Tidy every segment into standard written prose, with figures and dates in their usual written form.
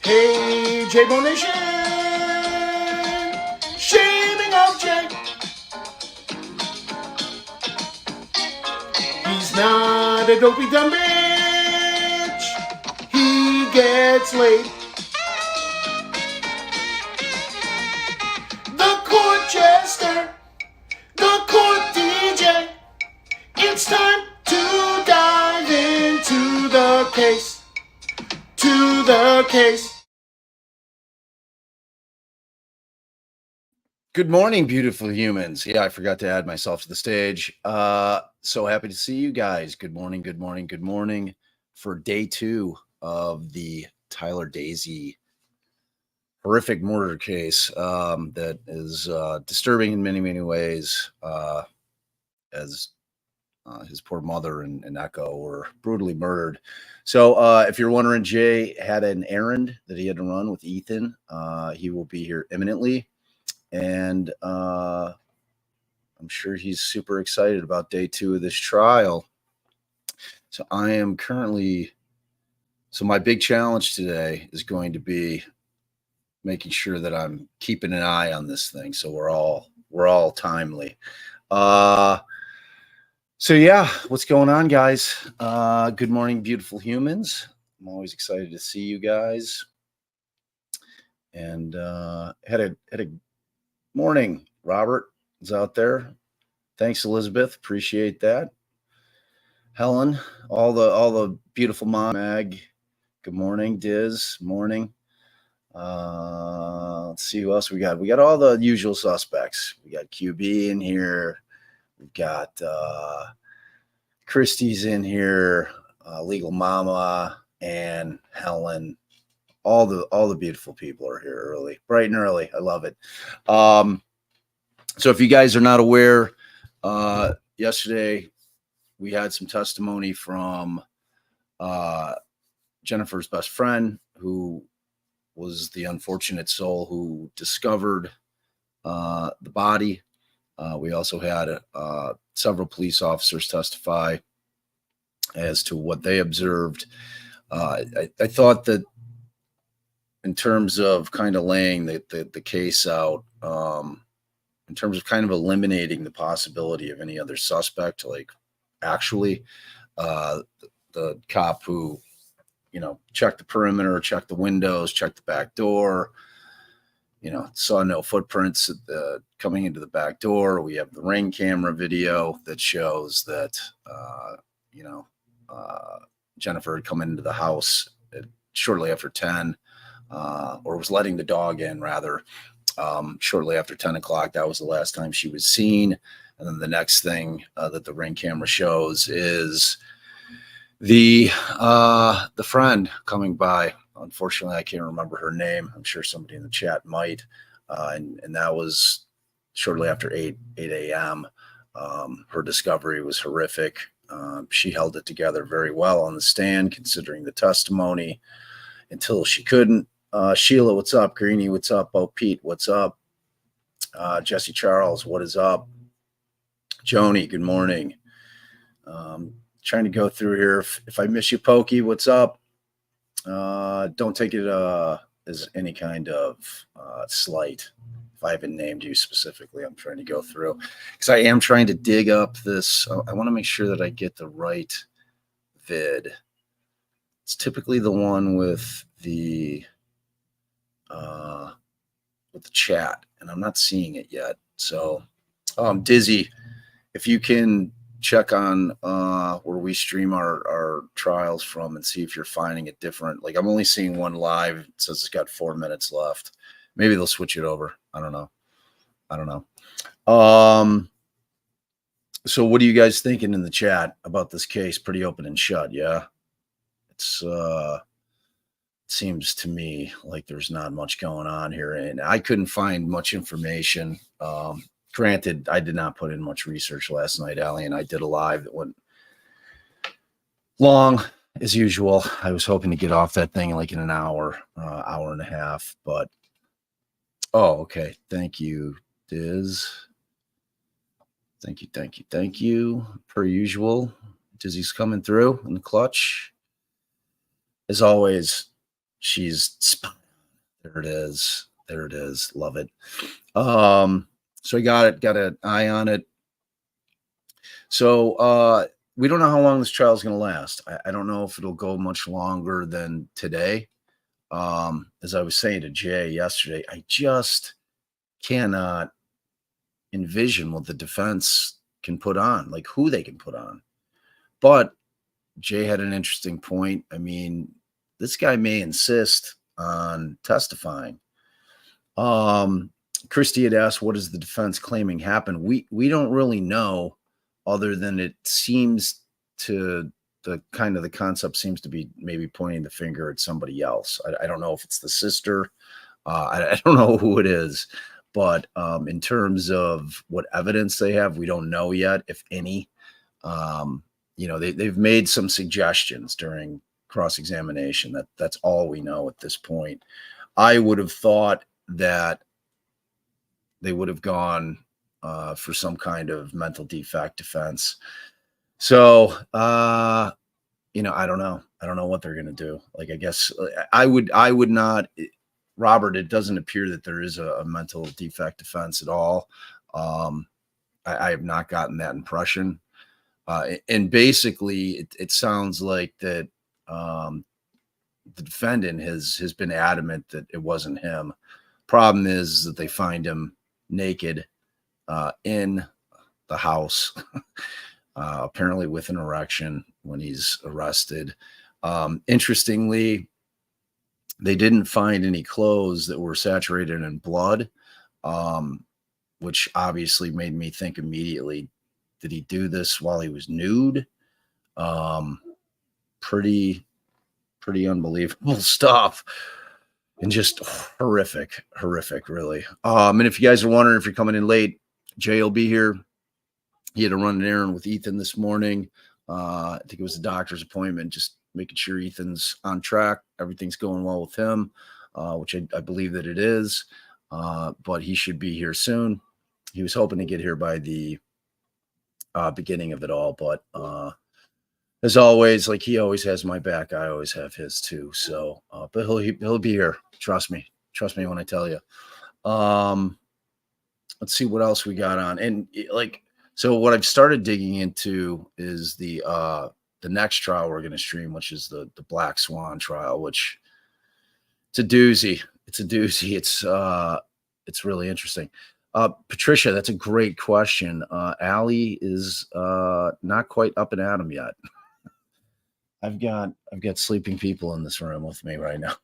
Hey, J-Bo Nation! Shaming of Jay. He's not a dopey dumb bitch. He gets laid. The court jester. The court DJ. It's time to dive into the case. To the case. Good morning, beautiful humans. Yeah, I forgot to add myself to the stage. So happy to see you guys. Good morning, good morning, good morning for day 2 of the Tyler Dazey horrific murder case that is disturbing in many, many ways, as his poor mother and Echo were brutally murdered. So if you're wondering, Jay had an errand that he had to run with Ethan. He will be here imminently. And I'm sure he's super excited about day 2 of this trial. So I am currently, my big challenge today is going to be making sure that I'm keeping an eye on this thing, so we're all timely. So yeah, what's going on, guys? Good morning, beautiful humans. I'm always excited to see you guys. And had a morning. Robert is out there. Thanks, Elizabeth. Appreciate that. Helen, all the beautiful mom. Mag, good morning. Diz, morning. Let's see who else we got. We got all the usual suspects. We got QB in here. We've got Christie's in here. Legal Mama and Helen. All the beautiful people are here early, bright and early. I love it. So if you guys are not aware, yesterday we had some testimony from Jennifer's best friend, who was the unfortunate soul who discovered the body. We also had several police officers testify as to what they observed. I thought that in terms of kind of laying the case out, in terms of kind of eliminating the possibility of any other suspect, like actually the cop who, checked the perimeter, checked the windows, checked the back door, saw no footprints coming into the back door. We have the Ring camera video that shows that, Jennifer had come into the house shortly after 10, or was letting the dog in, rather, shortly after 10 o'clock. That was the last time she was seen. And then the next thing that the Ring camera shows is the friend coming by. Unfortunately, I can't remember her name. I'm sure somebody in the chat might. And that was shortly after 8 a.m. Her discovery was horrific. She held it together very well on the stand, considering the testimony, until she couldn't. Sheila, what's up? Greenie, what's up? Oh, Pete, what's up? Jesse Charles, what is up? Joni, good morning. Trying to go through here. If I miss you, Pokey, what's up? Don't take it as any kind of slight. If I haven't named you specifically, I'm trying to go through, because I am trying to dig up this. I want to make sure that I get the right vid. It's typically the one with the chat, and I'm not seeing it yet. So, Dizzy, if you can check on where we stream our trials from and see if you're finding it different. Like, I'm only seeing one live. It says it's got 4 minutes left. Maybe they'll switch it over. I don't know. So what are you guys thinking in the chat about this case? Pretty open and shut, yeah? It's it seems to me like there's not much going on here, and I couldn't find much information. Granted, I did not put in much research last night. Allie and I did a live that went long as usual. I was hoping to get off that thing like in an hour, hour and a half, but okay. Thank you, Diz. Thank you. Per usual, Dizzy's coming through in the clutch. As always, she's there it is. There it is. Love it. So I got an eye on it. So we don't know how long this trial is going to last. I don't know if it'll go much longer than today. As I was saying to Jay yesterday, I just cannot envision what the defense can put on, like who they can put on. But Jay had an interesting point. I mean, this guy may insist on testifying. Christy had asked, what is the defense claiming happened? We don't really know, other than it seems to the concept seems to be maybe pointing the finger at somebody else. I don't know if it's the sister. I don't know who it is, but in terms of what evidence they have, we don't know yet, if any. They've made some suggestions during cross-examination. That's all we know at this point. I would have thought that they would have gone for some kind of mental defect defense. So, I don't know. I don't know what they're going to do. Like, I guess I would not, Robert, it doesn't appear that there is a mental defect defense at all. I have not gotten that impression. And basically it sounds like that the defendant has been adamant that it wasn't him. Problem is that they find him naked in the house, apparently with an erection when he's arrested. Interestingly, they didn't find any clothes that were saturated in blood, which obviously made me think immediately, did he do this while he was nude? Pretty unbelievable stuff. And just horrific, really. And if you guys are wondering if you're coming in late, Jay will be here. He had to run an errand with Ethan this morning. I think it was a doctor's appointment, just making sure Ethan's on track. Everything's going well with him, which I believe that it is. But he should be here soon. He was hoping to get here by the beginning of it all. But as always, like he always has my back, I always have his too. So, but he'll be here. Trust me when I tell you. Let's see what else we got on. And so what I've started digging into is the next trial we're going to stream, which is the Black Swan trial, which it's a doozy. It's really interesting. Patricia, that's a great question. Allie is not quite up and at 'em yet. I've got sleeping people in this room with me right now.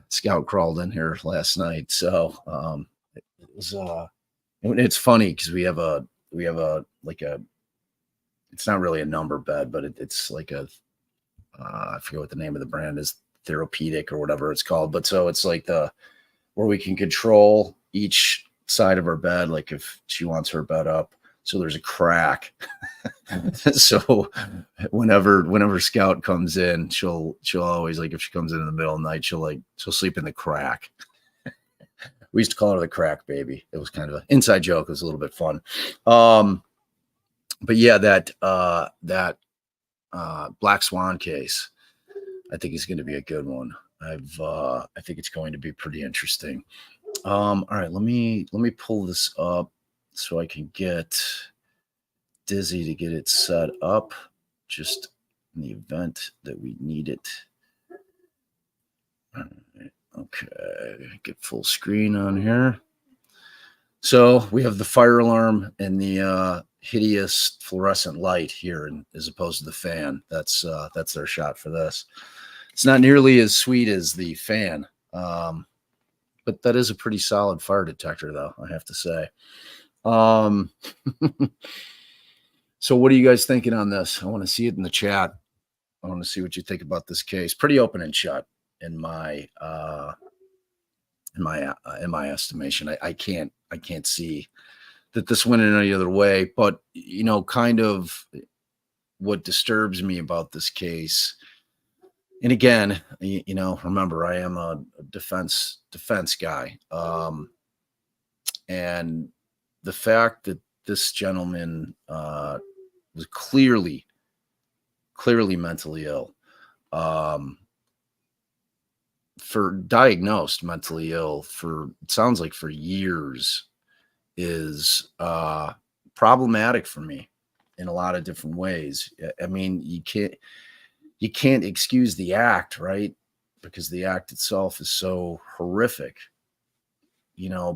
Scout crawled in here last night, so it was it's funny because we have a it's not really a number bed, but it's like a I forget what the name of the brand is, therapeutic or whatever it's called, but so it's like where we can control each side of our bed, like if she wants her bed up, so there's a crack. So whenever Scout comes in, she'll always, like, if she comes in the middle of the night, she'll sleep in the crack. We used to call her the crack baby. It was kind of an inside joke. It was a little bit fun. But yeah, that Black Swan case, I think is going to be a good one. I think it's going to be pretty interesting. All right, let me pull this up so I can get Dizzy to get it set up, just in the event that we need it. All right, okay, get full screen on here. So we have the fire alarm and the hideous fluorescent light here, as opposed to the fan. That's their shot for this. It's not nearly as sweet as the fan, but that is a pretty solid fire detector, though, I have to say. So what are you guys thinking on this? I want to see it in the chat. I want to see what you think about this case. Pretty open and shut in my estimation. I can't see that this went in any other way. But kind of what disturbs me about this case, and again, remember, I am a defense guy, and the fact that this gentleman was clearly mentally ill. for diagnosed mentally ill for, it sounds like for years, is problematic for me in a lot of different ways. I mean, you can't excuse the act, right? Because the act itself is so horrific,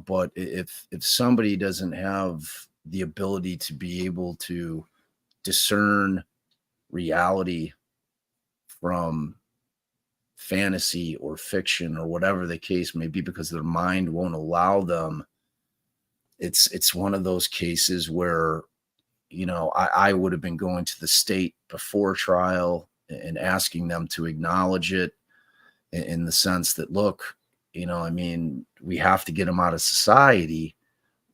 but if somebody doesn't have the ability to be able to discern reality from fantasy or fiction or whatever the case may be, because their mind won't allow them, it's one of those cases where I would have been going to the state before trial and asking them to acknowledge it in the sense that, look, I mean, we have to get them out of society,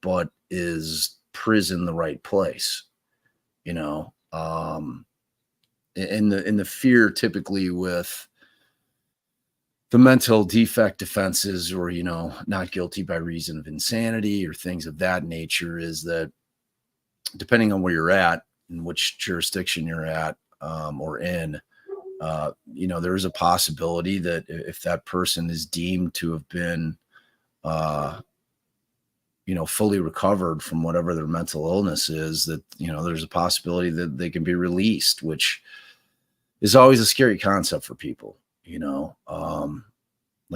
but is prison the right place? And the fear typically with the mental defect defenses, or, not guilty by reason of insanity or things of that nature, is that depending on where you're at and which jurisdiction you're at or in, there is a possibility that if that person is deemed to have been, fully recovered from whatever their mental illness is, that, there's a possibility that they can be released, which is always a scary concept for people,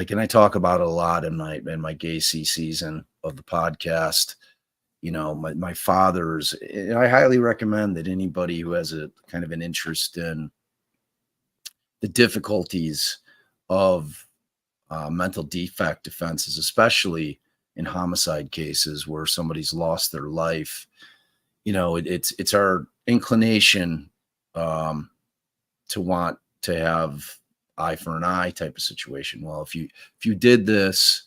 and I talk about it a lot in my gay C season of the podcast. My father's, and I highly recommend that anybody who has a kind of an interest in the difficulties of mental defect defenses, especially in homicide cases where somebody's lost their life, it's our inclination to want to have eye for an eye type of situation. Well, if you did this,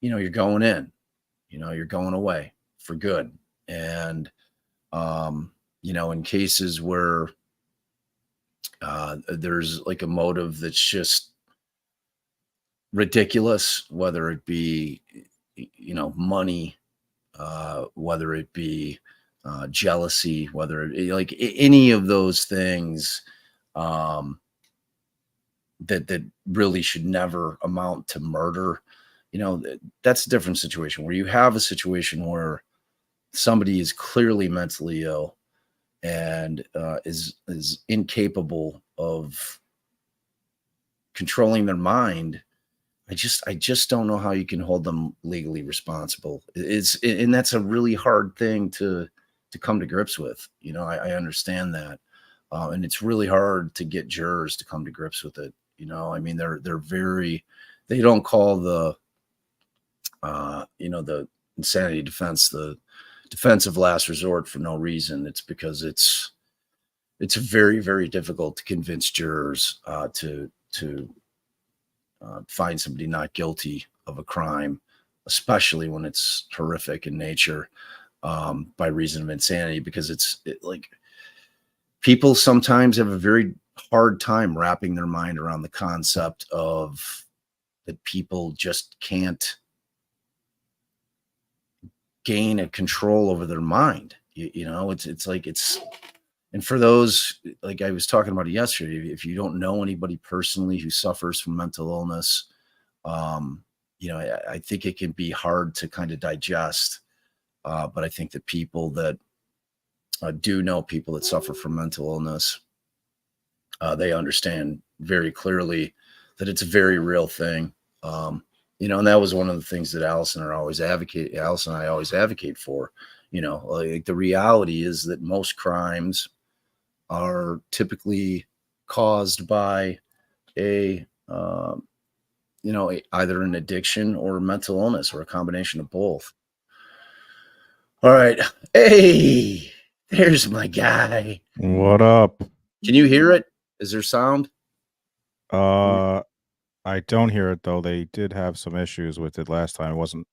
you're going in, you're going away for good. And, in cases where there's like a motive that's just ridiculous, whether it be, money, whether it be jealousy, whether it, like any of those things, that really should never amount to murder. That's a different situation where you have a situation where somebody is clearly mentally ill and is incapable of controlling their mind. I just don't know how you can hold them legally responsible. And that's a really hard thing to come to grips with. I understand that. And it's really hard to get jurors to come to grips with it. I mean, they don't call the insanity defense the defense of last resort for no reason. It's because it's very, very difficult to convince jurors to find somebody not guilty of a crime, especially when it's horrific in nature, by reason of insanity, because people sometimes have a very hard time wrapping their mind around the concept of that people just can't gain a control over their mind. And for those, like I was talking about it yesterday, if you don't know anybody personally who suffers from mental illness, I think it can be hard to kind of digest. But I think that people that do know people that suffer from mental illness, they understand very clearly that it's a very real thing. And that was one of the things that Alice and I always advocate for. Like the reality is that most crimes are typically caused by either an addiction or mental illness, or a combination of both. All right. Hey, there's my guy. What up? Can you hear it? Is there sound? I don't hear it, though. They did have some issues with it last time. It wasn't.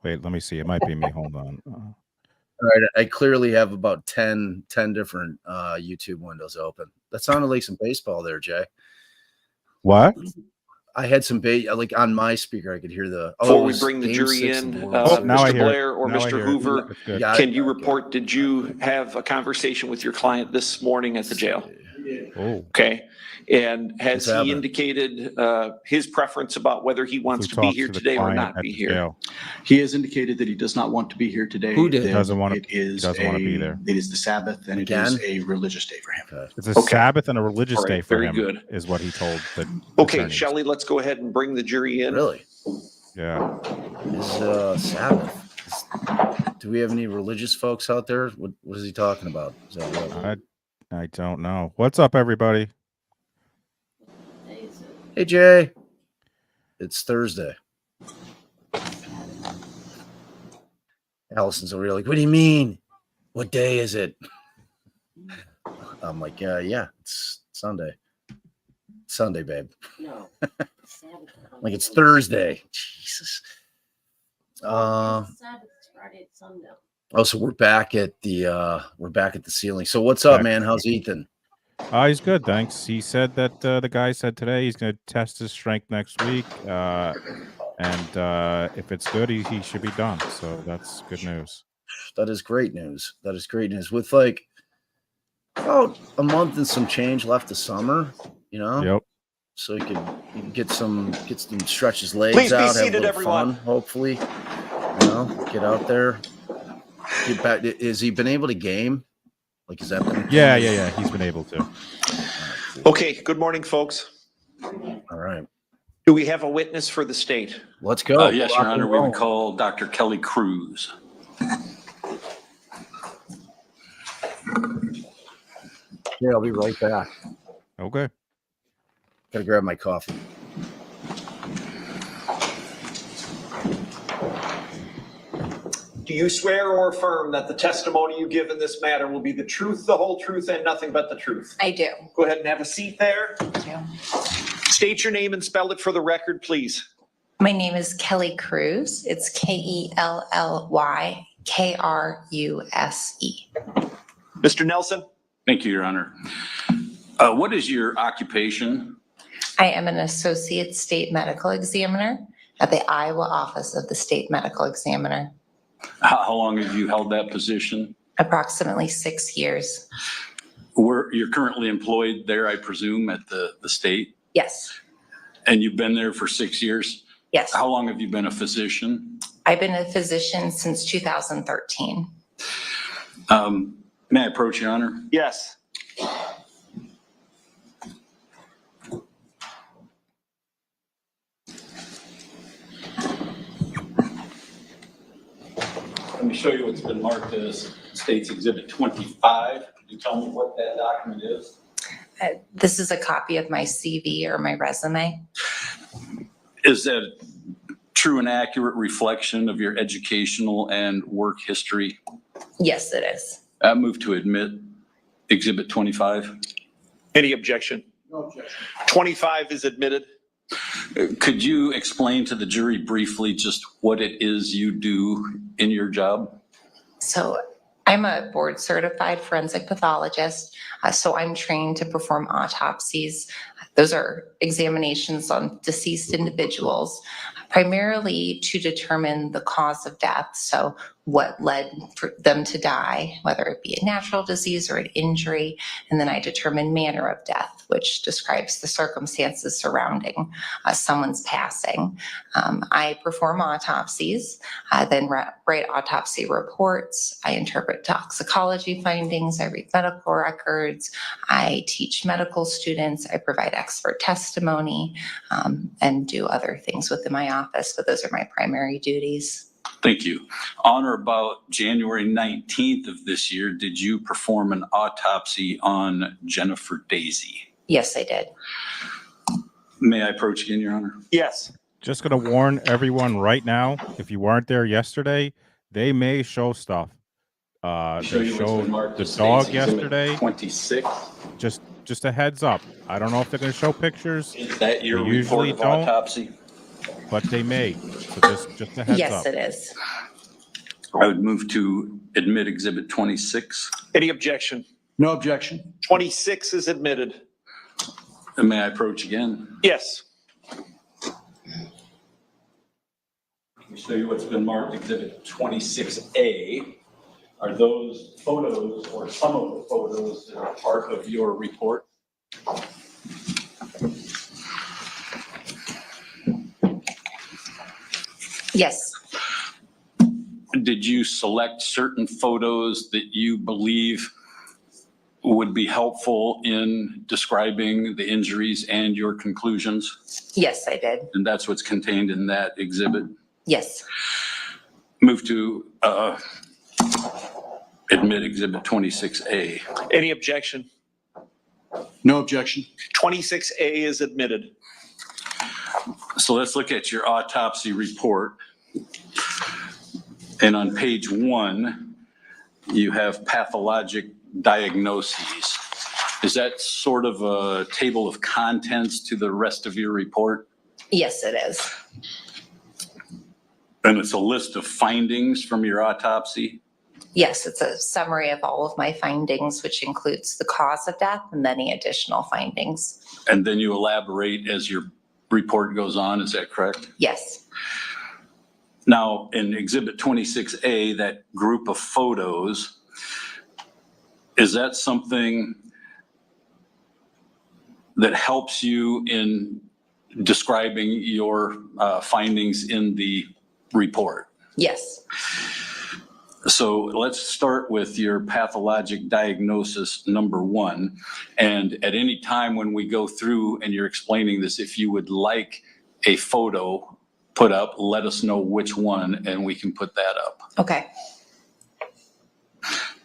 Wait, let me see. It might be me. Hold on. All right. I clearly have about 10 different YouTube windows open. That sounded like some baseball there, Jay. What? I had some like on my speaker. I could hear the. Before we bring the jury in, Mr. Blair or Mr. Hoover, can you report? Did you have a conversation with your client this morning at the jail? did. Oh, Okay. And has What's happening? he indicated his preference about whether he wants to be talk here to the today or client not at be the here? jail. He has indicated that he does not want to be here today. Who did? that Doesn't wanna- it is he doesn't wanna be there. It is the Sabbath, and Again? it is a religious day for him. Okay. It's a Okay. Sabbath and a religious All right, day for very him, good. is what he told the Okay, attorneys. Shelley, let's go ahead and bring the jury in. Really? Yeah. Is Sabbath? Do we have any religious folks out there? What is he talking about? Is that what? I don't know. What's up, everybody? Hey, Jay. It's Thursday. Allison's over here like, what do you mean? What day is it? I'm like, yeah, it's Sunday. Sunday, babe. No. Like, it's Thursday. Jesus. Sabbath, Friday, sundown. Oh, so we're back at the ceiling. So what's up, Back. man? How's Ethan? He's good, thanks. He said that the guy said today he's going to test his strength next week, and if it's good, he should be done. So that's good news. That is great news. That is great news. With like about a month and some change left of summer, you know. Yep. So he can get some stretch his legs Please be out, have a seated, little everyone. fun, hopefully. You know, get out there. Get back. Has he been able to game? Like, is that been? Yeah. He's been able to. Okay, good morning, folks. All right. Do we have a witness for the state? Let's go. Yes, Rock Your and Honor, we roll. would call Dr. Kelly Cruz. Yeah, I'll be right back. Okay. Gotta grab my coffee. Do you swear or affirm that the testimony you give in this matter will be the truth, the whole truth, and nothing but the truth? I do. Go ahead and have a seat there. Thank you. State your name and spell it for the record, please. My name is Kelly Cruz. It's Kellylykkruse. Mr. Nelson? Thank you, Your Honor. What is your occupation? I am an associate state medical examiner at the Iowa office of the state medical examiner. How long have you held that position? Approximately 6 years. You're currently employed there, I presume, at the state? Yes. And you've been there for 6 years? Yes. How long have you been a physician? I've been a physician since 2013. May I approach, Your Honor? Yes. Let me show you what's been marked as State's Exhibit 25. Could you tell me what that document is? This is a copy of my CV or my resume. Is that a true and accurate reflection of your educational and work history? Yes, it is. I move to admit Exhibit 25. Any objection? No objection. 25 is admitted. Could you explain to the jury briefly just what it is you do in your job? So I'm a board certified forensic pathologist. So I'm trained to perform autopsies. Those are examinations on deceased individuals, primarily to determine the cause of death. So what led for them to die, whether it be a natural disease or an injury. And then I determine manner of death, which describes the circumstances surrounding someone's passing. I perform autopsies, then write autopsy reports. I interpret toxicology findings. I read medical records. I teach medical students. I provide expert testimony and do other things within my office. But those are my primary duties. Thank you. On or about January 19th of this year, did you perform an autopsy on Jennifer Dazey? Yes, I did. May I approach again, Your Honor? Yes. Just going to warn everyone right now, if you weren't there yesterday, they may show stuff. They showed the dog yesterday. 26. Just a heads up. I don't know if they're going to show pictures, Is that your They report usually of don't. autopsy? but they may. So just a heads Yes, up. it is. I would move to admit Exhibit 26. Any objection? No objection. 26 is admitted. And may I approach again? Yes. Let me show you what's been marked Exhibit 26A. Are those photos or some of the photos that are part of your report? Yes. Did you select certain photos that you believe would be helpful in describing the injuries and your conclusions? Yes, I did. And that's what's contained in that exhibit? Yes. Move to admit Exhibit 26A. Any objection? No objection. 26A is admitted. So let's look at your autopsy report. And on page 1, you have pathologic diagnoses. Is that sort of a table of contents to the rest of your report? Yes, it is. And it's a list of findings from your autopsy? Yes, it's a summary of all of my findings, which includes the cause of death and any additional findings. And then you elaborate as your report goes on, is that correct? Yes. Now, in Exhibit 26A, that group of photos, is that something that helps you in describing your findings in the report? Yes. So let's start with your pathologic diagnosis number 1. And at any time when we go through and you're explaining this, if you would like a photo put up, let us know which one and we can put that up. Okay.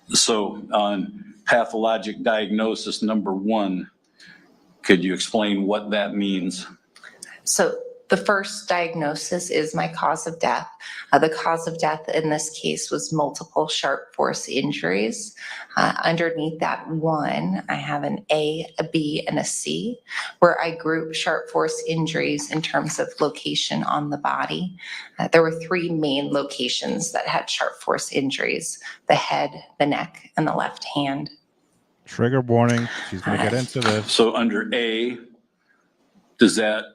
So on pathologic diagnosis number 1, could you explain what that means? So the first diagnosis is my cause of death. The cause of death in this case was multiple sharp force injuries. Underneath that 1, I have an A, a B, and a C, where I group sharp force injuries in terms of location on the body. There were 3 main locations that had sharp force injuries: the head, the neck, and the left hand. Trigger warning. She's going to get into this. So under A, does that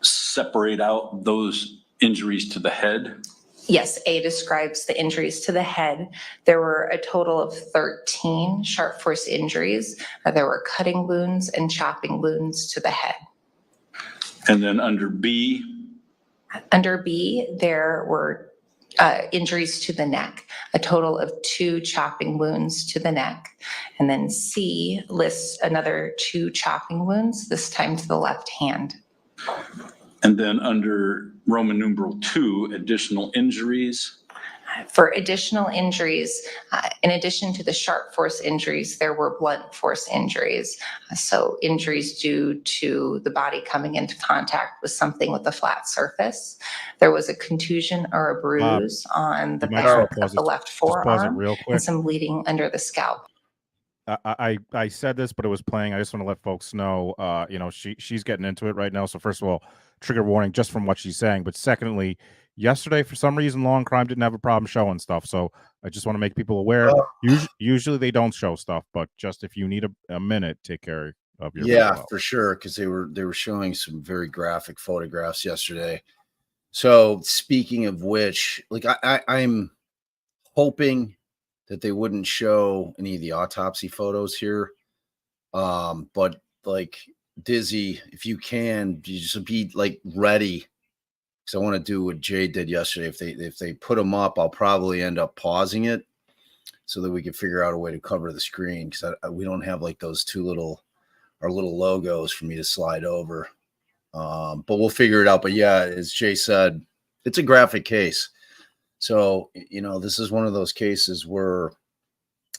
separate out those injuries to the head? Yes, A describes the injuries to the head. There were a total of 13 sharp force injuries. There were cutting wounds and chopping wounds to the head. And then under B? Under B, there were injuries to the neck, a total of 2 chopping wounds to the neck. And then C lists another 2 chopping wounds, this time to the left hand. And then under Roman numeral 2, additional injuries? For additional injuries, in addition to the sharp force injuries, there were blunt force injuries. So injuries due to the body coming into contact with something with a flat surface. There was a contusion or a bruise on the back of the left forearm real quick. and some bleeding under the scalp. I said this, but it was playing. I just want to let folks know, she's getting into it right now. So first of all, trigger warning just from what she's saying. But secondly, yesterday, for some reason, Law and Crime didn't have a problem showing stuff. So I just want to make people aware. Usually they don't show stuff, but just if you need a minute, take care of your video. For sure, because they were showing some very graphic photographs yesterday. So speaking of which, like I'm hoping that they wouldn't show any of the autopsy photos here. But like Dizzy, if you can, you just be like ready. Because I want to do what Jay did yesterday. If they put them up, I'll probably end up pausing it so that we can figure out a way to cover the screen. Because we don't have like those our little logos for me to slide over. But we'll figure it out. But yeah, as Jay said, it's a graphic case. So, this is one of those cases where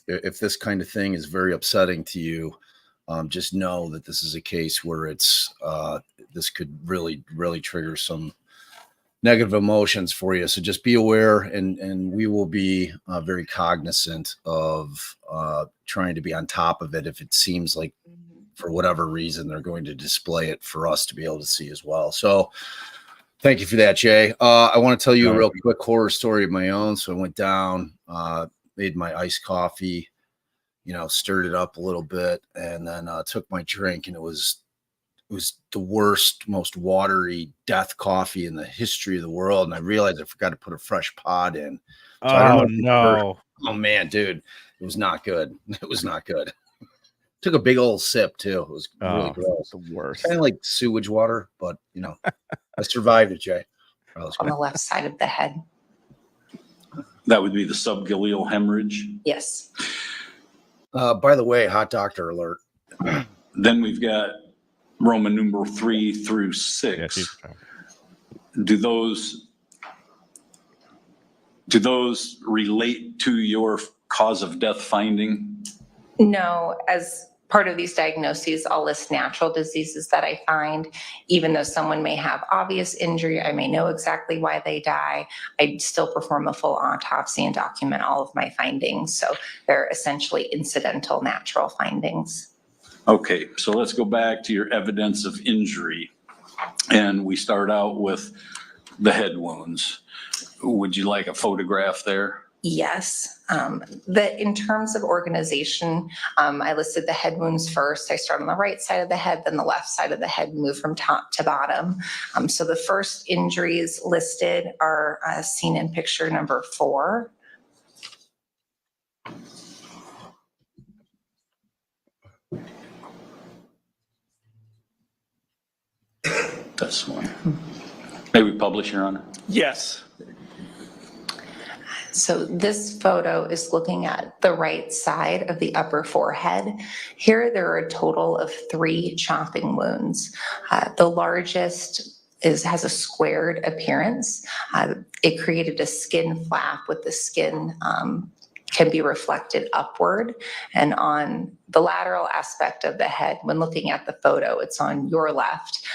if this kind of thing is very upsetting to you, just know that this is a case where this could really, really trigger some negative emotions for you. So just be aware, and we will be very cognizant of trying to be on top of it if it seems like for whatever reason they're going to display it for us to be able to see as well. So thank you for that, Jay. I want to tell you a real quick horror story of my own. So I went down, made my iced coffee, stirred it up a little bit, and then took my drink, and it was the worst, most watery death coffee in the history of the world. And I realized I forgot to put a fresh pod in. So no. Oh man, dude, it was not good. It was not good. Took a big old sip too. It was really gross. The worst. Kind of like sewage water, but I survived it, Jay. Oh, that's on the good. left side of the head. That would be the subgaleal hemorrhage. Yes. By the way, hot doctor alert. Then we've got Roman numeral 3 through Yeah, 6. she's Do those relate to your cause of death finding? No, as part of these diagnoses, I'll list natural diseases that I find. Even though someone may have obvious injury, I may know exactly why they die, I still perform a full autopsy and document all of my findings. So they're essentially incidental natural findings. Okay, so let's go back to your evidence of injury. And we start out with the head wounds. Would you like a photograph there? Yes. In terms of organization, I listed the head wounds first. I start on the right side of the head, then the left side of the head, move from top to bottom. So the first injuries listed are seen in picture number 4. That's one. May we publish, Your Honor? Yes. So this photo is looking at the right side of the upper forehead. Here there are a total of 3 chopping wounds. The largest has a squared appearance. It created a skin flap with the skin can be reflected upward. And on the lateral aspect of the head, when looking at the photo, it's on your left.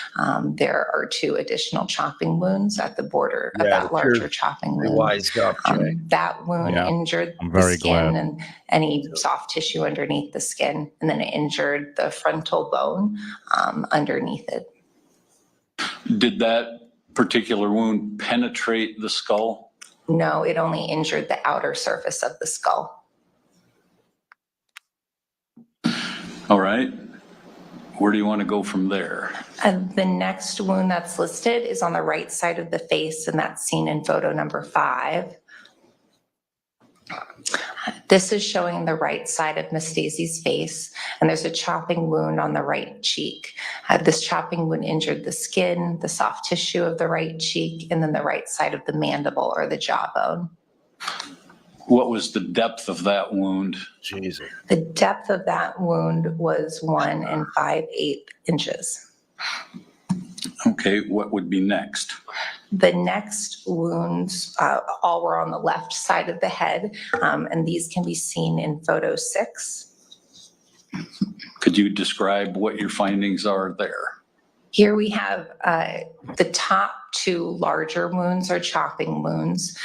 There are 2 additional chopping wounds at the border of Yeah, that larger chopping wound. Wised up, Jay. That wound Yeah, injured I'm the very skin glad. and any soft tissue underneath the skin, and then it injured the frontal bone underneath it. Did that particular wound penetrate the skull? No, it only injured the outer surface of the skull. All right. Where do you want to go from there? And the next wound that's listed is on the right side of the face, and that's seen in photo number 5. This is showing the right side of Miss Dazey's face, and there's a chopping wound on the right cheek. This chopping wound injured the skin, the soft tissue of the right cheek, and then the right side of the mandible or the jawbone. What was the depth of that wound? Jesus. The depth of that wound was 1 5/8 inches. Okay, what would be next? The next wounds all were on the left side of the head, and these can be seen in photo 6. Could you describe what your findings are there? Here we have the top 2 larger wounds are chopping wounds.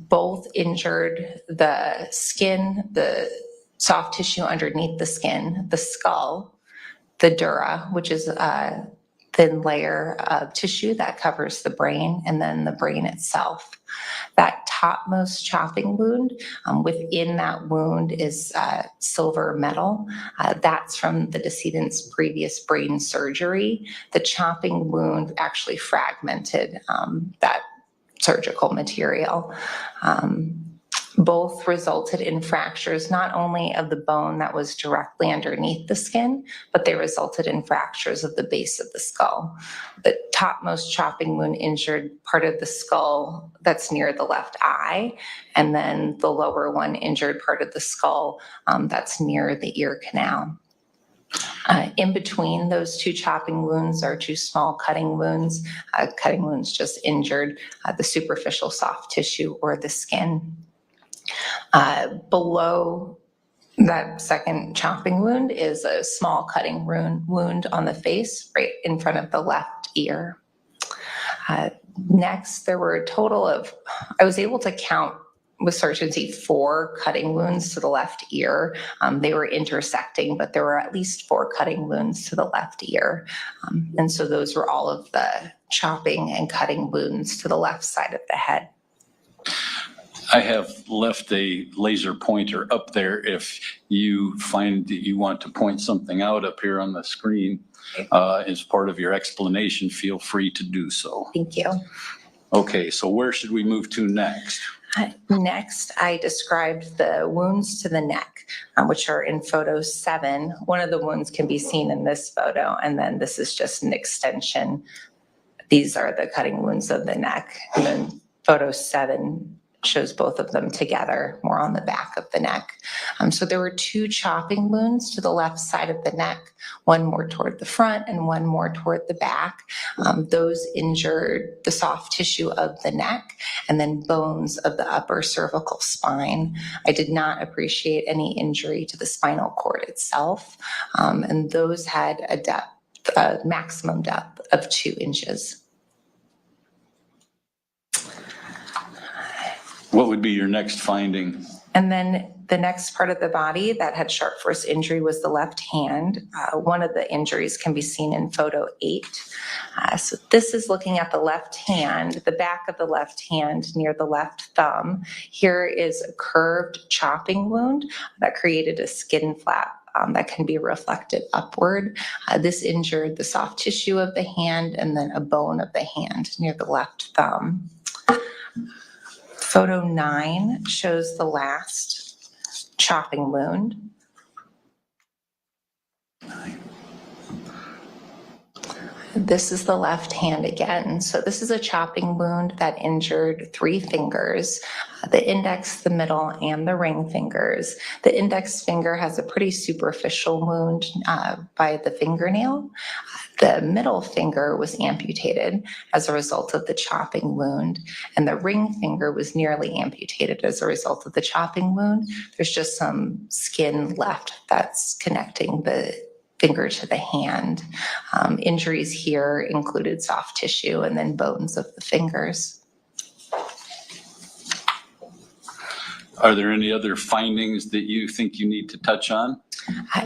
Both injured the skin, the soft tissue underneath the skin, the skull, the dura, which is a thin layer of tissue that covers the brain, and then the brain itself. That topmost chopping wound, within that wound is silver metal. That's from the decedent's previous brain surgery. The chopping wound actually fragmented that surgical material. Both resulted in fractures not only of the bone that was directly underneath the skin, but they resulted in fractures of the base of the skull. The topmost chopping wound injured part of the skull that's near the left eye, and then the lower one injured part of the skull that's near the ear canal. In between those 2 chopping wounds are 2 small cutting wounds. Cutting wounds just injured the superficial soft tissue or the skin. Below that second chopping wound is a small cutting wound on the face right in front of the left ear. Next, there were a total of, I was able to count with certainty 4 cutting wounds to the left ear. They were intersecting, but there were at least 4 cutting wounds to the left ear. And so those were all of the chopping and cutting wounds to the left side of the head. I have left a laser pointer up there if you find that you want to point something out up here on the screen. As part of your explanation, feel free to do so. Thank you. Okay, so where should we move to next? Next, I described the wounds to the neck, which are in photo 7. One of the wounds can be seen in this photo, and then this is just an extension These are the cutting wounds of the neck. And then photo 7 shows both of them together, more on the back of the neck. So there were 2 chopping wounds to the left side of the neck, one more toward the front and one more toward the back. Those injured the soft tissue of the neck and then bones of the upper cervical spine. I did not appreciate any injury to the spinal cord itself, and those had a maximum depth of 2 inches. What would be your next finding? And then the next part of the body that had sharp force injury was the left hand. One of the injuries can be seen in photo 8. So this is looking at the left hand, the back of the left hand near the left thumb. Here is a curved chopping wound that created a skin flap that can be reflected upward. This injured the soft tissue of the hand and then a bone of the hand near the left thumb. Photo 9 shows the last chopping wound. This is the left hand again. So this is a chopping wound that injured 3 fingers, the index, the middle, and the ring fingers. The index finger has a pretty superficial wound by the fingernail. The middle finger was amputated as a result of the chopping wound, and the ring finger was nearly amputated as a result of the chopping wound. There's just some skin left that's connecting the finger to the hand. Injuries here included soft tissue and then bones of the fingers. Are there any other findings that you think you need to touch on?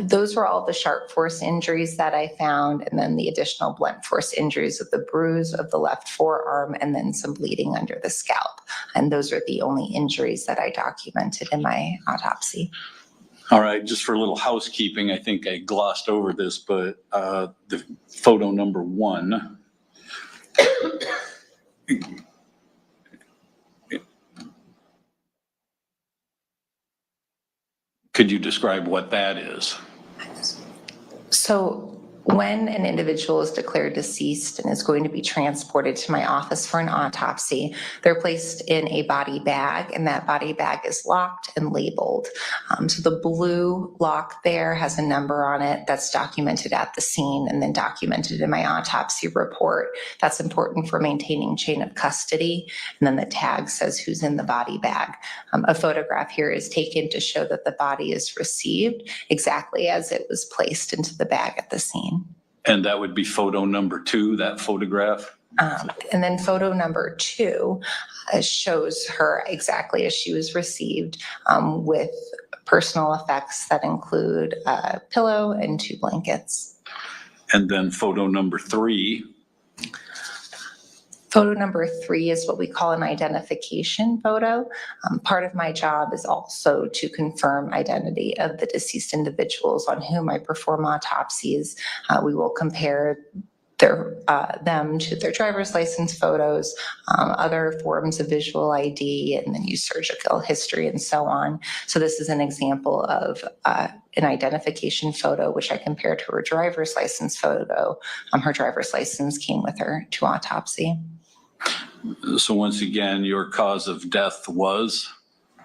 Those were all the sharp force injuries that I found, and then the additional blunt force injuries of the bruise of the left forearm and then some bleeding under the scalp. And those are the only injuries that I documented in my autopsy. All right, just for a little housekeeping, I think I glossed over this, but the photo number 1. Could you describe what that is? So when an individual is declared deceased and is going to be transported to my office for an autopsy, they're placed in a body bag, and that body bag is locked and labeled. So the blue lock there has a number on it that's documented at the scene and then documented in my autopsy report. That's important for maintaining chain of custody. And then the tag says who's in the body bag. A photograph here is taken to show that the body is received exactly as it was placed into the bag at the scene. And that would be photo number 2, that photograph? And then photo number 2 shows her exactly as she was received, with personal effects that include a pillow and 2 blankets. And then photo number 3? Photo number 3 is what we call an identification photo. Part of my job is also to confirm identity of the deceased individuals on whom I perform autopsies. We will compare them to their driver's license photos, other forms of visual ID, and then use surgical history and so on. So this is an example of an identification photo, which I compare to her driver's license photo. Her driver's license came with her to autopsy. So once again, your cause of death was?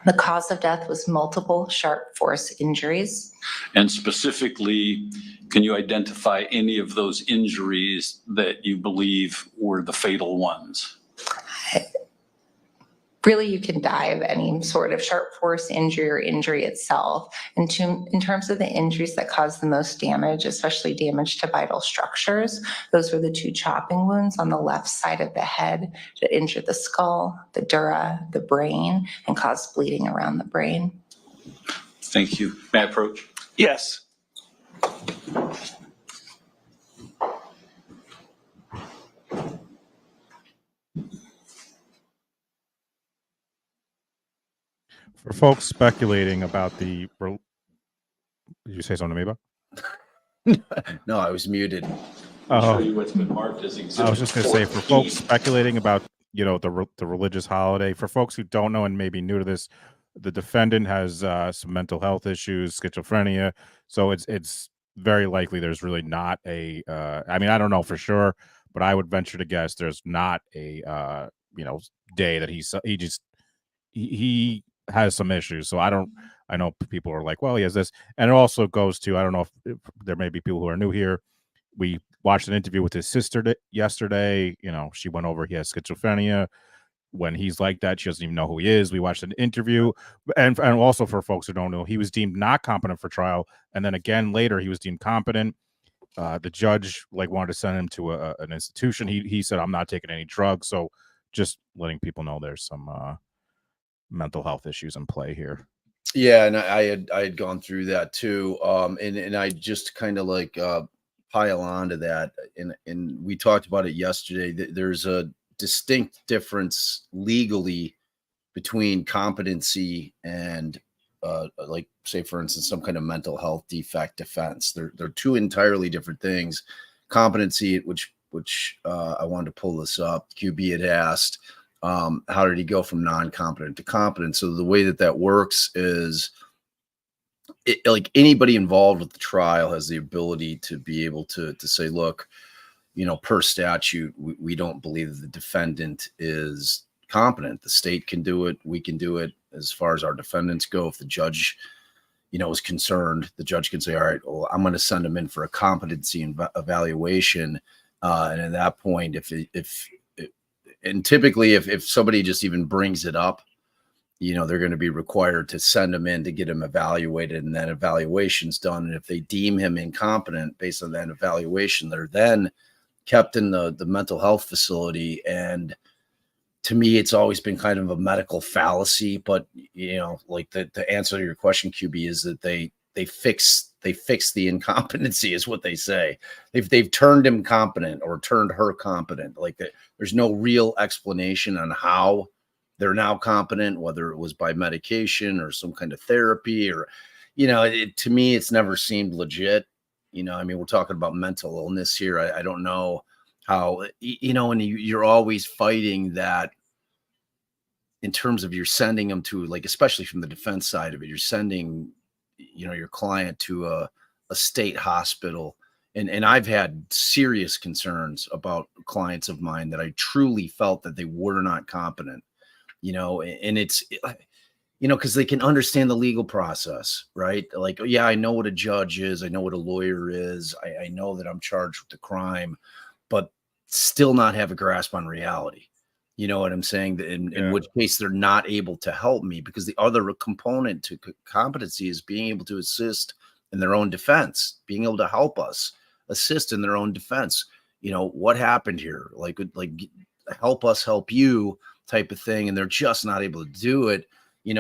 The cause of death was multiple sharp force injuries. And specifically, can you identify any of those injuries that you believe were the fatal ones? Really, you can die of any sort of sharp force injury or injury itself. In terms of the injuries that caused the most damage, especially damage to vital structures, those were the 2 chopping wounds on the left side of the head that injured the skull, the dura, the brain, and caused bleeding around the brain. Thank you. May I approach? Yes. For folks speculating about the, did you say something to me, Bob? No, I was muted. I'll show you what's been marked as exhibit I was just going to say, for 14. folks speculating about, the religious holiday, for folks who don't know and maybe new to this, the defendant has some mental health issues, schizophrenia. So it's very likely there's really not a. I mean, I don't know for sure, but I would venture to guess there's not a day that he has some issues. So I know people are like, well, he has this, and it also goes to, I don't know if there may be people who are new here. We watched an interview with his sister yesterday. She went over, he has schizophrenia. When he's like that, she doesn't even know who he is. We watched an interview, and also for folks who don't know, he was deemed not competent for trial, and then again later he was deemed competent. The judge wanted to send him to an institution. He said, I'm not taking any drugs. So just letting people know there's some mental health issues in play here. Yeah, and I had gone through that too. And I just kind of pile on to that. And we talked about it yesterday. There's a distinct difference legally between competency and say for instance some kind of mental health defect defense. They're two entirely different things. Competency, which I wanted to pull this up, QB had asked, how did he go from non-competent to competent? So the way that works is anybody involved with the trial has the ability to be able to say, look, per statute, we don't believe that the defendant is competent. The state can do it. We can do it. As far as our defendants go, if the judge, is concerned, the judge can say, all right, well, I'm going to send him in for a competency evaluation. And at that point, and typically if somebody just even brings it up, they're going to be required to send him in to get him evaluated, and that evaluation's done. And if they deem him incompetent based on that evaluation, they're then kept in the mental health facility. And to me, it's always been kind of a medical fallacy, but the answer to your question, QB, is that they fix the incompetency is what they say. They've turned him competent or turned her competent. There's no real explanation on how they're now competent, whether it was by medication or some kind of therapy or, to me, it's never seemed legit. We're talking about mental illness here. I don't know how, and you're always fighting that in terms of you're sending them to, especially from the defense side of it, you're sending, your client to a state hospital. And I've had serious concerns about clients of mine that I truly felt that they were not competent, and it's, because they can understand the legal process, right? Yeah, I know what a judge is. I know what a lawyer is. I know that I'm charged with the crime, but still not have a grasp on reality. You know what I'm saying? In which case they're not able to help me, because the other component to competency is being able to assist in their own defense, being able to help us assist in their own defense. What happened here? Help us help you type of thing. And they're just not able to do it.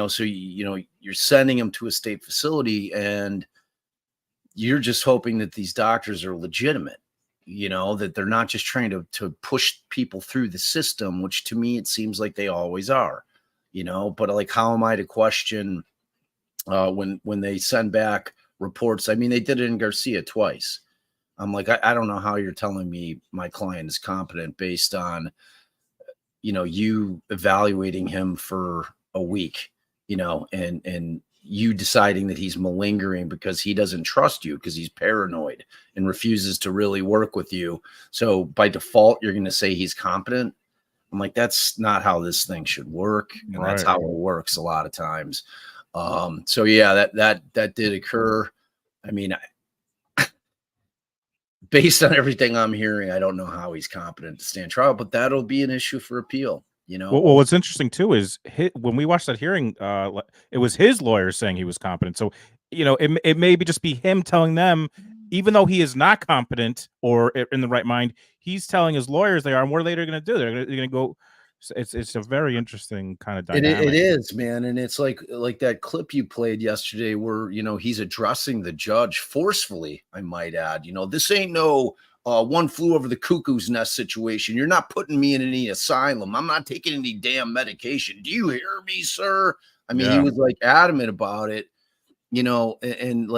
So, you're sending them to a state facility and you're just hoping that these doctors are legitimate, that they're not just trying to push people through the system, which to me, it seems like they always are, but how am I to question when they send back reports? I mean, they did it in Garcia twice. I'm like, I don't know how you're telling me my client is competent based on, you evaluating him for a week, and you deciding that he's malingering because he doesn't trust you, because he's paranoid and refuses to really work with you. So by default, you're going to say he's competent. I'm like, that's not how this thing should work. And Right. That's how it works a lot of times. So yeah, that did occur. I mean, based on everything I'm hearing, I don't know how he's competent to stand trial, but that'll be an issue for appeal. Well, what's interesting too is when we watched that hearing, it was his lawyer saying he was competent. So, it may just be him telling them, even though he is not competent or in the right mind, he's telling his lawyers they are. And what are they going to do? They're going to go. It's a very interesting kind of dynamic. It is, man. And it's like that clip you played yesterday where, he's addressing the judge forcefully, I might add. This ain't no one flew over the cuckoo's nest situation. You're not putting me in any asylum. I'm not taking any damn medication. Do you hear me, sir? I mean, He was adamant about it, and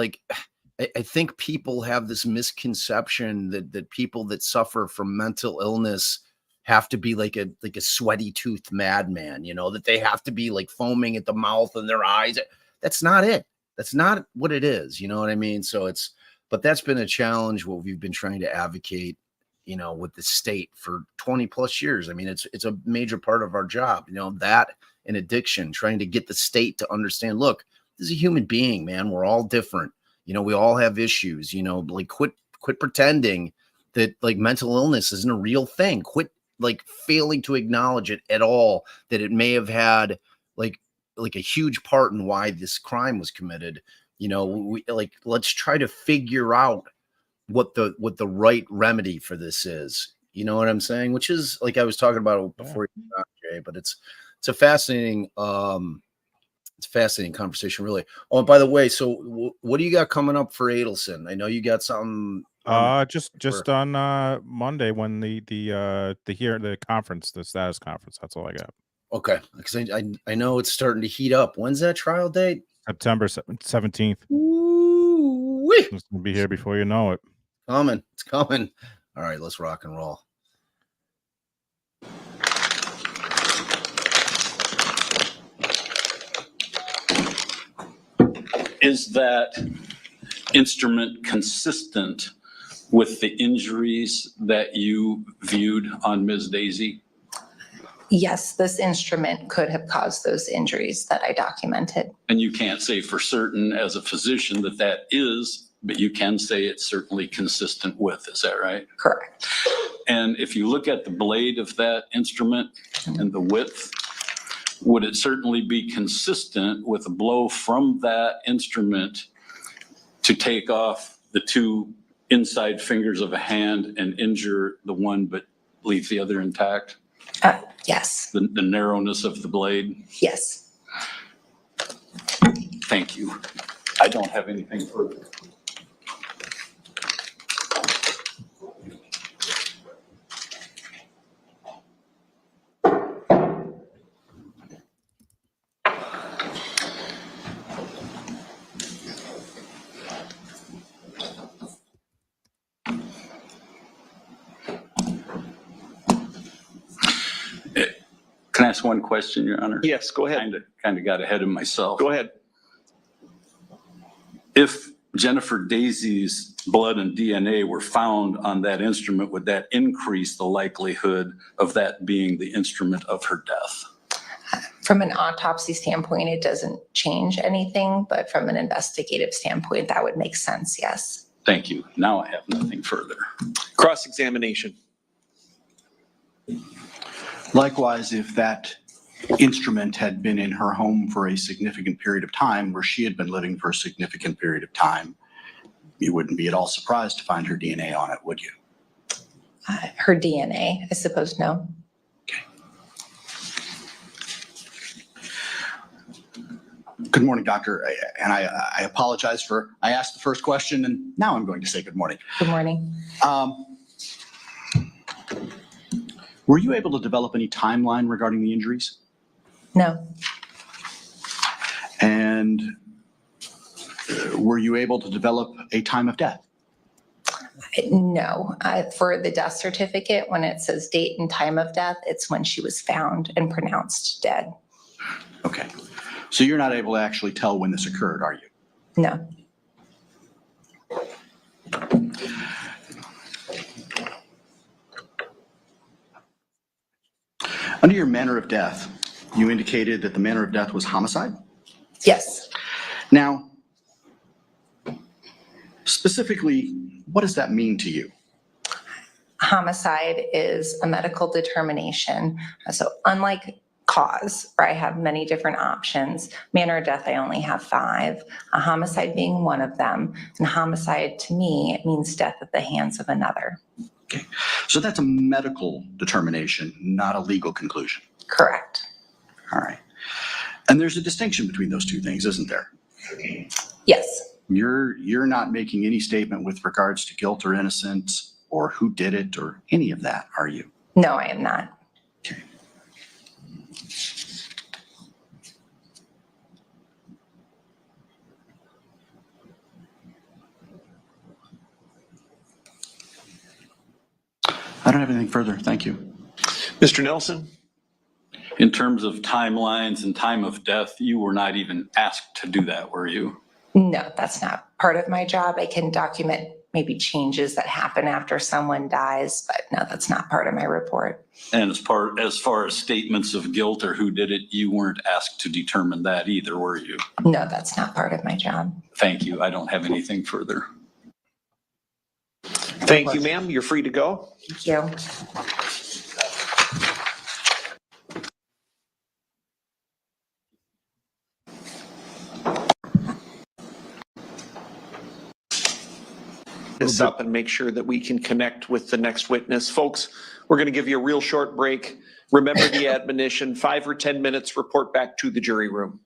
I think people have this misconception that people that suffer from mental illness have to be like a sweaty toothed madman, that they have to be foaming at the mouth and their eyes. That's not it. That's not what it is. You know what I mean? So it's But that's been a challenge, what we've been trying to advocate, with the state for 20 plus years. I mean, it's a major part of our job, that and addiction, trying to get the state to understand, look, this is a human being, man. We're all different. We all have issues, like quit pretending that like mental illness isn't a real thing. Quit like failing to acknowledge it at all, that it may have had like a huge part in why this crime was committed. Let's try to figure out what the right remedy for this is. You know what I'm saying? Which is like I was talking about before, Jay, but it's a fascinating conversation, really. Oh, and by the way, so what do you got coming up for Adelson? I know you got something. Just on Monday when the conference, the status conference. That's all I got. Okay, because I know it's starting to heat up. When's that trial date? September 17th. Ooh-wee. It's gonna be here before you know it. It's coming. All right, let's rock and roll. Is that instrument consistent with the injuries that you viewed on Ms. Dazey? Yes, this instrument could have caused those injuries that I documented. And you can't say for certain as a physician that is, but you can say it's certainly consistent with. Is that right? Correct. And if you look at the blade of that instrument and the width, would it certainly be consistent with a blow from that instrument to take off the two inside fingers of a hand and injure the one but leave the other intact? Yes. The narrowness of the blade? Yes. Thank you. I don't have anything further. Can I ask one question, Your Honor? Yes, go ahead. Kind of got ahead of myself. Go ahead. If Jennifer Dazey's blood and DNA were found on that instrument, would that increase the likelihood of that being the instrument of her death? From an autopsy standpoint, it doesn't change anything, but from an investigative standpoint, that would make sense, yes. Thank you. Now I have nothing further. Cross-examination. Likewise, if that instrument had been in her home for a significant period of time, where she had been living for a significant period of time, you wouldn't be at all surprised to find her DNA on it, would you? Her DNA, I suppose, no. Okay. Good morning, doctor. And I apologize for, I asked the first question and now I'm going to say good morning. Good morning. Were you able to develop any timeline regarding the injuries? No. And were you able to develop a time of death? No. For the death certificate, when it says date and time of death, it's when she was found and pronounced dead. Okay. So you're not able to actually tell when this occurred, are you? No. Under your manner of death, you indicated that the manner of death was homicide? Yes. Now, specifically, what does that mean to you? Homicide is a medical determination. So unlike cause, where I have many different options, manner of death, I only have 5, a homicide being one of them. And homicide to me, it means death at the hands of another. Okay. So that's a medical determination, not a legal conclusion. Correct. All right. And there's a distinction between those two things, isn't there? Yes. You're not making any statement with regards to guilt or innocence or who did it or any of that, are you? No, I am not. Okay. I don't have anything further. Thank you. Mr. Nelson? In terms of timelines and time of death, you were not even asked to do that, were you? No, that's not part of my job. I can document maybe changes that happen after someone dies, but no, that's not part of my report. And as far as statements of guilt or who did it, you weren't asked to determine that either, were you? No, that's not part of my job. Thank you. I don't have anything further. Thank you, ma'am. You're free to go. Thank you. This up and make sure that we can connect with the next witness. Folks, we're going to give you a real short break. Remember the admonition, 5 or 10 minutes, report back to the jury room.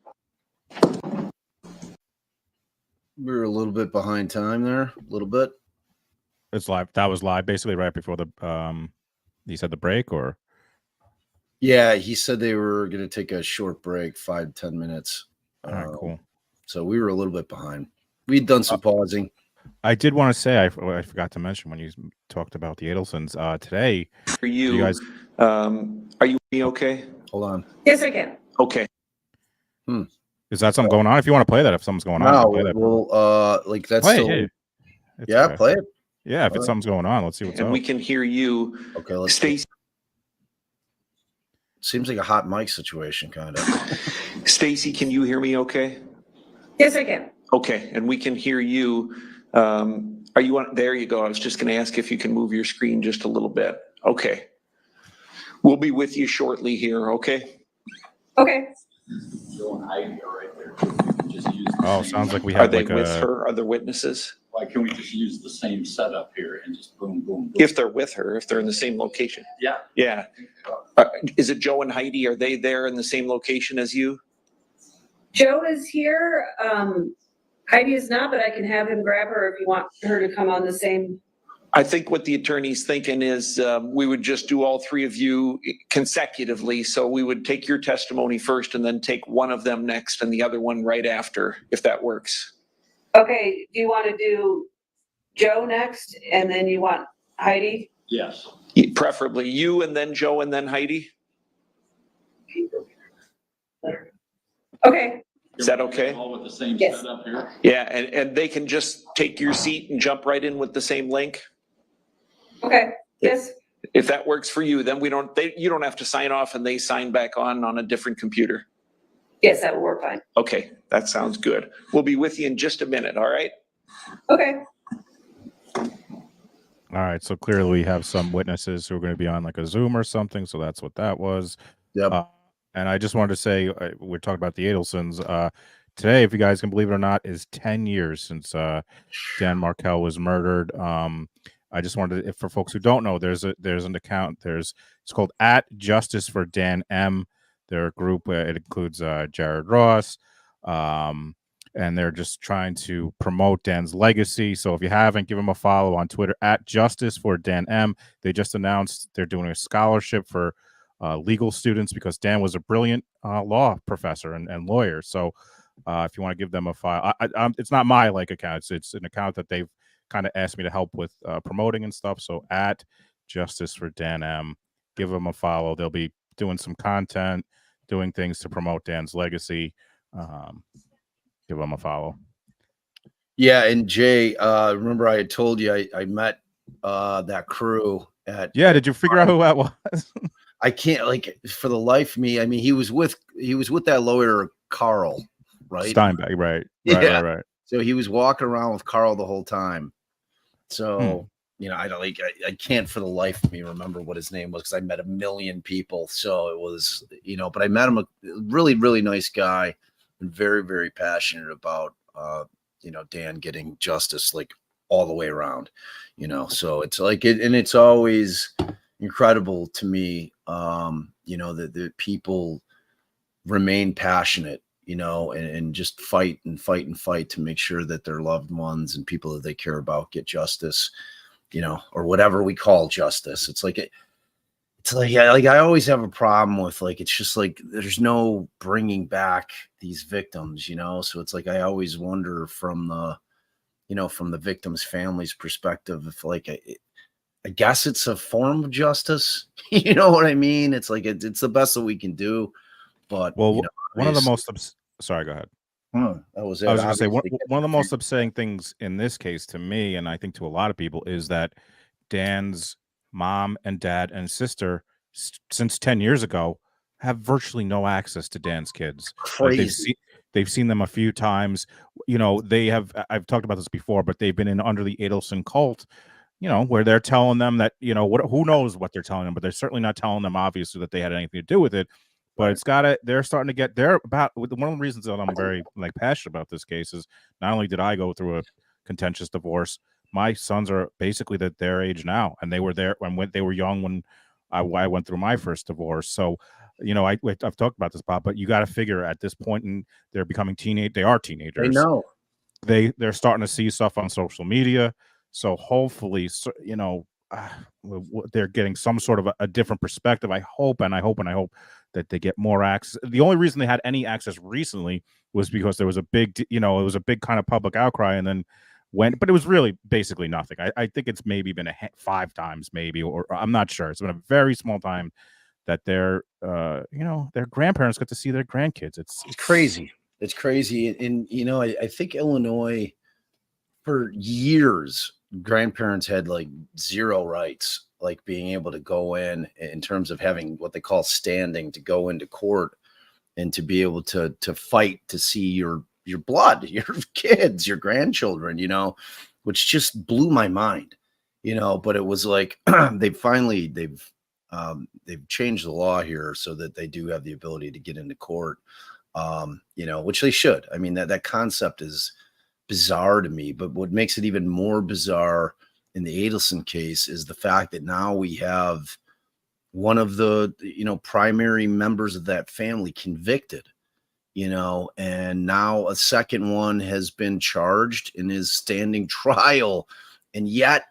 We were a little bit behind time there, a little bit. It's live. That was live basically right before the he said the break, or Yeah, he said they were going to take a short break, 5 to 10 minutes. all right, cool. So we were a little bit behind. We'd done some pausing. I did want to say I forgot to mention when you talked about the Adelsons today. For you, guys, are you okay? Hold on. Yes, I can. Okay. is that something going on? If you want to play that, if something's going on, No, play that. we'll like that's Play it, still, yeah. It's yeah, okay. play it. Yeah, if All it's right. something's going on, let's see what's And up. we can hear you. Okay, let's Stacy, seems like a hot mic situation, kind of. Stacy, can you hear me okay? Yes, I can. Okay, and we can hear you. Are you on? There you go. I was just going to ask if you can move your screen just a little bit. Okay. We'll be with you shortly here, okay? Okay. Joe and Heidi are right there. Just use Oh, sounds like we Are have they like with a. her, other witnesses? Why can't we just use the same setup here and just boom, boom, boom? If they're with her, if they're in the same location. Yeah. Yeah. Is it Joe and Heidi? Are they there in the same location as you? Joe is here. Heidi is not, but I can have him grab her if you want her to come on the same. I think what the attorney's thinking is we would just do all three of you consecutively. So we would take your testimony first and then take one of them next and the other one right after, if that works. Okay, do you want to do Joe next and then you want Heidi? Yes. Preferably you and then Joe and then Heidi. Okay, Is that okay? All with the same Yes. setup here? Yeah, and they can just take your seat and jump right in with the same link. okay, yes, If that works for you, then you don't have to sign off and they sign back on a different computer. yes, that will work fine. Okay, that sounds good. We'll be with you in just a minute, all right? Okay, All right, so clearly we have some witnesses who are going to be on like a Zoom or something. So that's what that was. Yep. And I just wanted to say, we're talking about the Adelsons. Today, if you guys can believe it or not, is 10 years since Dan Markel was murdered. I just wanted to, if for folks who don't know, there's an account. It's called @Justice for Dan M. They're a group. It includes Jared Ross, and they're just trying to promote Dan's legacy. So if you haven't, give them a follow on Twitter @Justice for Dan M. They just announced they're doing a scholarship for legal students because Dan was a brilliant law professor and lawyer. So if you want to give them a file, it's not my account. It's an account that they've kind of asked me to help with promoting and stuff. So @Justice for Dan M. Give them a follow. They'll be doing some content, doing things to promote Dan's legacy. Give them a follow. Yeah, and Jay, remember I had told you I met that crew at. Yeah, did you figure out who that was? I can't for the life of me. I mean, he was with that lawyer Carl, right? Steinbeck, right? Yeah. Right. So he was walking around with Carl the whole time. So I don't I can't for the life of me remember what his name was because I met a million people. So it was but I met him, a really, really nice guy and very, very passionate about Dan getting justice all the way around. So it's and it's always incredible to me that the people remain passionate and just fight to make sure that their loved ones and people that they care about get justice, or whatever we call justice. It's I always have a problem with it's just there's no bringing back these victims, so it's I always wonder from the victims' families' perspective, if I guess it's a form of justice. You know what I mean? It's it's the best that we can do. But well, one of the most sorry, go ahead. That was I it. was going to say Obviously, one of the most upsetting things in this case to me, and I think to a lot of people, is that Dan's mom and dad and sister, since 10 years ago, have virtually no access to Dan's kids. Like crazy. they've seen them a few times. You know, they have. I've talked about this before, but they've been in under the Adelson cult. You know, where they're telling them that, you know, who knows what they're telling them, but they're certainly not telling them obviously that they had anything to do with it. But Right. it's got to, they're starting to get there about one of the reasons that I'm very like passionate about this case is not only did I go through a contentious divorce, my sons are basically that their age now, and they were there when they were young when I went through my first divorce. So, you know, I've talked about this, Bob, but you got to figure at this point, and they're becoming they are teenagers. I know. They're starting to see stuff on social media. So hopefully, you know, they're getting some sort of a different perspective. I hope that they get more access. The only reason they had any access recently was because there was a big, you know, it was a big kind of public outcry, and then but it was really basically nothing. I think it's maybe been 5 times, maybe, or I'm not sure. It's been a very small time that their, you know, their grandparents get to see their grandkids. It's crazy. It's crazy. And you know, I think Illinois for years, grandparents had like zero rights, like being able to go in terms of having what they call standing to go into court and to be able to fight to see your blood, your kids, your grandchildren, you know, which just blew my mind, you know. But it was like they've changed the law here so that they do have the ability to get into court, you know, which they should. I mean, that concept is bizarre to me, but what makes it even more bizarre in the Adelson case is the fact that now we have one of the, you know, primary members of that family convicted, you know, and now a second one has been charged and is standing trial, and yet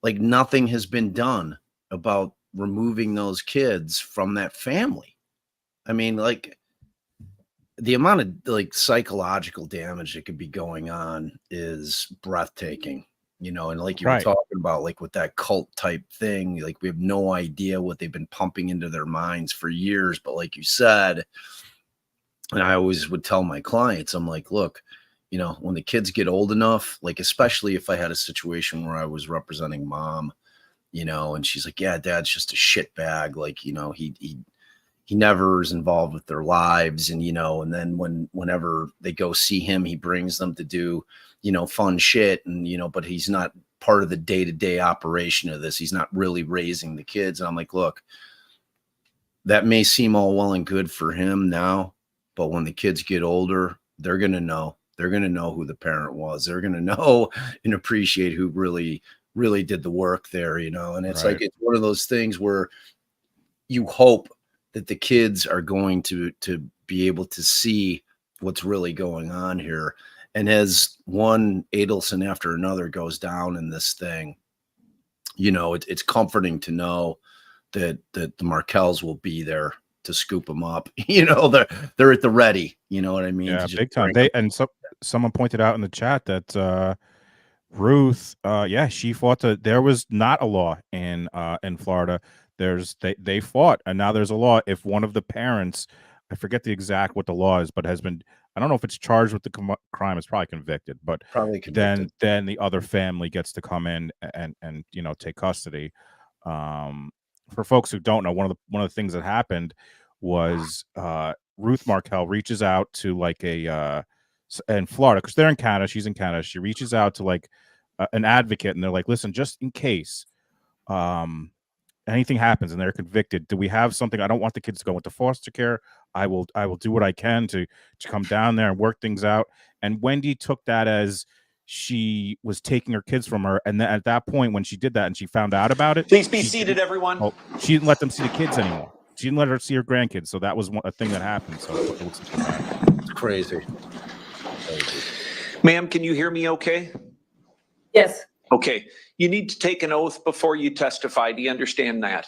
like nothing has been done about removing those kids from that family. I mean, like, the amount of like psychological damage that could be going on is breathtaking, you know. And like you were right. talking about, like with that cult type thing, like we have no idea what they've been pumping into their minds for years. But like you said, and I always would tell my clients, I'm like, look, you know, when the kids get old enough, like, especially if I had a situation where I was representing mom, you know, and she's like, yeah, dad's just a shit bag. Like, you know, he never is involved with their lives. And, you know, and then whenever they go see him, he brings them to do, you know, fun shit. And, you know, but he's not part of the day-to-day operation of this. He's not really raising the kids. And I'm like, look, that may seem all well and good for him now, but when the kids get older, they're going to know. They're going to know who the parent was. They're going to know and appreciate who really, really did the work there, you know? And it's like, it's one of those things where you hope that the kids are going to be able to see what's really going on here. And as one Adelson after another goes down in this thing, you know, it's comforting to know that the Markells will be there to scoop them up. You know, they're at the ready. You know what I mean? Yeah, big time. Someone pointed out in the chat that Ruth, yeah, she fought there was not a law in Florida. They fought, and now there's a law. If one of the parents, I forget the exact what the law is, but has been, I don't know if it's charged with the crime, it's probably convicted, but probably convicted. Then the other family gets to come in and you know, take custody. For folks who don't know, one of the things that happened was Ruth Markel reaches out to like in Florida, because they're in Canada, she's in Canada. She reaches out to like an advocate, and they're like, listen, just in case anything happens and they're convicted, do we have something? I don't want the kids to go into foster care. I will do what I can to come down there and work things out. And Wendy took that as she was taking her kids from her. And then at that point, when she did that and she found out about it, Please be seated, everyone. She didn't let them see the kids anymore. She didn't let her see her grandkids. So that was a thing that happened. So it looks like that. It's crazy. Ma'am, can you hear me okay? Yes, Okay. You need to take an oath before you testify. Do you understand that?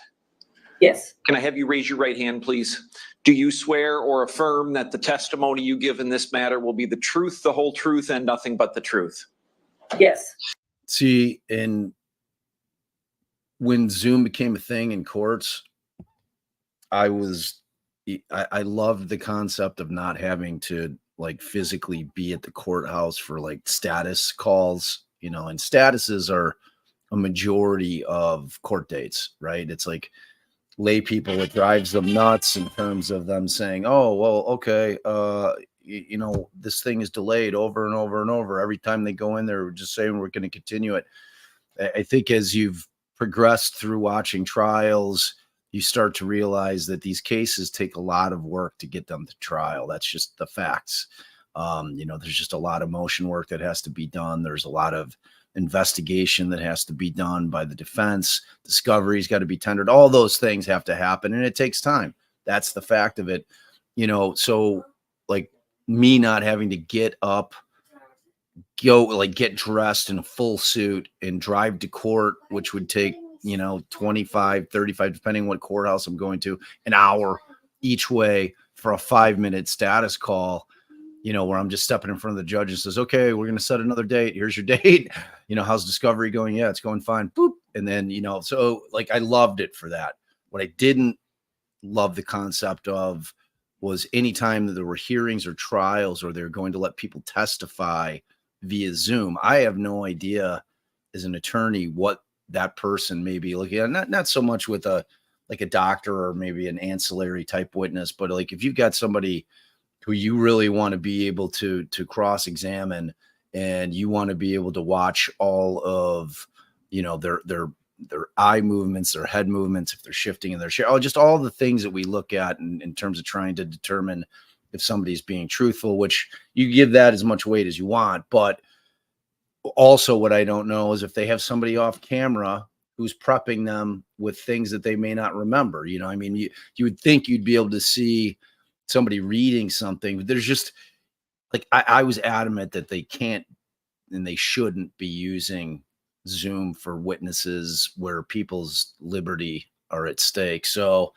yes, Can I have you raise your right hand, please? Do you swear or affirm that the testimony you give in this matter will be the truth, the whole truth, and nothing but the truth? yes. See, and when Zoom became a thing in courts, I loved the concept of not having to like physically be at the courthouse for like status calls, and statuses are a majority of court dates, right? It's like lay people, it drives them nuts in terms of them saying, oh, well, okay, this thing is delayed over and over and over. Every time they go in there, we're just saying we're going to continue it. I think as you've progressed through watching trials, you start to realize that these cases take a lot of work to get them to trial. That's just the facts. There's just a lot of motion work that has to be done. There's a lot of investigation that has to be done by the defense. Discovery's got to be tendered. All those things have to happen, and it takes time. That's the fact of it. So like me not having to get up, get dressed in a full suit and drive to court, which would take 25, 35, depending what courthouse I'm going to, an hour each way for a 5-minute status call, where I'm just stepping in front of the judge and says, okay, we're going to set another date. Here's your date. How's discovery going? Yeah, it's going fine. Boop. And then, so like I loved it for that. What I didn't love the concept of was anytime that there were hearings or trials or they're going to let people testify via Zoom. I have no idea as an attorney what that person may be looking at. Not so much with a doctor or maybe an ancillary type witness, but like if you've got somebody who you really want to be able to cross-examine and you want to be able to watch all of, their eye movements, their head movements, if they're shifting in their chair, just all the things that we look at in terms of trying to determine if somebody's being truthful, which you give that as much weight as you want. But also what I don't know is if they have somebody off camera who's prepping them with things that they may not remember. You would think you'd be able to see somebody reading something, but there's just like, I was adamant that they can't and they shouldn't be using Zoom for witnesses where people's liberty are at stake. So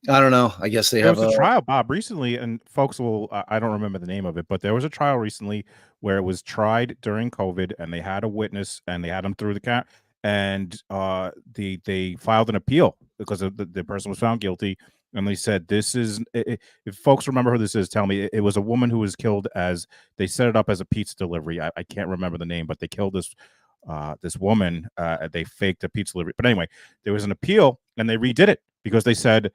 I don't know. I guess there was a trial, Bob, recently, and folks I don't remember the name of it, but there was a trial recently where it was tried during COVID and they had a witness and they had him through the camera and they filed an appeal because the person was found guilty. And they said, if folks remember who this is, tell me. It was a woman who was killed they set it up as a pizza delivery. I can't remember the name, but they killed this woman. They faked a pizza delivery. But anyway, there was an appeal and they redid it because they said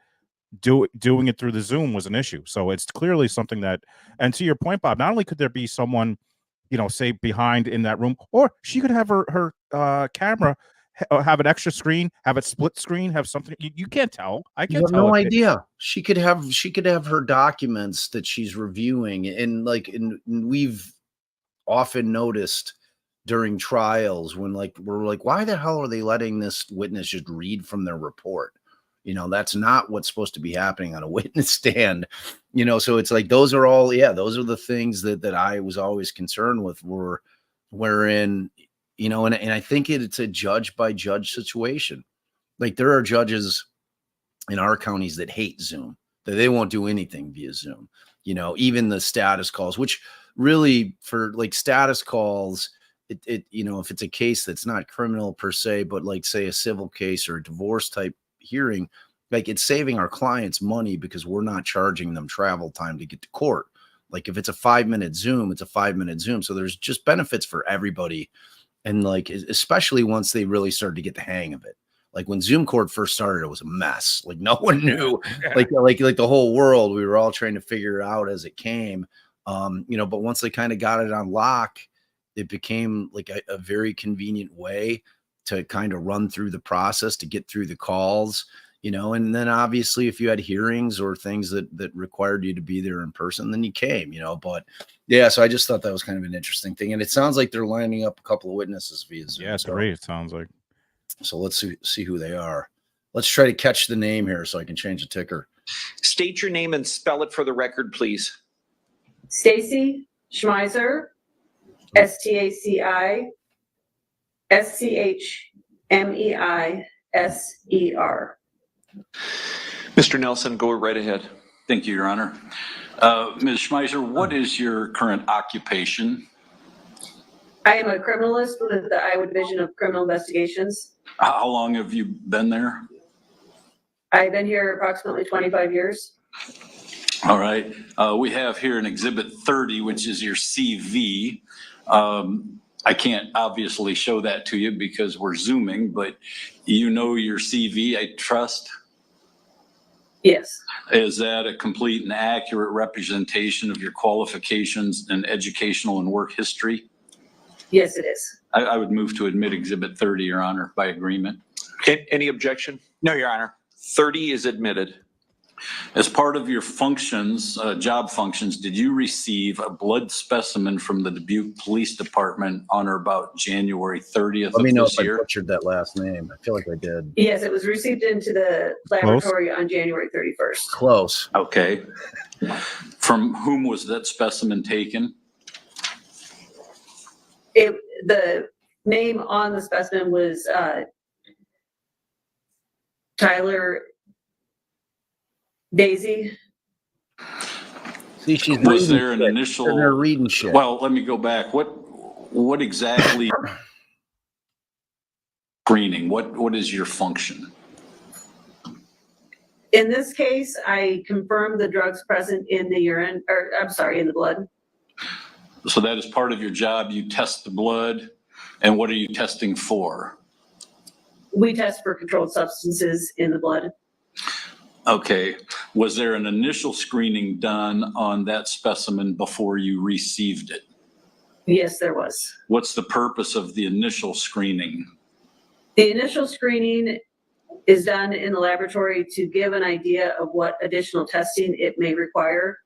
doing it through the Zoom was an issue. So it's clearly something that, and to your point, Bob, not only could there be someone, say behind in that room, or she could have her camera have an extra screen, have it split screen, have something. You can't tell. I can't tell. No idea. She could have her documents that she's reviewing, and we've often noticed during trials when we're like, why the hell are they letting this witness just read from their report? That's not what's supposed to be happening on a witness stand. So it's like those are the things that I was always concerned with, wherein. And I think it's a judge by judge situation. Like there are judges in our counties that hate Zoom, that they won't do anything via Zoom. Even the status calls, which really for like status calls, it if it's a case that's not criminal per se, but like say a civil case or a divorce type hearing, like it's saving our clients money because we're not charging them travel time to get to court. Like if it's a 5-minute Zoom, it's a 5-minute Zoom. So there's just benefits for everybody. And like, especially once they really started to get the hang of it. Like when Zoom court first started, it was a mess. Like no one knew, like the whole world, we were all trying to figure it out as it came. But once they kind of got it on lock, it became like a very convenient way to kind of run through the process, to get through the calls, and then obviously if you had hearings or things that required you to be there in person, then you came, but yeah, so I just thought that was kind of an interesting thing. And it sounds like they're lining up a couple of witnesses via Zoom. Yeah, it's great. It sounds like. So let's see who they are. Let's try to catch the name here so I can change the ticker. State your name and spell it for the record, please. Stacy Schmeiser, STACI SCHMEISER. Mr. Nelson, go right ahead. Thank you, Your Honor. Ms. Schmeiser, what is your current occupation? I am a criminalist with the Iowa Division of Criminal Investigations. How long have you been there? I've been here approximately 25 years. All right. We have here an Exhibit 30, which is your CV. I can't obviously show that to you because we're Zooming, but you know your CV, I trust. Yes, Is that a complete and accurate representation of your qualifications and educational and work history? yes, it is. I would move to admit Exhibit 30, Your Honor, by agreement. Okay, any objection? No, Your Honor. 30 is admitted. As part of your functions, job functions, did you receive a blood specimen from the Dubuque Police Department on or about January 30th Let me of know this if I year? butchered that last name. I feel like I did. Yes, it was received into the laboratory on January 31st. Close. Okay. From whom was that specimen taken? The name on the specimen was Tyler Dazey. See, she's Was reading there an shit. initial? Sitting there reading shit. Well, let me go back. What exactly screening? What is your function? In this case, I confirmed the drugs present in the urine, or I'm sorry, in the blood. So that is part of your job. You test the blood, and what are you testing for? We test for controlled substances in the blood. Okay. Was there an initial screening done on that specimen before you received it? Yes, there was. What's the purpose of the initial screening? The initial screening is done in the laboratory to give an idea of what additional testing it may require.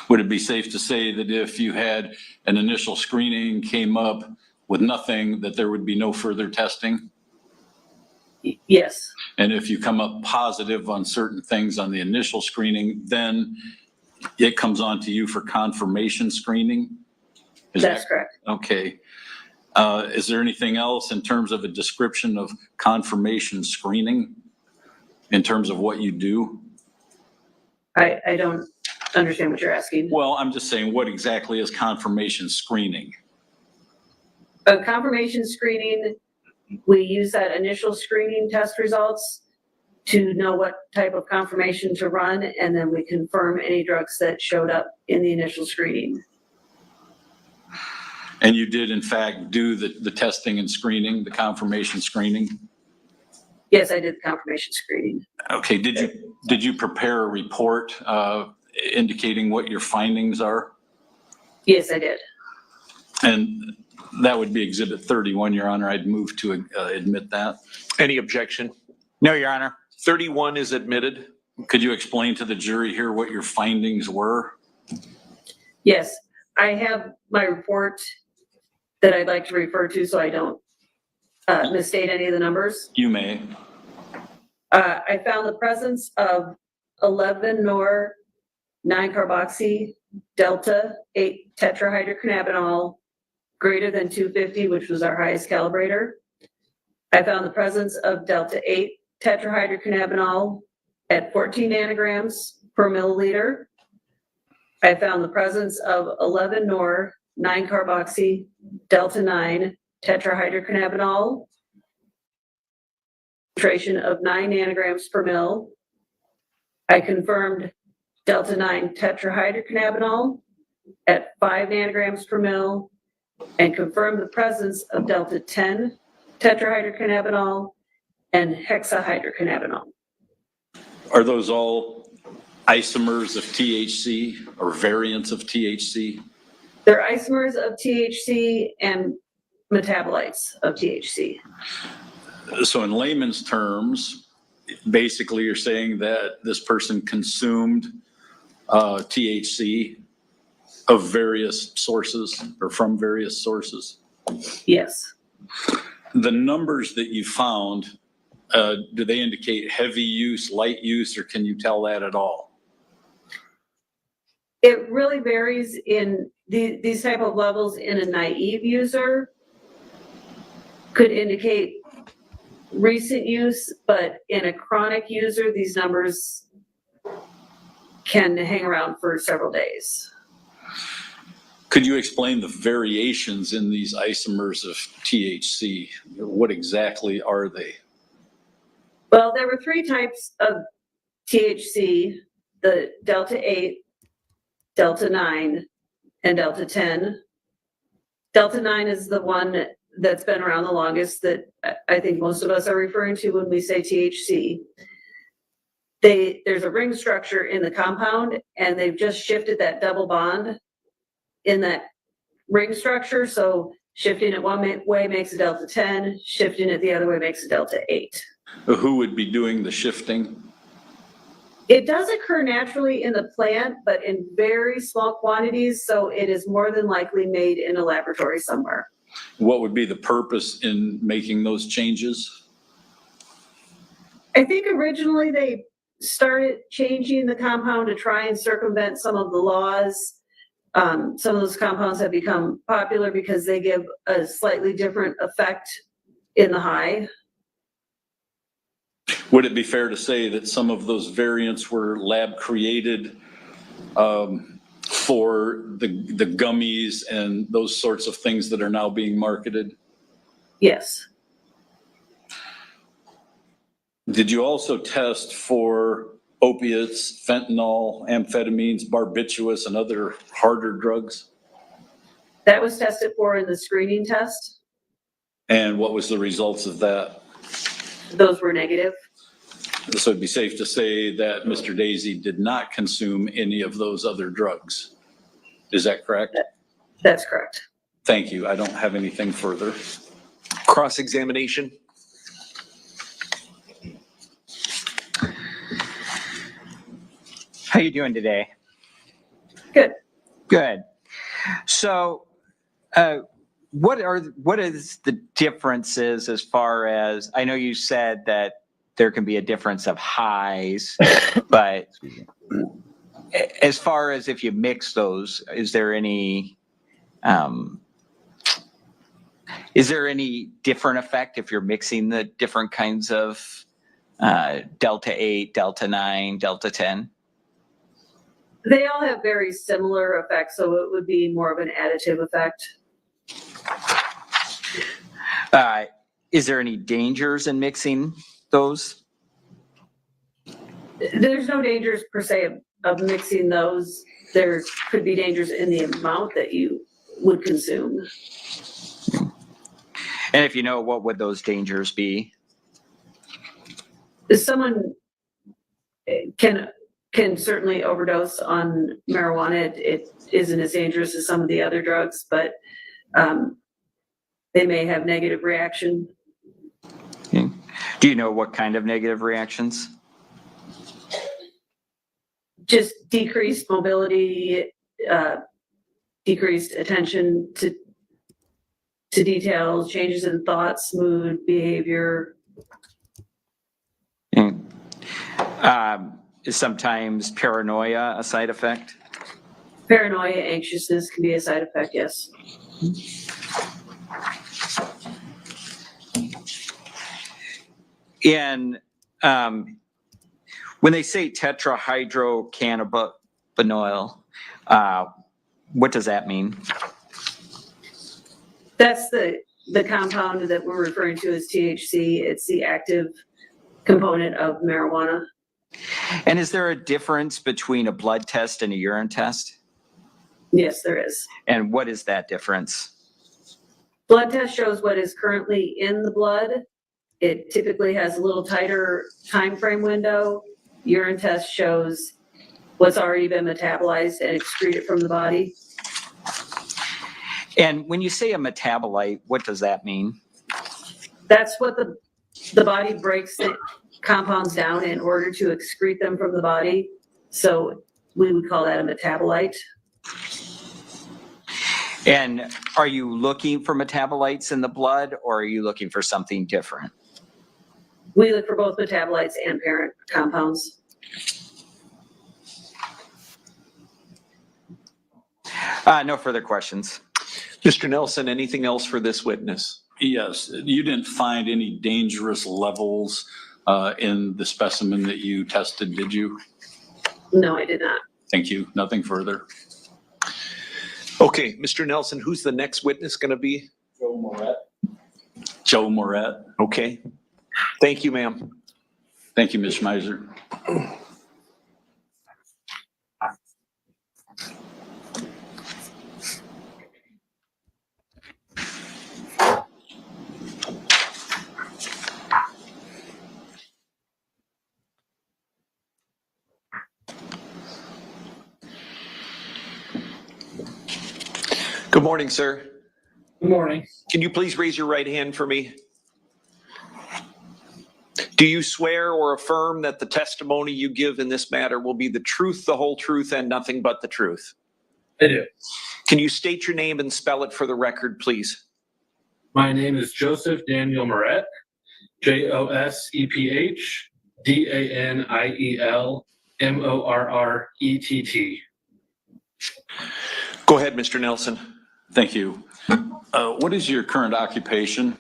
Would it be safe to say that if you had an initial screening, came up with nothing, that there would be no further testing? Yes, And if you come up positive on certain things on the initial screening, then it comes on to you for confirmation screening? that's correct. Okay. Is there anything else in terms of a description of confirmation screening in terms of what you do? I don't understand what you're asking. Well, I'm just saying, what exactly is confirmation screening? A confirmation screening, we use that initial screening test results to know what type of confirmation to run, and then we confirm any drugs that showed up in the initial screening. And you did in fact do the testing and screening, the confirmation screening? Yes, I did the confirmation screening. Okay, did you prepare a report indicating what your findings are? Yes, I did. And that would be Exhibit 31, Your Honor. I'd move to admit that. Any objection? No, Your Honor. 31 is admitted. Could you explain to the jury here what your findings were? Yes, I have my report that I'd like to refer to so I don't misstate any of the numbers. You may. I found the presence of 11 nor 9-carboxy delta 8 tetrahydrocannabinol greater than 250, which was our highest calibrator. I found the presence of delta 8 tetrahydrocannabinol at 14 nanograms per milliliter. I found the presence of 11 nor 9-carboxy delta 9 tetrahydrocannabinol, concentration of 9 nanograms per mil. I confirmed delta 9 tetrahydrocannabinol at 5 nanograms per mil and confirmed the presence of delta 10 tetrahydrocannabinol and hexahydrocannabinol. Are those all isomers of THC or variants of THC? They're isomers of THC and metabolites of THC. So in layman's terms, basically you're saying that this person consumed THC of various sources or from various sources? Yes. The numbers that you found, do they indicate heavy use, light use, or can you tell that at all? It really varies in these type of levels. In a naive user could indicate recent use, but in a chronic user, these numbers can hang around for several days. Could you explain the variations in these isomers of THC? What exactly are they? Well, there were 3 types of THC. the Delta 8, Delta 9, and Delta 10. Delta 9 is the one that's been around the longest that I think most of us are referring to when we say THC. There's a ring structure in the compound, and they've just shifted that double bond in that ring structure. So shifting it one way makes a Delta 10, shifting it the other way makes a Delta 8. Who would be doing the shifting? It does occur naturally in the plant, but in very small quantities, so it is more than likely made in a laboratory somewhere. What would be the purpose in making those changes? I think originally they started changing the compound to try and circumvent some of the laws. Some of those compounds have become popular because they give a slightly different effect in the high. Would it be fair to say that some of those variants were lab created for the gummies and those sorts of things that are now being marketed? Yes. Did you also test for opiates, fentanyl, amphetamines, barbiturates, and other harder drugs? That was tested for in the screening test. And what was the results of that? Those were negative. So it'd be safe to say that Mr. Dazey did not consume any of those other drugs. Is that correct? That's correct. Thank you. I don't have anything further. Cross-examination. How you doing today? Good. Good. So, what is the differences as far as, I know you said that there can be a difference of highs, but as far as if you mix those, is there any different effect if you're mixing the different kinds of Delta 8, Delta 9, Delta 10? They all have very similar effects, so it would be more of an additive effect. Is there any dangers in mixing those? There's no dangers per se of mixing those. There could be dangers in the amount that you would consume. And if you know, what would those dangers be? Someone can certainly overdose on marijuana. It isn't as dangerous as some of the other drugs, but they may have negative reaction. Okay. Do you know what kind of negative reactions? Just decreased mobility, decreased attention to details, changes in thoughts, mood, behavior. Okay. Is sometimes paranoia a side effect? Paranoia, anxiousness can be a side effect, yes. And when they say tetrahydrocannabinol, what does that mean? That's the compound that we're referring to as THC. It's the active component of marijuana. And is there a difference between a blood test and a urine test? Yes, there is. And what is that difference? Blood test shows what is currently in the blood. It typically has a little tighter time frame window. Urine test shows what's already been metabolized and excreted from the body. And when you say a metabolite, what does that mean? That's what the body breaks the compounds down in order to excrete them from the body. So we would call that a metabolite. And are you looking for metabolites in the blood, or are you looking for something different? We look for both metabolites and parent compounds. No further questions. Mr. Nelson, anything else for this witness? Yes, you didn't find any dangerous levels in the specimen that you tested, did you? No, I did not. Thank you. Nothing further. Okay, Mr. Nelson, who's the next witness going to be? Joe Moret. Okay. Thank you, ma'am. Thank you, Ms. Schmeiser. Good morning, sir. Good morning. Can you please raise your right hand for me? Do you swear or affirm that the testimony you give in this matter will be the truth, the whole truth, and nothing but the truth? I do. Can you state your name and spell it for the record, please? My name is Joseph Daniel Moret, JosephdanielMorrett. Go ahead, Mr. Nelson. Thank you. What is your current occupation?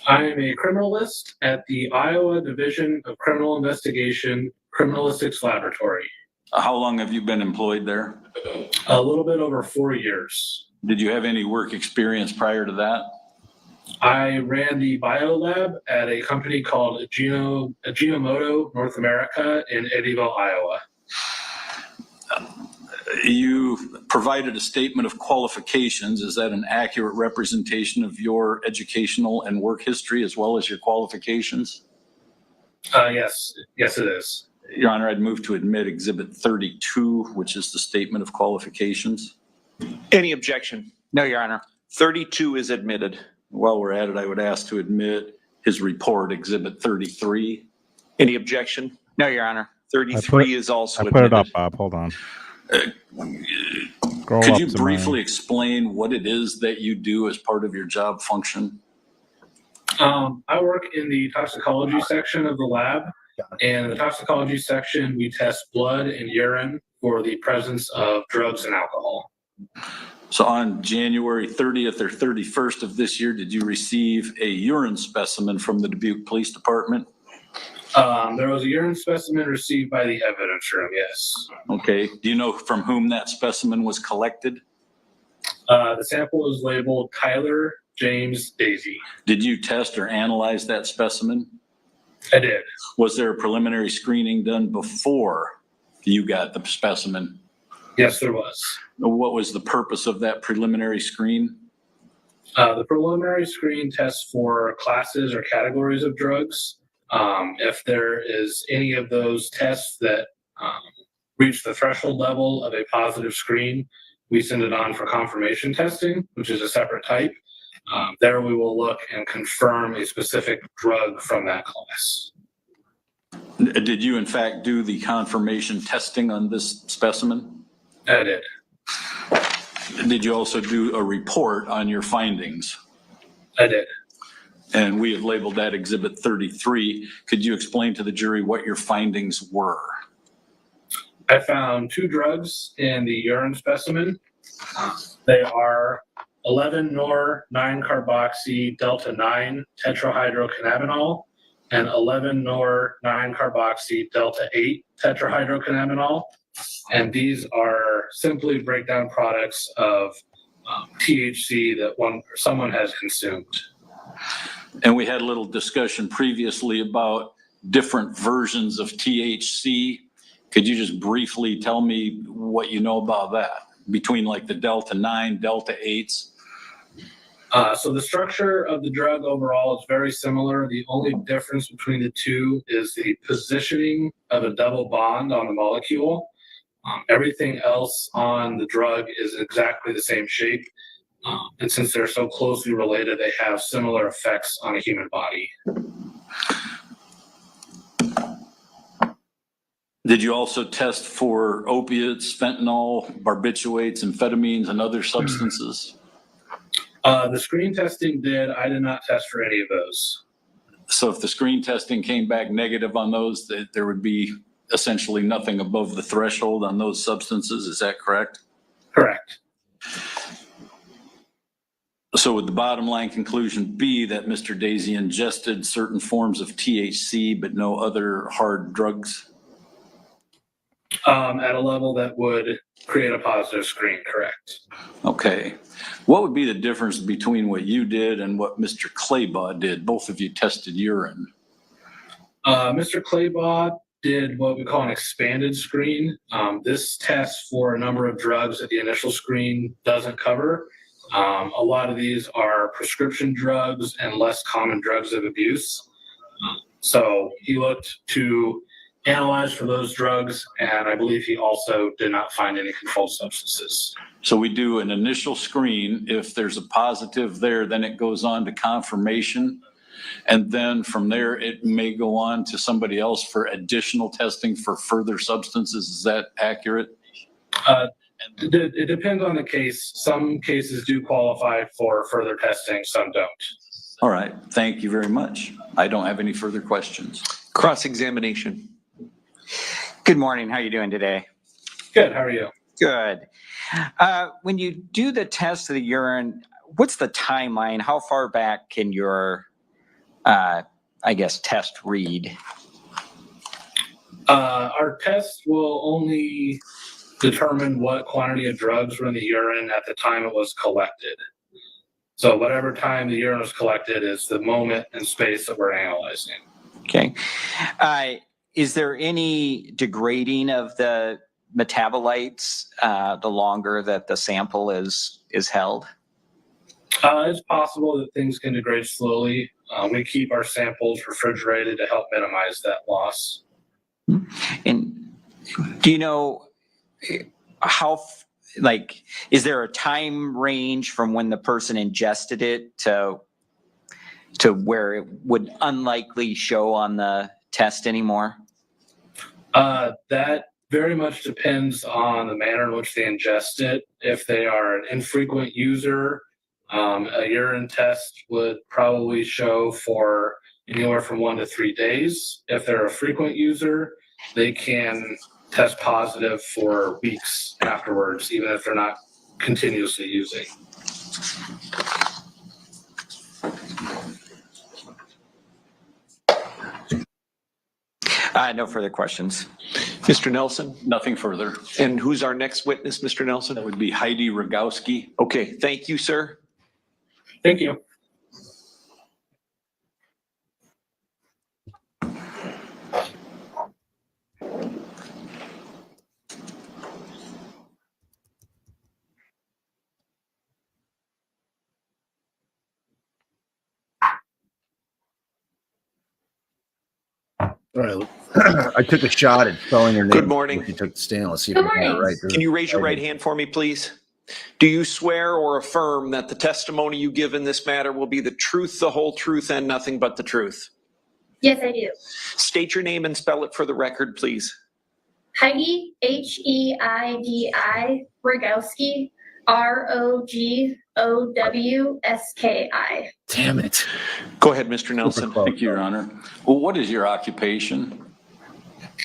I am a criminalist at the Iowa Division of Criminal Investigation Criminalistics Laboratory. How long have you been employed there? A little bit over 4 years. Did you have any work experience prior to that? I ran the biolab at a company called Ajinomoto North America in Eddyville, Iowa. You provided a statement of qualifications. Is that an accurate representation of your educational and work history as well as your qualifications? Yes, it is. Your Honor, I'd move to admit Exhibit 32, which is the statement of qualifications. Any objection? No, Your Honor. 32 is admitted. While we're at it, I would ask to admit his report, Exhibit 33. Any objection? No, Your Honor. 33 is also I admitted. put it up, Bob. Hold on. Scroll Could up you to briefly explain what it is that you do as part of your job function? I work in the toxicology section of the lab. And in the toxicology section, we test blood and urine for the presence of drugs and alcohol. So on January 30th or 31st of this year, did you receive a urine specimen from the Dubuque Police Department? There was a urine specimen received by the evidence room, yes. Okay. Do you know from whom that specimen was collected? The sample is labeled Tyler James Dazey. Did you test or analyze that specimen? I did. Was there a preliminary screening done before you got the specimen? Yes, there was. What was the purpose of that preliminary screen? The preliminary screen tests for classes or categories of drugs. If there is any of those tests that reach the threshold level of a positive screen, we send it on for confirmation testing, which is a separate type. There we will look and confirm a specific drug from that class. Did you in fact do the confirmation testing on this specimen? I did. Did you also do a report on your findings? I did. And we have labeled that Exhibit 33. Could you explain to the jury what your findings were? I found 2 drugs in the urine specimen. They are 11-nor-9-carboxy delta-9 tetrahydrocannabinol and 11-nor-9-carboxy delta-8 tetrahydrocannabinol. And these are simply breakdown products of THC that someone has consumed. And we had a little discussion previously about different versions of THC. Could you just briefly tell me what you know about that between like the delta-9, delta-8s? So the structure of the drug overall is very similar. The only difference between the two is the positioning of a double bond on the molecule. Everything else on the drug is exactly the same shape. And since they're so closely related, they have similar effects on a human body. Did you also test for opiates, fentanyl, barbiturates, amphetamines, and other substances? The screen testing did. I did not test for any of those. So if the screen testing came back negative on those, there would be essentially nothing above the threshold on those substances. Is that correct? Correct. So would the bottom line conclusion be that Mr. Dazey ingested certain forms of THC, but no other hard drugs? At a level that would create a positive screen, correct. Okay. What would be the difference between what you did and what Mr. Claybaugh did? Both of you tested urine. Mr. Claybaugh did what we call an expanded screen. This tests for a number of drugs that the initial screen doesn't cover. A lot of these are prescription drugs and less common drugs of abuse. So he looked to analyzed for those drugs, and I believe he also did not find any controlled substances. So we do an initial screen. If there's a positive there, then it goes on to confirmation. And then from there, it may go on to somebody else for additional testing for further substances. Is that accurate? It depends on the case. Some cases do qualify for further testing, some don't. All right. Thank you very much. I don't have any further questions. Cross-examination. Good morning. How are you doing today? Good, how are you? Good. When you do the test of the urine, what's the timeline? How far back can your, test read? Our test will only determine what quantity of drugs were in the urine at the time it was collected. So whatever time the urine was collected is the moment and space that we're analyzing. Okay. Is there any degrading of the metabolites the longer that the sample is held? It's possible that things can degrade slowly. We keep our samples refrigerated to help minimize that loss. And do you know how, is there a time range from when the person ingested it to where it would unlikely show on the test anymore? That very much depends on the manner in which they ingest it. If they are an infrequent user, a urine test would probably show for anywhere from 1 to 3 days. If they're a frequent user, they can test positive for weeks afterwards, even if they're not continuously using. No further questions. Mr. Nelson? Nothing further. And who's our next witness, Mr. Nelson? That would be Heidi Rogowski. Okay, thank you, sir. Thank you. All right. I took a shot at spelling her name. Good morning. You took the stand. Let's see if Good we got it morning. right. Can you raise your right hand for me, please? Do you swear or affirm that the testimony you give in this matter will be the truth, the whole truth, and nothing but the truth? Yes, I do. State your name and spell it for the record, please. Heidi, Heidi, Rogowski, Rogowski. Damn it. Go ahead, Mr. Nelson. Thank you, Your Honor. Well, what is your occupation?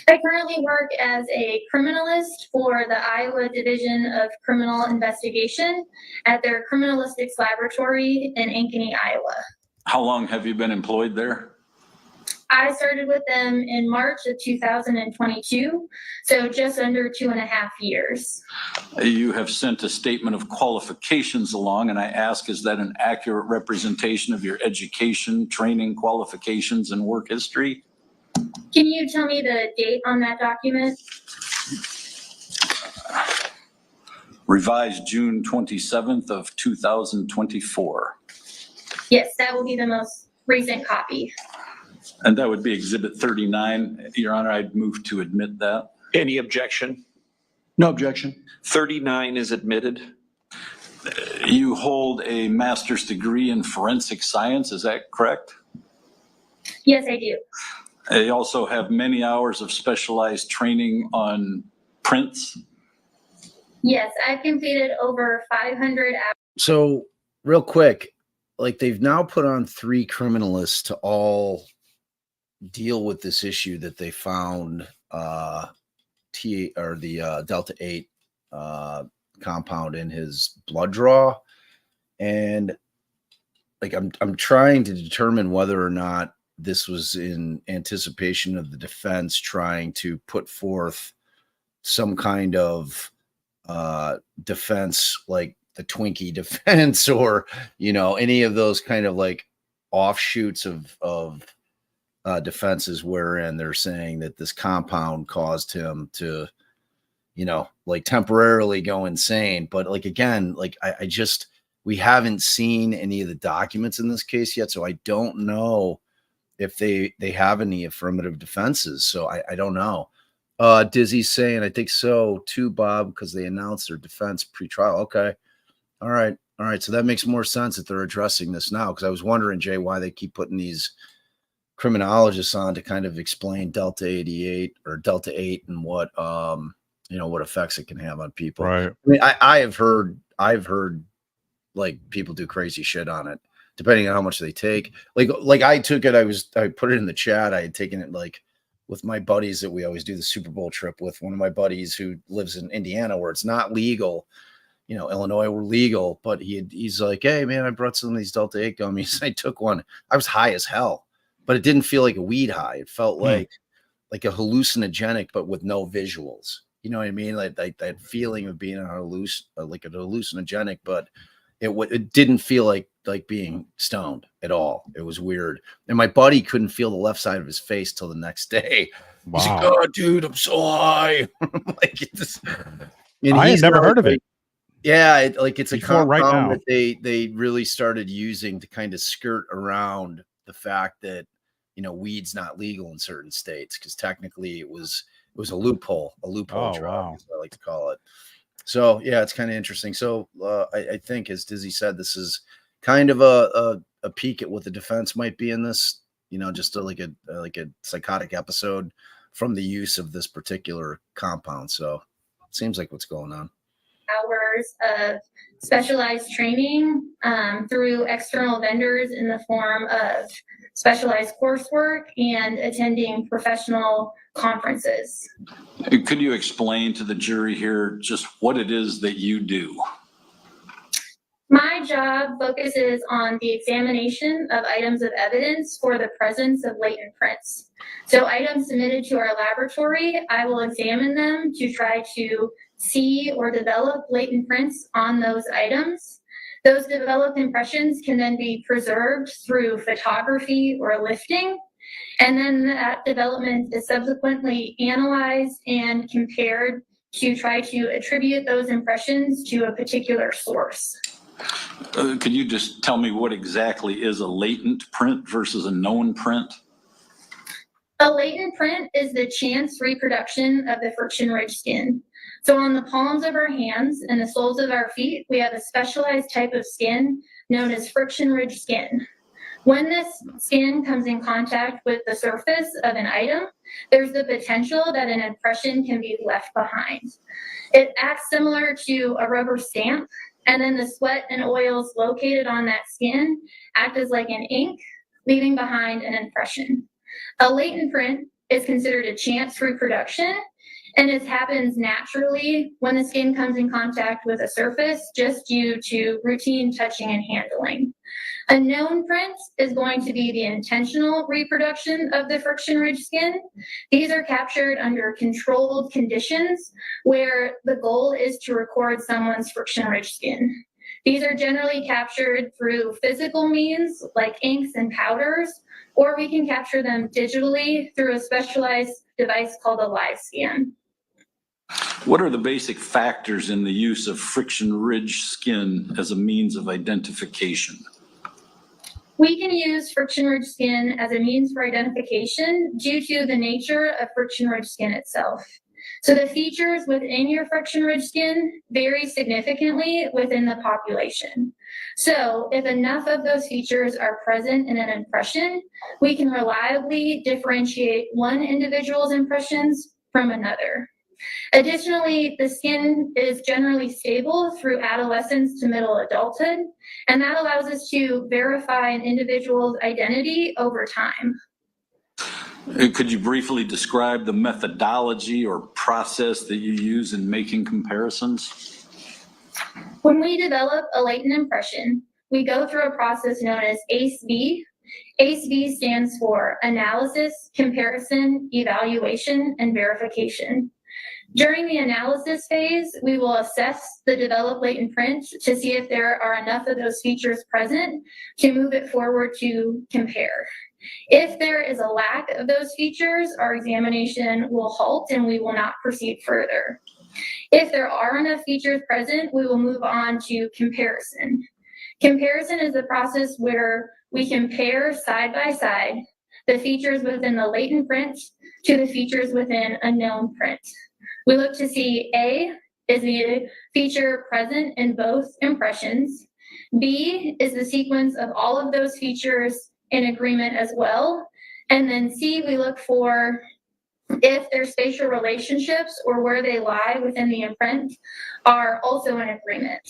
I currently work as a criminalist for the Iowa Division of Criminal Investigation at their criminalistics laboratory in Ankeny, Iowa. How long have you been employed there? I started with them in March of 2022, so just under 2.5 years. You have sent a statement of qualifications along, and I ask, is that an accurate representation of your education, training, qualifications, and work history? Can you tell me the date on that document? Revised June 27th of 2024. Yes, that will be the most recent copy. And that would be Exhibit 39. Your Honor, I'd move to admit that. Any objection? No objection. 39 is admitted. You hold a master's degree in forensic science, is that correct? Yes, I do. You also have many hours of specialized training on prints. Yes, I've completed over 500 hours. So, real quick, like they've now put on 3 criminalists to all deal with this issue that they found the Delta 8 compound in his blood draw. And like I'm trying to determine whether or not this was in anticipation of the defense trying to put forth some kind of defense, like the Twinkie defense, or any of those kind of like offshoots of defenses wherein they're saying that this compound caused him to like temporarily go insane. But like again, like I just we haven't seen any of the documents in this case yet, so I don't know if they have any affirmative defenses. So I don't know. Dizzy's saying, I think so too, Bob, because they announced their defense pre-trial. Okay. All right. So that makes more sense that they're addressing this now, because I was wondering, Jay, why they keep putting these criminologists on to kind of explain Delta 88 or Delta 8 and what what effects it can have on people. Right. I mean, I've heard like people do crazy shit on it, depending on how much they take. Like I took it, I put it in the chat. I had taken it like with my buddies that we always do the Super Bowl trip with. One of my buddies who lives in Indiana, where it's not legal. Illinois were legal, but he's like, hey man, I brought some of these Delta 8 gummies. I took one. I was high as hell, but it didn't feel like a weed high. It felt like a hallucinogenic, but with no visuals. You know what I mean? Like that feeling of being like a hallucinogenic, but it didn't feel like being stoned at all. It was weird. And my buddy couldn't feel the left side of his face till the next day. Wow. He's like, oh, dude, I'm so high. Like I had never heard of it. Yeah, it's a Before compound right now. that they really started using to kind of skirt around the fact that weed's not legal in certain states, because technically it was a loophole drug, Wow. as I like to call it. So yeah, it's kind of interesting. So I think, as Dizzy said, this is kind of a peek at what the defense might be in this. Just like a psychotic episode from the use of this particular compound. So it seems like what's going on. Hours of specialized training through external vendors in the form of specialized coursework and attending professional conferences. Could you explain to the jury here just what it is that you do? My job focuses on the examination of items of evidence for the presence of latent prints. So items submitted to our laboratory, I will examine them to try to see or develop latent prints on those items. Those developed impressions can then be preserved through photography or lifting. And then that development is subsequently analyzed and compared to try to attribute those impressions to a particular source. Could you just tell me what exactly is a latent print versus a known print? A latent print is the chance reproduction of the friction-ridged skin. So on the palms of our hands and the soles of our feet, we have a specialized type of skin known as friction-ridged skin. When this skin comes in contact with the surface of an item, there's the potential that an impression can be left behind. It acts similar to a rubber stamp, and then the sweat and oils located on that skin act as like an ink, leaving behind an impression. A latent print is considered a chance reproduction, and it happens naturally when the skin comes in contact with a surface just due to routine touching and handling. A known print is going to be the intentional reproduction of the friction-ridged skin. These are captured under controlled conditions where the goal is to record someone's friction-ridged skin. These are generally captured through physical means like inks and powders, or we can capture them digitally through a specialized device called a live scan. What are the basic factors in the use of friction-ridged skin as a means of identification? We can use friction-ridged skin as a means for identification due to the nature of friction-ridged skin itself. So the features within your friction-ridged skin vary significantly within the population. So if enough of those features are present in an impression, we can reliably differentiate one individual's impressions from another. Additionally, the skin is generally stable through adolescence to middle adulthood, and that allows us to verify an individual's identity over time. Could you briefly describe the methodology or process that you use in making comparisons? When we develop a latent impression, we go through a process known as ACE-B. ACE-B stands for Analysis, Comparison, Evaluation, and Verification. During the analysis phase, we will assess the developed latent print to see if there are enough of those features present to move it forward to compare. If there is a lack of those features, our examination will halt and we will not proceed further. If there are enough features present, we will move on to comparison. Comparison is the process where we compare side by side the features within the latent print to the features within a known print. We look to see A, is the feature present in both impressions? B, is the sequence of all of those features in agreement as well? And then C, we look for if their spatial relationships or where they lie within the imprint are also in agreement.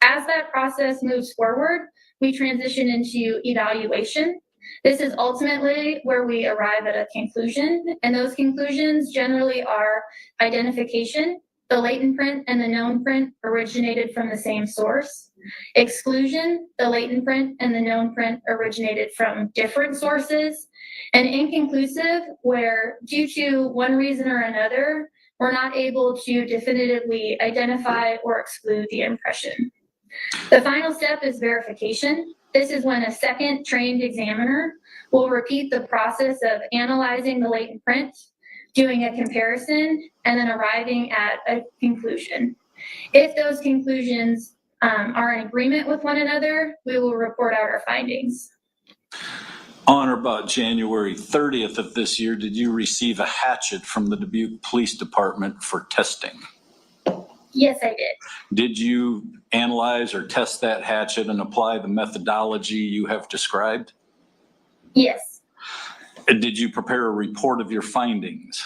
As that process moves forward, we transition into evaluation. This is ultimately where we arrive at a conclusion, and those conclusions generally are identification, the latent print and the known print originated from the same source. Exclusion, the latent print and the known print originated from different sources. And inconclusive, where due to one reason or another, we're not able to definitively identify or exclude the impression. The final step is verification. This is when a second trained examiner will repeat the process of analyzing the latent print, doing a comparison, and then arriving at a conclusion. If those conclusions are in agreement with one another, we will report out our findings. On or about January 30th of this year, did you receive a hatchet from the Dubuque Police Department for testing? Yes, I did. Did you analyze or test that hatchet and apply the methodology you have described? Yes. Did you prepare a report of your findings?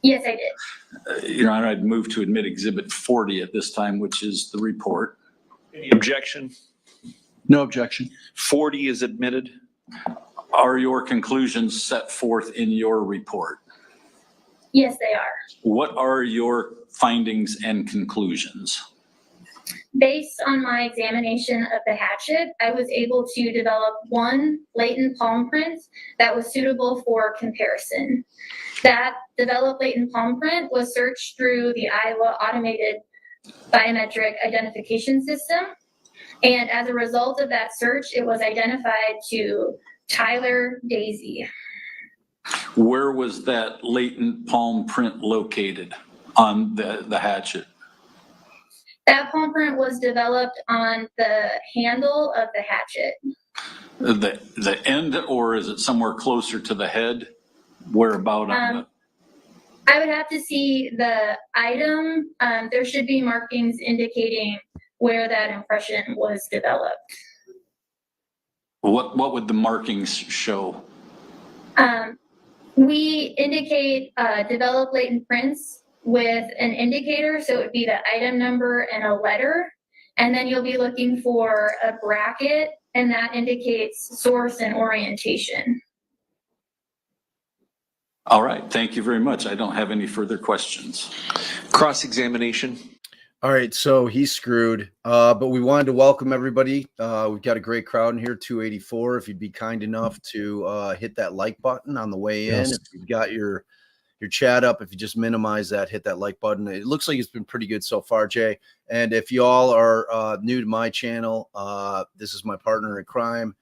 Yes, I did. Your Honor, I'd move to admit Exhibit 40 at this time, which is the report. Any objection? No objection. 40 is admitted. Are your conclusions set forth in your report? Yes, they are. What are your findings and conclusions? Based on my examination of the hatchet, I was able to develop one latent palm print that was suitable for comparison. That developed latent palm print was searched through the Iowa Automated Biometric Identification System. And as a result of that search, it was identified to Tyler Dazey. Where was that latent palm print located on the hatchet? That palm print was developed on the handle of the hatchet. The end, or is it somewhere closer to the head? Where about on the? I would have to see the item. There should be markings indicating where that impression was developed. What would the markings show? We indicate developed latent prints with an indicator, so it would be the item number and a letter, and then you'll be looking for a bracket, and that indicates source and orientation. All right, thank you very much. I don't have any further questions. Cross-examination. All right, so he's screwed, but we wanted to welcome everybody. We've got a great crowd in here, 284. If you'd be kind enough to hit that like button on the way in. Yes. If you've got your chat up, if you just minimize that, hit that like button. It looks like it's been pretty good so far, Jay. And if y'all are new to my channel, this is my partner in crime.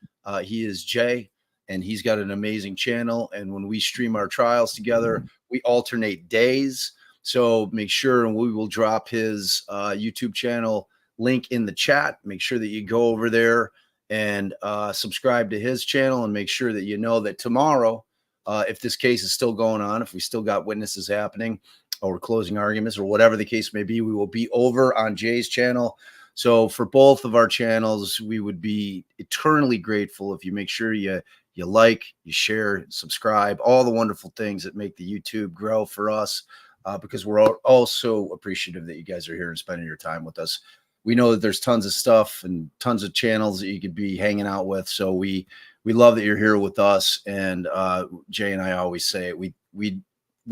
He is Jay, and he's got an amazing channel. And when we stream our trials together, we alternate days. So make sure, and we will drop his YouTube channel link in the chat. Make sure that you go over there and subscribe to his channel, and make sure that you know that tomorrow, if this case is still going on, if we still got witnesses happening or closing arguments or whatever the case may be, we will be over on Jay's channel. So for both of our channels, we would be eternally grateful if you make sure you like, you share, subscribe, all the wonderful things that make the YouTube grow for us. Because we're also appreciative that you guys are here and spending your time with us. We know that there's tons of stuff and tons of channels that you could be hanging out with. So we love that you're here with us. And Jay and I always say it, we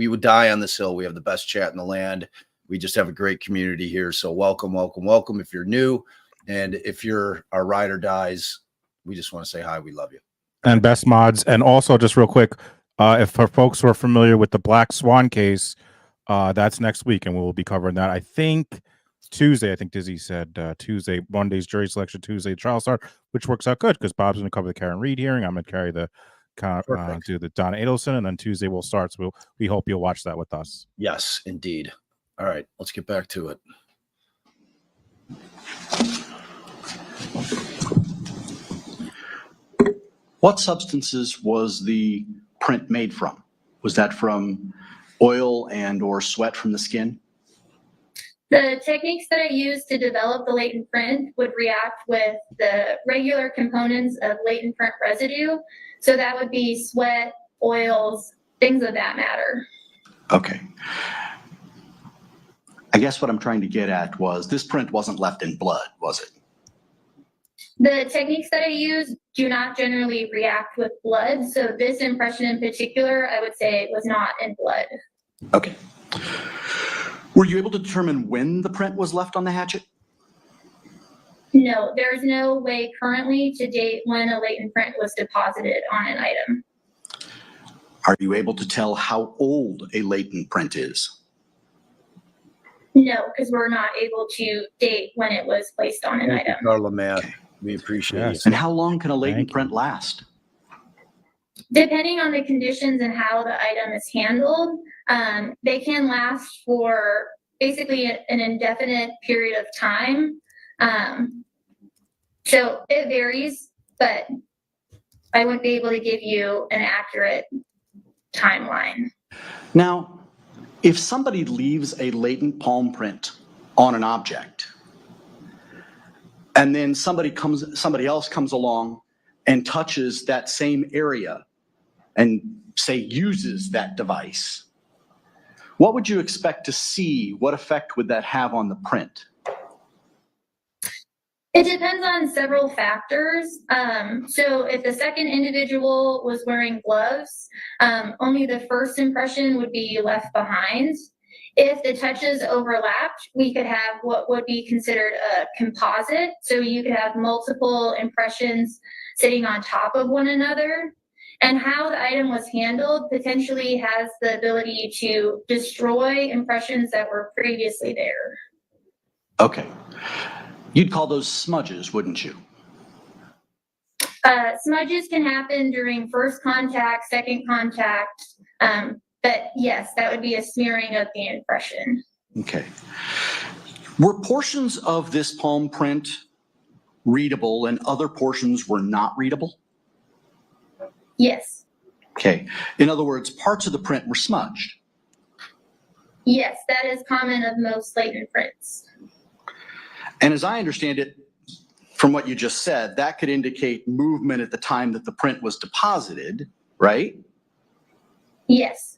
would die on this hill. We have the best chat in the land. We just have a great community here. So welcome, welcome, welcome. If you're new, and if you're our ride or dies, we just want to say hi. We love you. And best mods. And also, just real quick, if for folks who are familiar with the Black Swan case, that's next week, and we will be covering that. I think Tuesday. I think Dizzy said Tuesday. Monday's jury selection, Tuesday trial start, which works out good because Bob's going to cover the Karen Reed hearing. I'm going to carry the do the Donna Adelson, and then Tuesday we'll start. So we hope you'll watch that with us. Yes, indeed. All right, let's get back to it. What substances was the print made from? Was that from oil and or sweat from the skin? The techniques that I use to develop the latent print would react with the regular components of latent print residue. So that would be sweat, oils, things of that matter. Okay. I guess what I'm trying to get at was this print wasn't left in blood, was it? The techniques that I use do not generally react with blood. So this impression in particular, I would say was not in blood. Okay. Were you able to determine when the print was left on the hatchet? No, there is no way currently to date when a latent print was deposited on an item. Are you able to tell how old a latent print is? No, because we're not able to date when it was placed on an item. Carla, Matt, Okay. we appreciate Yes. And how long can a Thank latent you. print last? Depending on the conditions and how the item is handled, they can last for basically an indefinite period of time. So it varies, but I wouldn't be able to give you an accurate timeline. Now, if somebody leaves a latent palm print on an object, and then somebody else comes along and touches that same area and say uses that device, what would you expect to see? What effect would that have on the print? It depends on several factors. So if the second individual was wearing gloves, only the first impression would be left behind. If the touches overlapped, we could have what would be considered a composite. So you could have multiple impressions sitting on top of one another. And how the item was handled potentially has the ability to destroy impressions that were previously there. Okay. You'd call those smudges, wouldn't you? Smudges can happen during first contact, second contact, but yes, that would be a smearing of the impression. Okay. Were portions of this palm print readable and other portions were not readable? Yes. Okay. In other words, parts of the print were smudged. Yes, that is common of most latent prints. And as I understand it, from what you just said, that could indicate movement at the time that the print was deposited, right? Yes.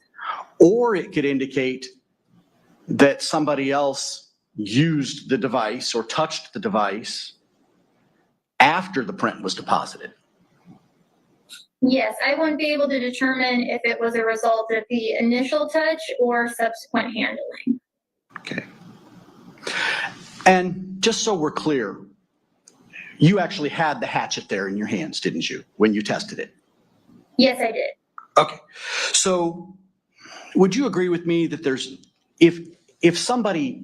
Or it could indicate that somebody else used the device or touched the device after the print was deposited. Yes, I wouldn't be able to determine if it was a result of the initial touch or subsequent handling. Okay. And just so we're clear, you actually had the hatchet there in your hands, didn't you, when you tested it? Yes, I did. Okay. So would you agree with me that there's, if somebody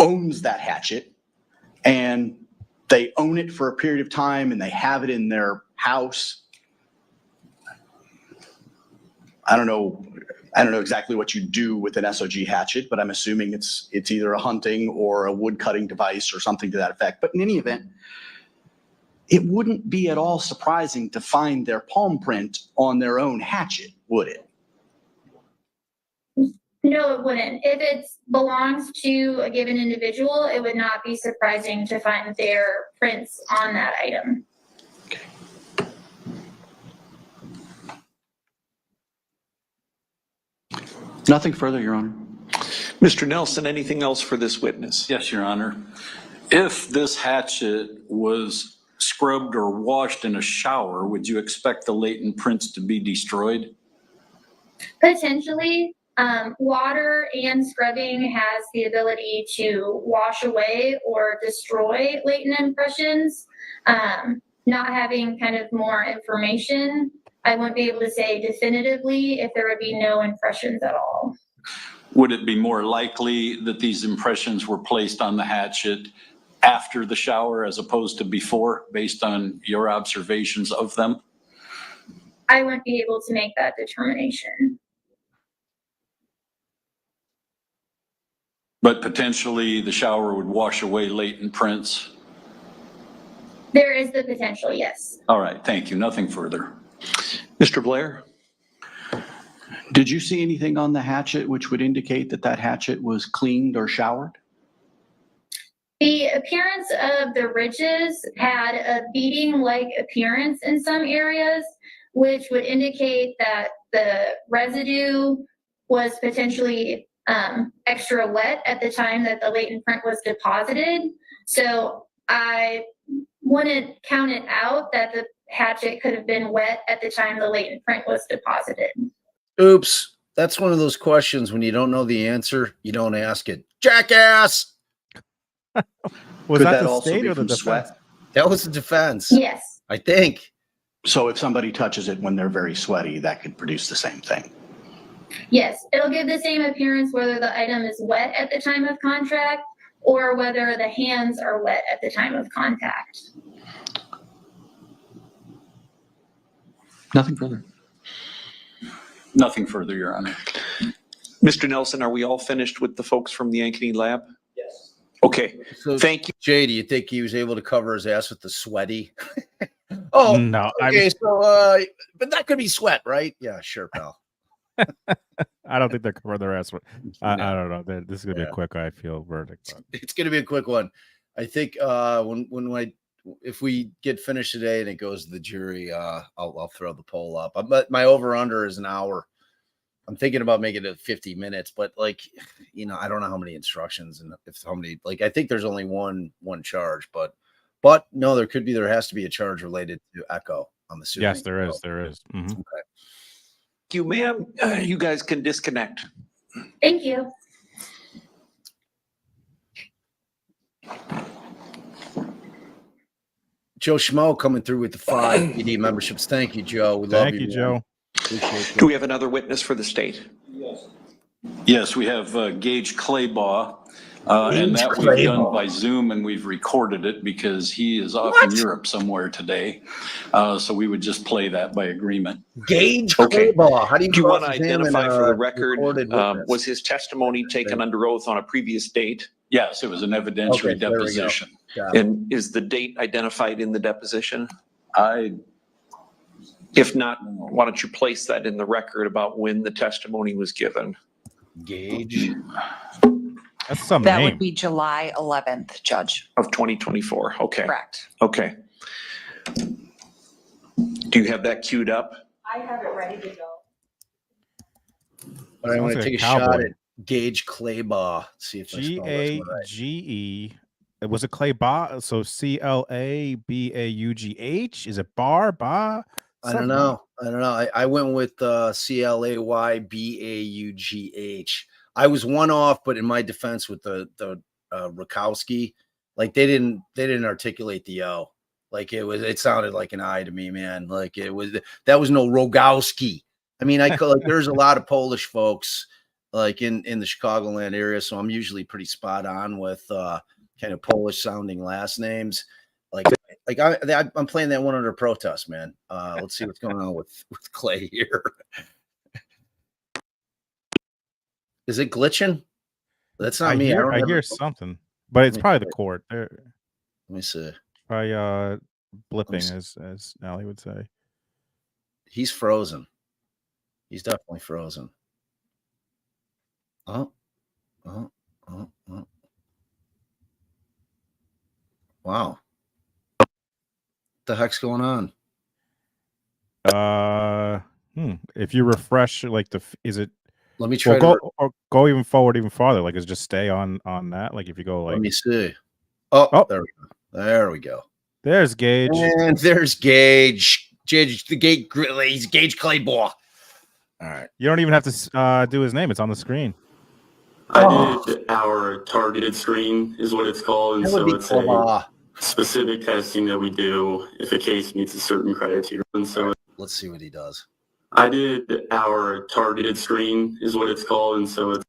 owns that hatchet and they own it for a period of time and they have it in their house, I don't know exactly what you do with an SOG hatchet, but I'm assuming it's either a hunting or a wood cutting device or something to that effect. But in any event, it wouldn't be at all surprising to find their palm print on their own hatchet, would it? No, it wouldn't. If it belongs to a given individual, it would not be surprising to find their prints on that item. Nothing further, Your Honor. Mr. Nelson, anything else for this witness? Yes, Your Honor. If this hatchet was scrubbed or washed in a shower, would you expect the latent prints to be destroyed? Potentially, water and scrubbing has the ability to wash away or destroy latent impressions. Not having kind of more information, I wouldn't be able to say definitively if there would be no impressions at all. Would it be more likely that these impressions were placed on the hatchet after the shower as opposed to before, based on your observations of them? I wouldn't be able to make that determination. But potentially the shower would wash away latent prints? There is the potential, yes. All right, thank you. Nothing further. Mr. Blair? Did you see anything on the hatchet which would indicate that that hatchet was cleaned or showered? The appearance of the ridges had a beading-like appearance in some areas, which would indicate that the residue was potentially extra wet at the time that the latent print was deposited. So I wouldn't count it out that the hatchet could have been wet at the time the latent print was deposited. Oops. That's one of those questions when you don't know the answer, you don't ask it. Jackass! Was Could that that the also state be or the from defense? sweat? That was the defense. Yes. I think. So if somebody touches it when they're very sweaty, that could produce the same thing. Yes, it'll give the same appearance whether the item is wet at the time of contact or whether the hands are wet at the time of contact. Nothing further. Nothing further, Your Honor. Mr. Nelson, are we all finished with the folks from the Ankeny lab? Yes. Okay, So, thank you. Jay, do you think he was able to cover his ass with the sweaty? Oh, No, okay. But that could be sweat, right? Yeah, sure, pal. I don't think they're covering their ass. I No. don't know. This is gonna be a quick, I feel, verdict. But. It's going to be a quick one. I think if we get finished today and it goes to the jury, I'll throw the poll up. But my over under is an hour. I'm thinking about making it 50 minutes, but I don't know how many instructions and how many. I think there's only one charge, but no, there has to be a charge related to echo. I'm assuming. Yes, there is. There is. Mm-hmm. Okay. Thank you, ma'am. You guys can disconnect. Thank you. Joe Schmo coming through with the 5 PD memberships. Thank you, Joe. We love you. Thank you, man. Joe. Appreciate Do you. we have another witness for the state? Yes, we have Gage Claybaugh, and that we've done by Zoom, and we've recorded it because he is off in Europe somewhere today. So we would just play that by agreement. Gage Okay. Claybaugh. How do Do you want to cross examine identify for a the record, recorded witness? was his testimony taken under oath on a previous date? Yes, it was an Okay, evidentiary there we go. deposition. Got it. And is the date identified in the deposition? I If not, why don't you place that in the record about when the testimony was given? Gage. That's some That name. would be July 11th, Judge. Of 2024, okay. Correct. Okay. Do you have that queued up? I have it ready to go. All right, I'm Sounds going to like take a a shot cowboy. at Gage Claybaugh. See if I spell this one right. Gage. It was a Claybaugh. So Claybaughh. Is it bar? Ba? I don't know. I went with Claybaugh. I was one off, but in my defense with the Rakowski, they didn't articulate the O. It sounded like an I to me, man. That was no Rogowski. I mean, there's a lot of Polish folks in the Chicagoland area, so I'm usually pretty spot on with kind of Polish sounding last names. I'm playing that one under protest, man. Let's see what's going on with Clay here. Is it glitching? That's not me. I hear something, but it's probably the court. Let me see. Probably blipping, as Allie would say. He's frozen. He's definitely frozen. Oh. Wow. What the heck's going on? If you refresh, is it? Let me try go even forward, even farther. Is just stay on that. If you go let me see. Oh, there we go. There we go. There's Gage. And there's Gage. He's Gage Claybaugh. All right. You don't even have to do his name. It's on the screen. I did our targeted screen is what it's called. And so it's a specific testing that we do if a case meets a certain criteria. And so let's see what he does. I did our targeted screen is what it's called. And so it's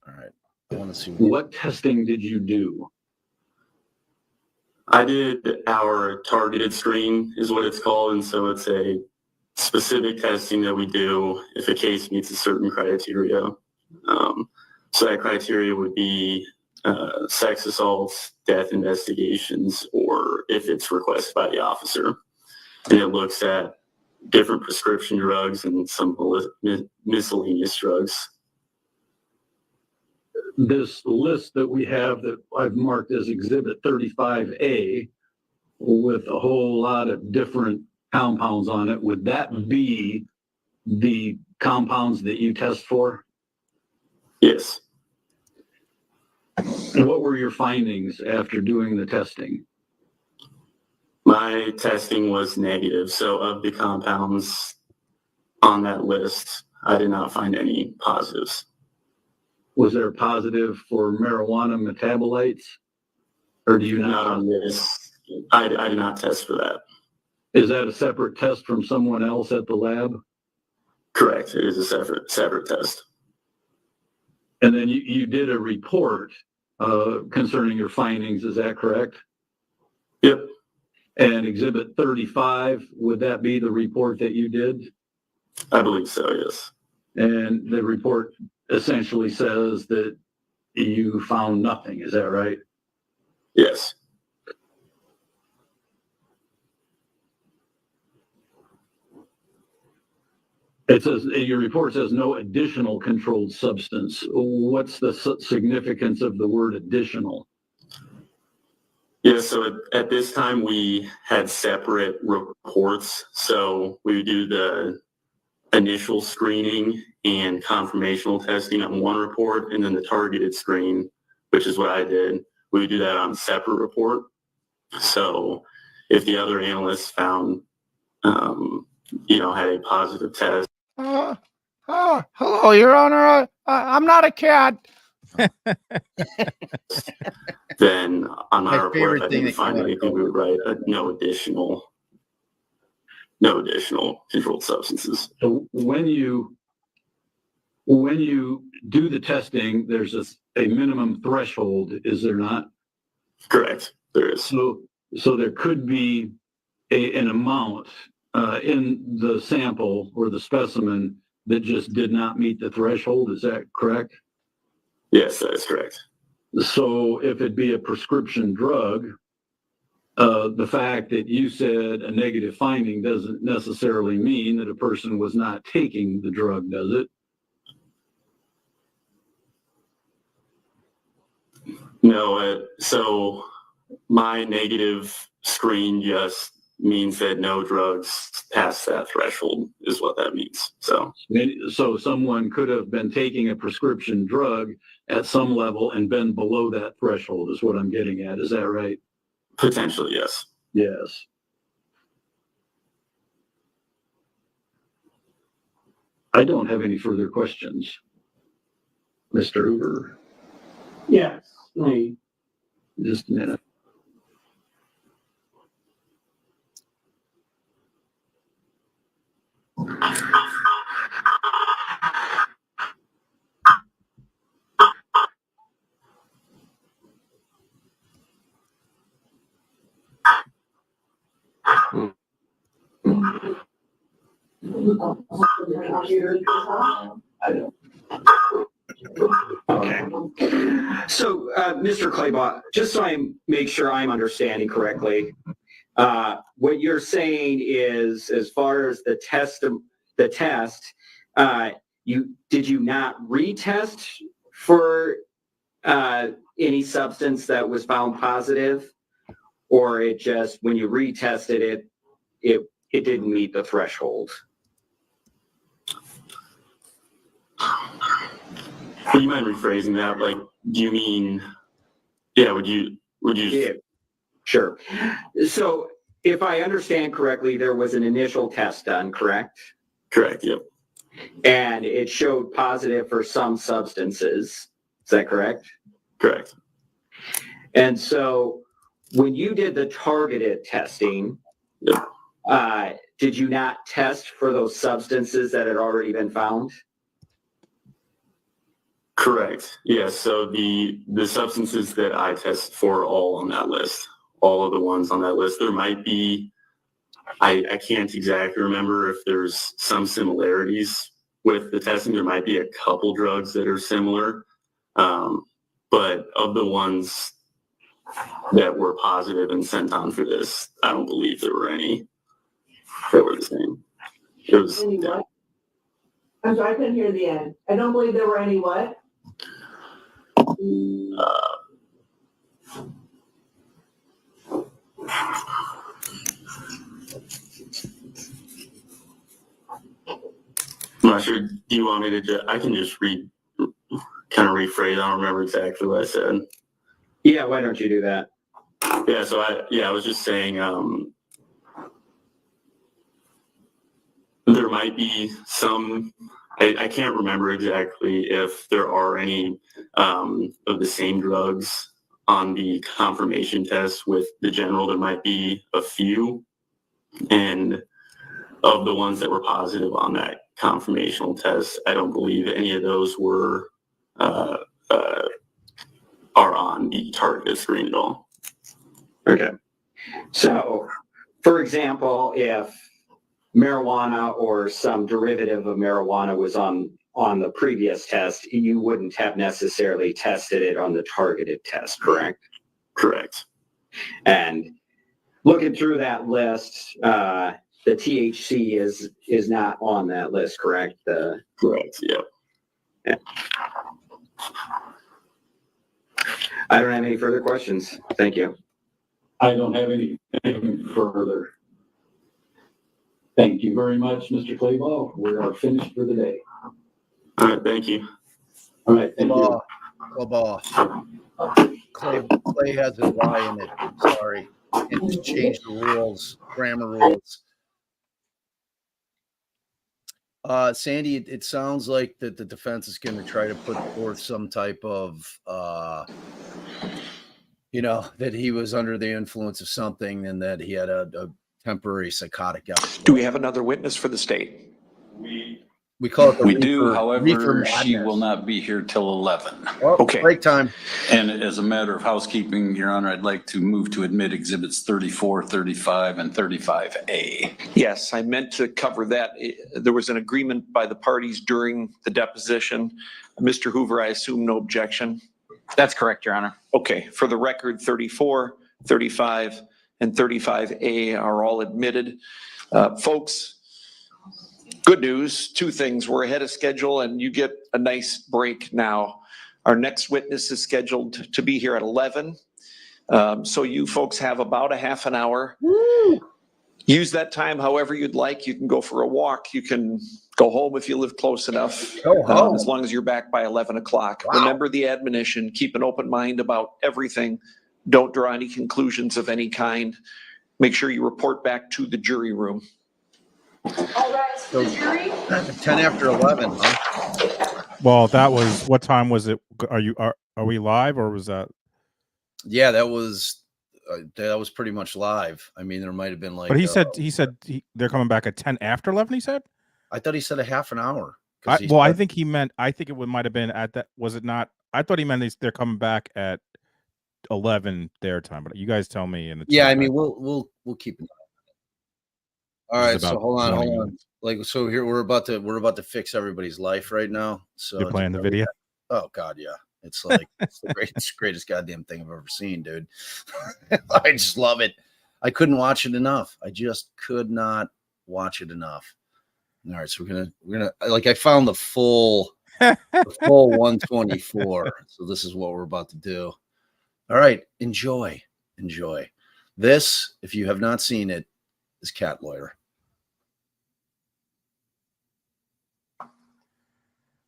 all right. I want to see what testing did you do? I did our targeted screen is what it's called. And so it's a specific testing that we do if a case meets a certain criteria. So that criteria would be sex assaults, death investigations, or if it's requested by the officer. And it looks at different prescription drugs and some miscellaneous drugs. This list that we have that I've marked as Exhibit 35A with a whole lot of different compounds on it, would that be the compounds that you test for? Yes. And what were your findings after doing the testing? My testing was negative. So of the compounds on that list, I did not find any positives. Was there a positive for marijuana metabolites? Or do you Not not? on this. I did not test for that. Is that a separate test from someone else at the lab? Correct. It is a separate test. And then you did a report concerning your findings, is that correct? Yep. And Exhibit 35, would that be the report that you did? I believe so, yes. And the report essentially says that you found nothing, is that right? Yes. It says, your report says no additional controlled substance. What's the significance of the word additional? Yeah, so at this time we had separate reports. So we would do the initial screening and confirmational testing on one report, and then the targeted screen, which is what I did, we would do that on a separate report. So if the other analysts found, had a positive test. Hello, Your Honor. I'm not a cat. Then on my My report, favorite if I thing didn't that you find wanna anything, we would write no additional controlled substances. So when you do the testing, there's a minimum threshold, is there not? Correct, there is. So there could be an amount in the sample or the specimen that just did not meet the threshold, is that correct? Yes, that is correct. So if it be a prescription drug, the fact that you said a negative finding doesn't necessarily mean that a person was not taking the drug, does it? No, so my negative screen just means that no drugs past that threshold is what that means. So someone could have been taking a prescription drug at some level and been below that threshold is what I'm getting at. Is that right? Potentially, yes. Yes. I don't have any further questions. Mr. Hoover. Yes. Just a minute. Okay. So, Mr. Claybaugh, just so I make sure I'm understanding correctly, what you're saying is, as far as the test, did you not retest for any substance that was found positive, or it just, when you retested it didn't meet the threshold? Do you mind rephrasing that? Like, do you mean, would you? Yeah, sure. So if I understand correctly, there was an initial test done, correct? Correct, yep. And it showed positive for some substances. Is that correct? Correct. And so when you did the targeted testing, yep. Did you not test for those substances that had already been found? Correct. Yes. So the substances that I test for are all on that list. All of the ones on that list. There might be, I can't exactly remember if there's some similarities with the testing. There might be a couple drugs that are similar. but of the ones that were positive and sent on for this, I don't believe there were any that were the same. It was, Any what? I'm sorry, I couldn't hear the end. I don't believe there were any what? I'm not sure. Do you want me to? I can just kind of rephrase. I don't remember exactly what I said. Yeah, why don't you do that? Yeah. So I was just saying, there might be some. I can't remember exactly if there are any of the same drugs on the confirmation test with the general. There might be a few, and of the ones that were positive on that confirmational test, I don't believe any of those were are on the targeted screen at all. Okay. So, for example, if marijuana or some derivative of marijuana was on the previous test, you wouldn't have necessarily tested it on the targeted test, correct? Correct. And looking through that list, the THC is not on that list, correct? Correct. Yep. Yeah. I don't have any further questions. Thank you. I don't have anything further. Thank you very much, Mr. Claybaugh. We are finished for the day. All right. Thank you. All right. Thank you. Clay has a Y in it. Sorry. And just change the rules, grammar rules. Sandy, it sounds like that the defense is going to try to put forth some type of, that he was under the influence of something and that he had a temporary psychotic episode. Do we have another witness for the state? We call it the We do, reefer however, she madness. will not be here till 11. Oh, Okay. Break time. And as a matter of housekeeping, Your Honor, I'd like to move to admit exhibits 34, 35, and 35A. Yes, I meant to cover that. There was an agreement by the parties during the deposition. Mr. Hoover, I assume no objection? That's correct, Your Honor. Okay, for the record, 34, 35, and 35A are all admitted. Folks, good news, two things. We're ahead of schedule and you get a nice break now. Our next witness is scheduled to be here at 11. So you folks have about a half an hour. Woo! Use that time however you'd like. You can go for a walk. You can go home if you live close enough, Go home. as long as you're back by 11 o'clock. Wow. Remember the admonition, keep an open mind about everything. Don't draw any conclusions of any kind. Make sure you report back to the jury room. All rise for the jury. 10 after 11, huh? Well, that was, what time was it? Are we live or was that? Yeah, that was pretty much live. I mean, there might have been like. But he said they're coming back at 10 after 11. He said. I thought he said a half an hour. I think he meant. I think it might have been at that. Was it not? I thought he meant they're coming back at 11 their time. But you guys tell me. In the yeah, chat. I mean, we'll keep it. All right, so hold on. Like, so here we're about to fix everybody's life right now. So you're playing the video. Oh God, yeah. It's like it's the greatest goddamn thing I've ever seen, dude. I just love it. I couldn't watch it enough. I just could not watch it enough. All right, so we're gonna like I found the full 124. So this is what we're about to do. All right, enjoy. This, if you have not seen it, is Cat Lawyer.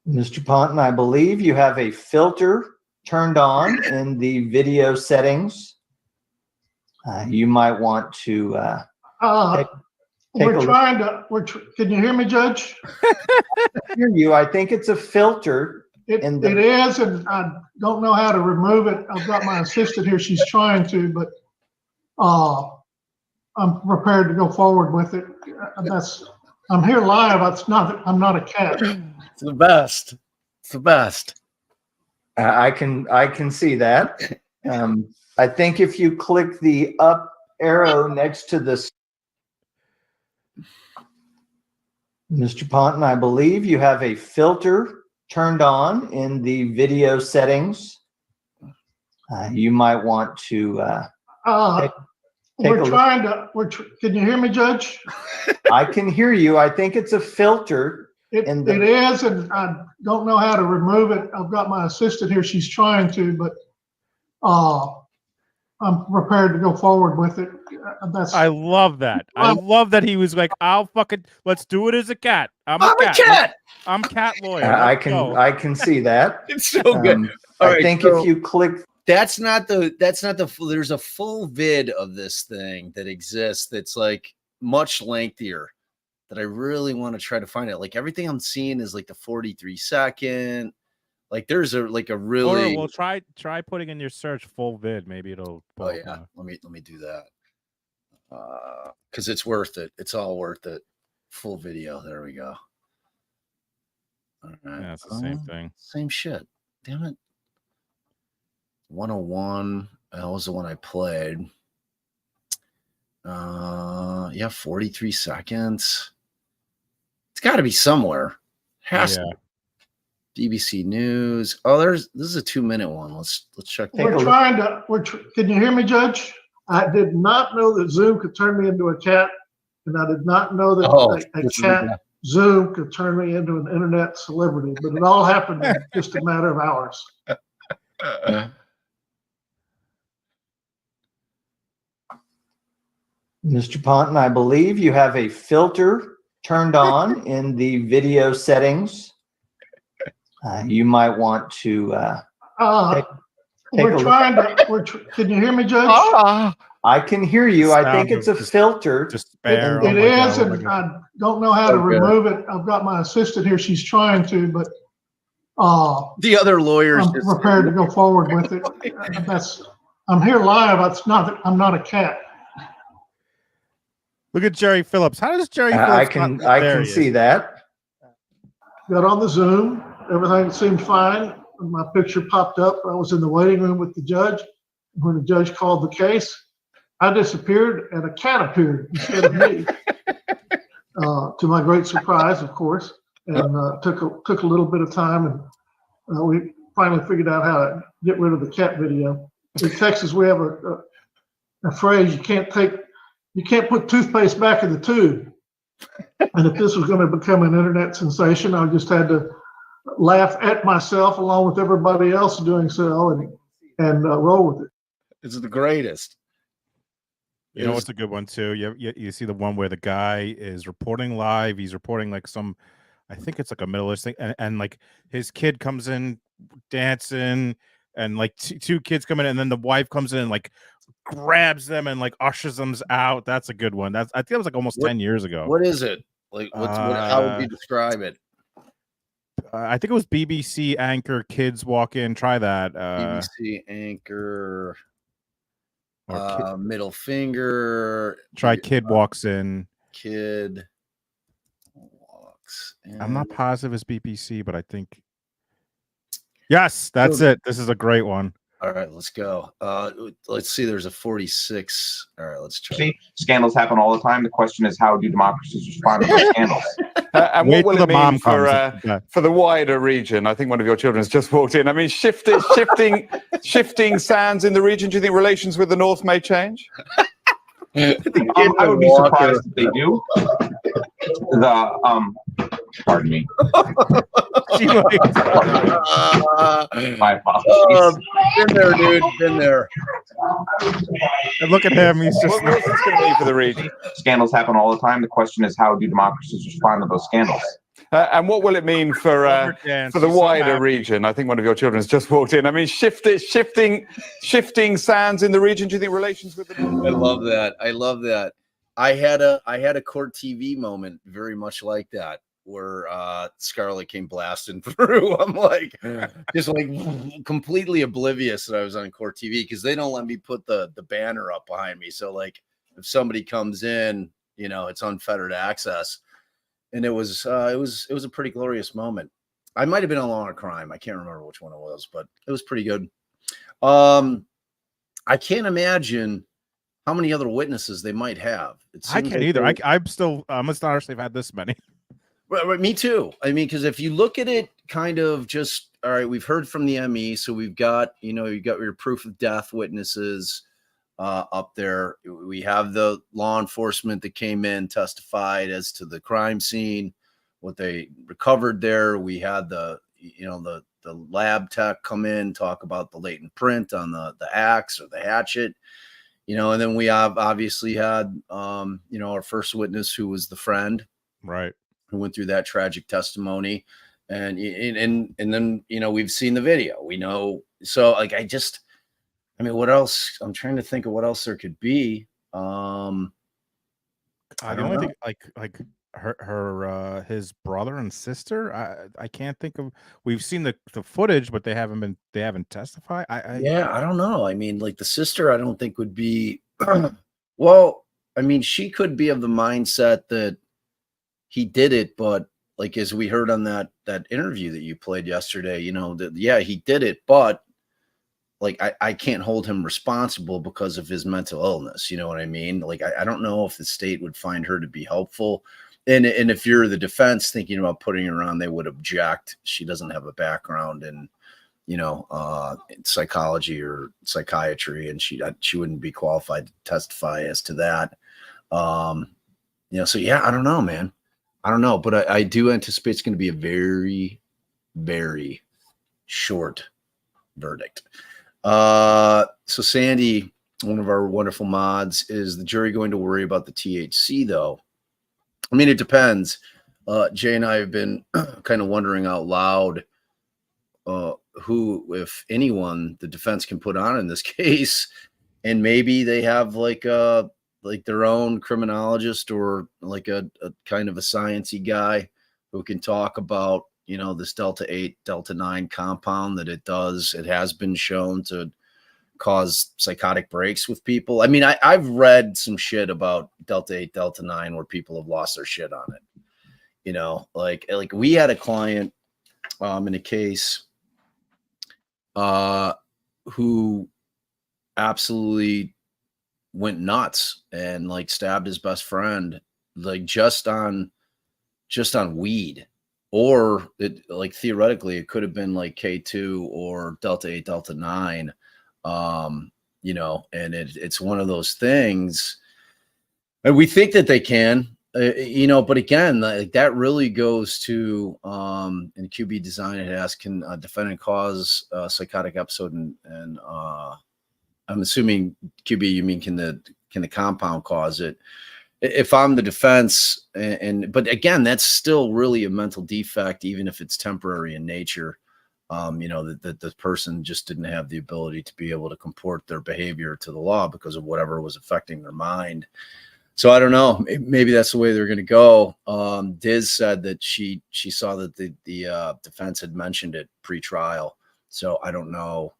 Mr. Ponton, I believe you have a filter turned on in the video settings. You might want to take we're trying to. Can you hear me, Judge? I hear you. I think it's a filter. It is, and I don't know how to remove it. I've got my assistant here. She's trying to, but I'm prepared to go forward with it. I'm here live. I'm not a cat. It's the best. It's the best. I can see that. I think if you click the up arrow next to this, Mr. Ponton, I believe you have a filter turned on in the video settings. You might want to take We're a look. trying to, can you hear me, Judge? I can hear you. I think it's a filter. It is, and I don't know how to remove it. I've got my assistant here. She's trying to, but I'm prepared to go forward with it. I love that. I love that he was like, let's do it as a cat. I'm a cat. I'm cat lawyer. I can see that. It's so good. All I right, think so if you click, there's a full vid of this thing that exists that's like much lengthier that I really want to try to find it. Like everything I'm seeing is like the 43-second. Like there's a really. Well, try putting in your search full vid. Maybe it'll. Oh yeah, let me do that. Because it's worth it. It's all worth it. Full video. There we go. All right. Yeah, it's the same thing. Same shit. Damn it. 101. That was the one I played. Yeah, 43 seconds. It's got to be somewhere. Has to. BBC News. Oh, this is a 2-minute one. Let's check. We're trying to. Can you hear me, Judge? I did not know that Zoom could turn me into a cat, and I did not know that a cat Zoom could turn me into an internet celebrity. But it all happened in just a matter of hours. Mr. Ponton, I believe you have a filter turned on in the video settings. You might want to take we're trying to. Can you hear me, Judge? I can hear you. I think it's a filter. Despair. It is, and I don't know how to remove it. I've got my assistant here. She's trying to, but the other lawyers. I'm prepared to go forward with it. I'm here live. I'm not a cat. Look at Jerry Phillips. How does Jerry Phillips? I can see that. Got on the Zoom. Everything seemed fine. My picture popped up. I was in the waiting room with the judge. When the judge called the case, I disappeared and a cat appeared instead of me. To my great surprise, of course, and took a little bit of time, and we finally figured out how to get rid of the cat video. In Texas, we have a phrase: you can't put toothpaste back in the tube. And if this was going to become an internet sensation, I just had to laugh at myself along with everybody else doing so, and roll with it. It's the greatest. You know what's a good one too? You see the one where the guy is reporting live. He's reporting like I think it's like a Middle East thing, and like his kid comes in dancing, and like two kids come in, and then the wife comes in and like grabs them and like ushers them out. That's a good one. I think that was like almost 10 years ago. What is it? Like how would you describe it? I think it was BBC anchor kids walk in. Try that. BBC anchor. Middle finger. Try kid walks in. Kid walks in. I'm not positive it's BBC, but I think. Yes, that's it. This is a great one. All right, let's go. Let's see. There's a 46. All right, let's try. Scandals happen all the time. The question is, how do democracies respond to those scandals? And what will it mean for the wider region? I think one of your children has just walked in. I mean, shifting sands in the region. Do you think relations with the North may change? I would be surprised if they do. Pardon me. My apologies. Been there, dude. Been there. And look at him. He's just. What's this going to mean for the region? Scandals happen all the time. The question is, how do democracies respond to those scandals? And what will it mean for the wider region? I think one of your children has just walked in. I mean, shifting sands in the region. Do you think relations with the North? I love that. I love that. I had a court TV moment very much like that, where Scarlett came blasting through. I'm like, just like completely oblivious that I was on court TV, because they don't let me put the banner up behind me. So like, if somebody comes in, it's unfettered access, and it was a pretty glorious moment. I might have been on Law and Crime. I can't remember which one it was, but it was pretty good. I can't imagine how many other witnesses they might have. I can't either. I'm astonished they've had this many. Right, me too. I mean, because if you look at it kind of just, all right, we've heard from the ME, so we've got, you got your proof of death witnesses up there. We have the law enforcement that came in, testified as to the crime scene, what they recovered there. We had the lab tech come in, talk about the latent print on the axe or the hatchet, and then we have obviously had, our first witness who was the friend, right, who went through that tragic testimony. And then, we've seen the video, we know. So like, what else? I'm trying to think of what else there could be. I the don't only know. thing like her his brother and sister, I can't think of. We've seen the footage, but they haven't testified. Yeah, I don't know. I mean, like the sister, I don't think would be. Well, I mean, she could be of the mindset that he did it, but like as we heard on that interview that you played yesterday, that yeah, he did it, but like I can't hold him responsible because of his mental illness. You know what I mean? Like I don't know if the state would find her to be helpful. And if you're the defense thinking about putting her on, they would object. She doesn't have a background in, in psychology or psychiatry, and she wouldn't be qualified to testify as to that. So yeah, I don't know, man. I don't know, but I do anticipate it's going to be a very, very short verdict. So Sandy, one of our wonderful mods, is the jury going to worry about the THC though? I mean, it depends. Jay and I have been kind of wondering out loud who, if anyone, the defense can put on in this case, and maybe they have like their own criminologist or like a kind of a sciencey guy who can talk about, this Delta 8, Delta 9 compound that it has been shown to cause psychotic breaks with people. I mean, I've read some shit about Delta 8, Delta 9 where people have lost their shit on it. Like we had a client in a case who absolutely went nuts and like stabbed his best friend, like just on weed. Or it, like theoretically it could have been like K2 or Delta 8, Delta 9. And it's one of those things, and we think that they can, but again, like that really goes to in QB design, it asks, can a defendant cause a psychotic episode? And I'm assuming QB, you mean can the compound cause it? If I'm the defense, but again, that's still really a mental defect, even if it's temporary in nature. That the person just didn't have the ability to be able to comport their behavior to the law because of whatever was affecting their mind. So I don't know. Maybe that's the way they're going to go. Diz said that she saw that the defense had mentioned it pre-trial. So I don't know.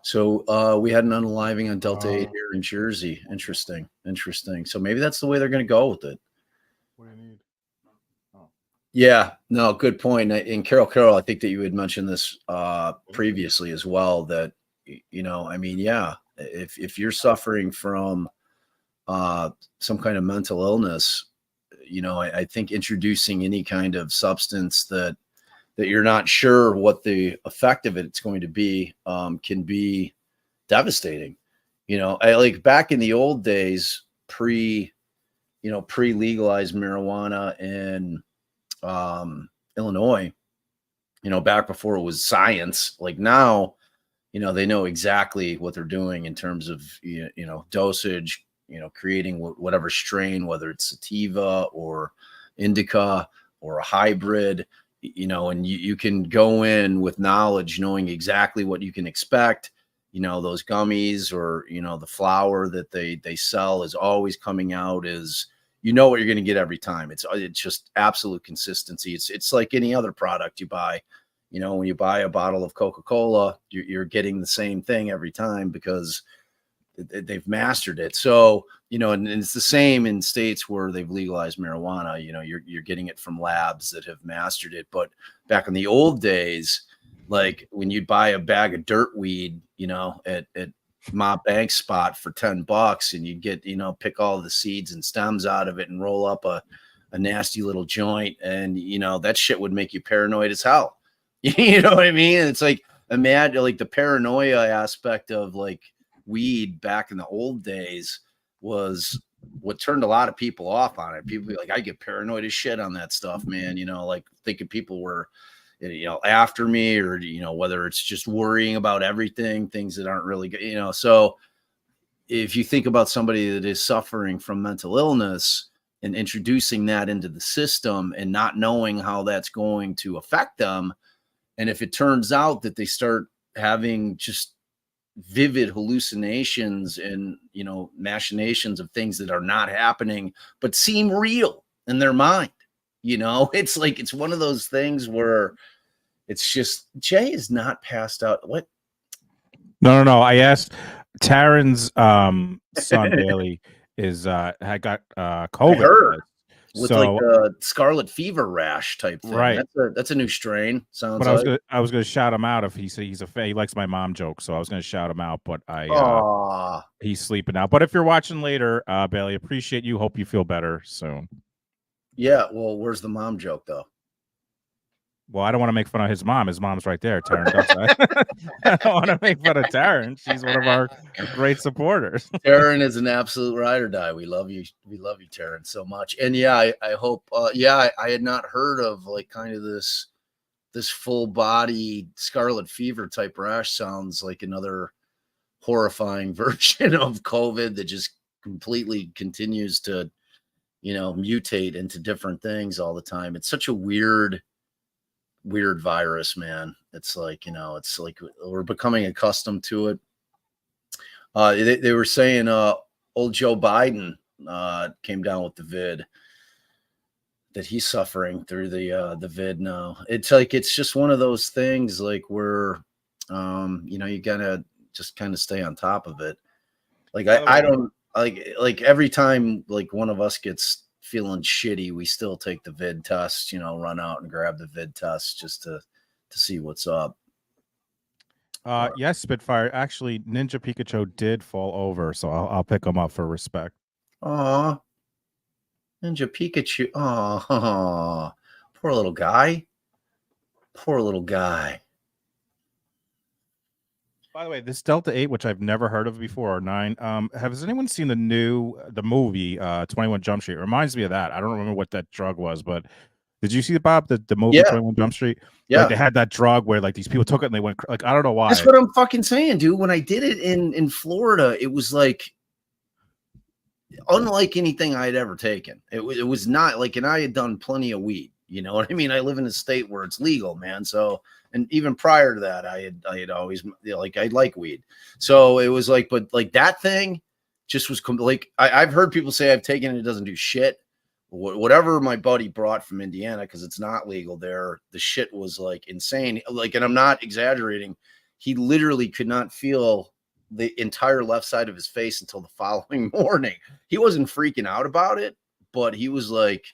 So we had an unaliving on Delta 8 here in Jersey. Interesting. So maybe that's the way they're going to go with it. What do you need? Yeah, no, good point. And Carol, I think that you had mentioned this previously as well, that, if you're suffering from some kind of mental illness, I think introducing any kind of substance that you're not sure what the effect of it's going to be can be devastating. Like back in the old days, pre-legalized marijuana in Illinois, back before it was science, like now, they know exactly what they're doing in terms of, dosage, creating whatever strain, whether it's sativa or indica or a hybrid, and you can go in with knowledge, knowing exactly what you can expect. Those gummies or, the flour that they sell is always coming out as, what you're going to get every time. It's just absolute consistency. It's like any other product you buy. When you buy a bottle of Coca-Cola, you're getting the same thing every time because they've mastered it. So, and it's the same in states where they've legalized marijuana. You're getting it from labs that have mastered it. But back in the old days, like when you'd buy a bag of dirt weed, at bank spot for $10 and you'd get, pick all the seeds and stems out of it and roll up a nasty little joint. And, that shit would make you paranoid as hell. You know what I mean? It's like, imagine like the paranoia aspect of like weed back in the old days was what turned a lot of people off on it. People be like, I get paranoid as shit on that stuff, man. Like thinking people were, after me, or, whether it's just worrying about everything, things that aren't really good, so if you think about somebody that is suffering from mental illness and introducing that into the system and not knowing how that's going to affect them, and if it turns out that they start having just vivid hallucinations and, machinations of things that are not happening, but seem real in their mind, it's like, it's one of those things where it's just, Jay is not passed out. What? No. I asked Taryn's son Bailey had got COVID. I heard. With So, like the scarlet fever rash type thing. Right. That's a new strain. Sounds but like. I was gonna shout him out if he said he likes my mom joke, so I was gonna shout him out, but he's sleeping now. But if you're watching later, Bailey, appreciate you. Hope you feel better soon. Yeah. Well, where's the mom joke though? Well, I don't want to make fun of his mom. His mom's right there, Taryn. I don't want to make fun of Taryn. She's one of our great supporters. Taryn is an absolute ride or die. We love you. We love you, Taryn, so much. And yeah, I hope. I had not heard of like kind of this full body scarlet fever type rash. Sounds like another horrifying version of COVID that just completely continues to, mutate into different things all the time. It's such a weird virus, man. It's like, it's like we're becoming accustomed to it. They were saying old Joe Biden came down with the vid, that he's suffering through the vid now. It's like, it's just one of those things like where you gotta just kind of stay on top of it. Like I don't like every time like one of us gets feeling shitty, we still take the vid test, run out and grab the vid test just to see what's up. Yes, Spitfire. Actually, Ninja Pikachu did fall over, so I'll pick him up for respect. Aw, Ninja Pikachu. Oh, poor little guy. Poor little guy. By the way, this Delta 8, which I've never heard of before, or 9, has anyone seen the movie 21 Jump Street? It reminds me of that. I don't remember what that drug was, but did you see it, Bob? The movie 21 Jump Street? Yeah. Like they had that drug where like these people took it and they went like, I don't know why. That's what I'm fucking saying, dude. When I did it in Florida, it was like unlike anything I had ever taken. It was not like, and I had done plenty of weed. You know what I mean? I live in a state where it's legal, man. So, and even prior to that, I had always like, I like weed. So it was like, but like that thing just was like, I've heard people say I've taken it, it doesn't do shit. Whatever my buddy brought from Indiana, because it's not legal there, the shit was like insane. Like, and I'm not exaggerating. He literally could not feel the entire left side of his face until the following morning. He wasn't freaking out about it, but he was like,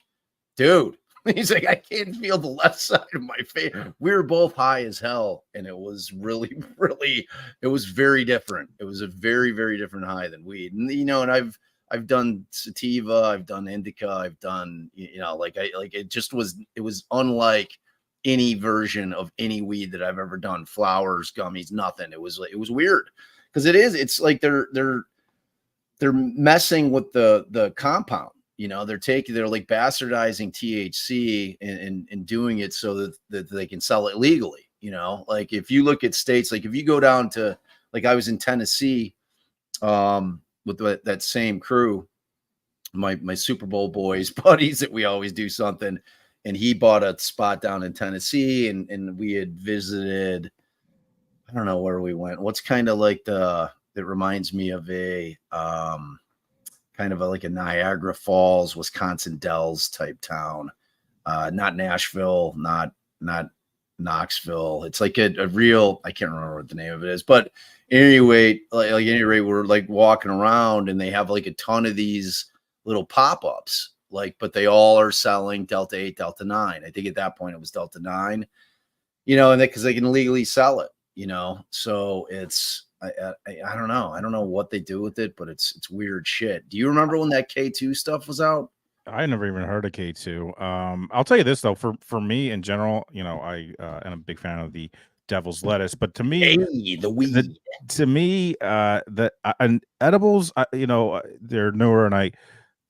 dude, he's like, I can't feel the left side of my face. We were both high as hell. And it was really, it was very different. It was a very, very different high than weed. And, and I've done sativa, I've done indica, I've done, it was unlike any version of any weed that I've ever done. Flowers, gummies, nothing. It was weird because it's like they're messing with the compound. They're like bastardizing THC and doing it so that they can sell it legally. Like if you look at states, like if you go down to, like I was in Tennessee, with that same crew, my Super Bowl boys buddies that we always do something, and he bought a spot down in Tennessee, and we had visited, I don't know where we went. What's kind of like it reminds me of a kind of like a Niagara Falls, Wisconsin Dells type town. Not Nashville, not Knoxville. It's like a real, I can't remember what the name of it is, but anyway, we're like walking around and they have like a ton of these little pop-ups, like, but they all are selling Delta 8, Delta 9. I think at that point it was Delta 9, and because they can legally sell it, so it's, I don't know. I don't know what they do with it, but it's weird shit. Do you remember when that K2 stuff was out? I never even heard of K2. I'll tell you this though, for me in general, you know, I am a big fan of the devil's lettuce, but to me, the weed. and edibles, you know, they're newer, and I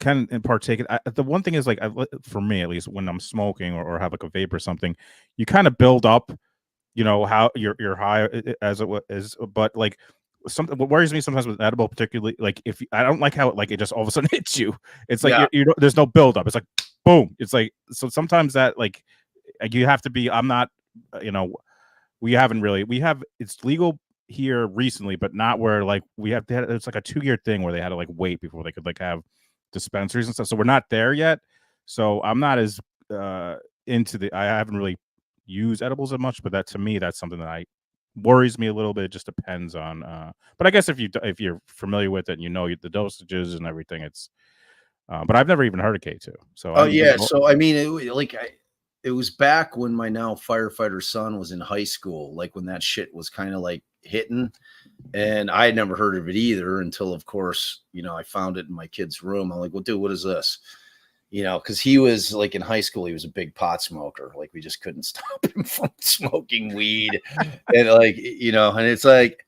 can partake it. The one thing is, like, for me at least, when I'm smoking or have like a vape or something, you kind of build up, you know, how you're high as it is, but like something what worries me sometimes with edible, particularly like if I don't like how it just all of a sudden hits you. It's like you don't, there's no build up. It's like boom. It's like, so sometimes that like you have to be. I'm not, you know, we have it's legal here recently, but not where like it's like a 2-year thing where they had to like wait before they could like have dispensaries and stuff. So we're not there yet. So I'm not as into I haven't really used edibles as much, but that to me, that's something that worries me a little bit. It just depends on but I guess if you're familiar with it and you know the dosages and everything, it's but I've never even heard of K2. So So I mean, it was back when my now firefighter son was in high school, like when that shit was kind of like hitting, and I had never heard of it either until, of course, you know, I found it in my kid's room. I'm like, well, dude, what is this? You know, because he was like in high school, he was a big pot smoker. Like we just couldn't stop him from smoking weed. And like, you know, and it's like,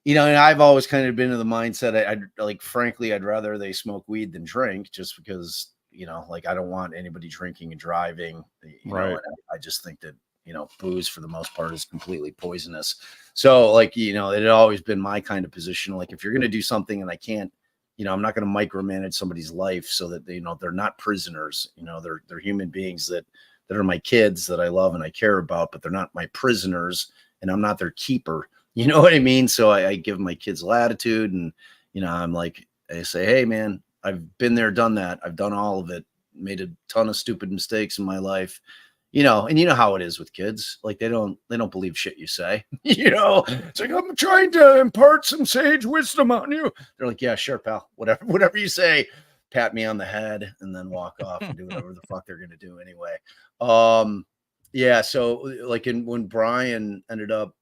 you know, and I've always kind of been in the mindset, I'd like, frankly, I'd rather they smoke weed than drink, just because, you know, like I don't want anybody drinking and driving. You know, and I just think that, you know, booze for the most part is completely poisonous. So like, you know, it had always been my kind of position. Like if you're going to do something and I can't, you know, I'm not going to micromanage somebody's life so that they, you know, they're not prisoners. You know, they're human beings that are my kids that I love and I care about, but they're not my prisoners, and I'm not their keeper. You know what I mean? So I give my kids latitude, and, you know, I'm like, I say, hey man, I've been there, done that. I've done all of it, made a ton of stupid mistakes in my life. You know, and you know how it is with kids. Like they don't believe shit you say. You know, it's like, I'm trying to impart some sage wisdom on you. They're like, yeah, sure, pal. Whatever you say. Pat me on the head and then walk off and do whatever the fuck they're gonna do anyway. Yeah. So like when Brian ended up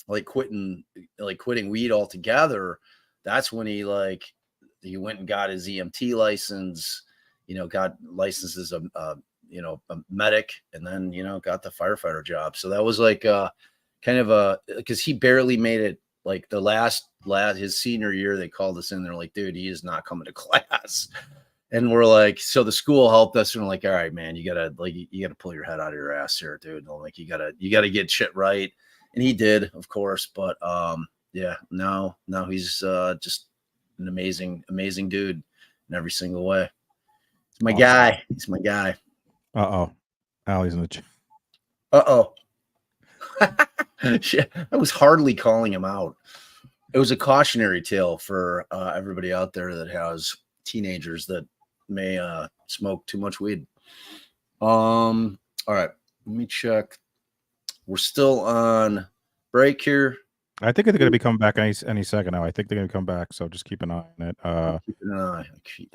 like quitting weed altogether, that's when he went and got his EMT license. You know, got licensed as a medic, and then, you know, got the firefighter job. So that was like kind of because he barely made it. Like the last his senior year, they called us in. They're like, dude, he is not coming to class. And we're like, so the school helped us, and we're like, all right, man, you gotta pull your head out of your ass here, dude. And like, you gotta get shit right. And he did, of course. But yeah, now he's just an amazing dude in every single way. He's my guy. He's my guy. Allie's in the chat. Shit, I was hardly calling him out. It was a cautionary tale for everybody out there that has teenagers that may smoke too much weed. All right, let me check. We're still on break here. I think they're going to be coming back any second now. I think they're going to come back, so just keep an eye on it. Keep an eye.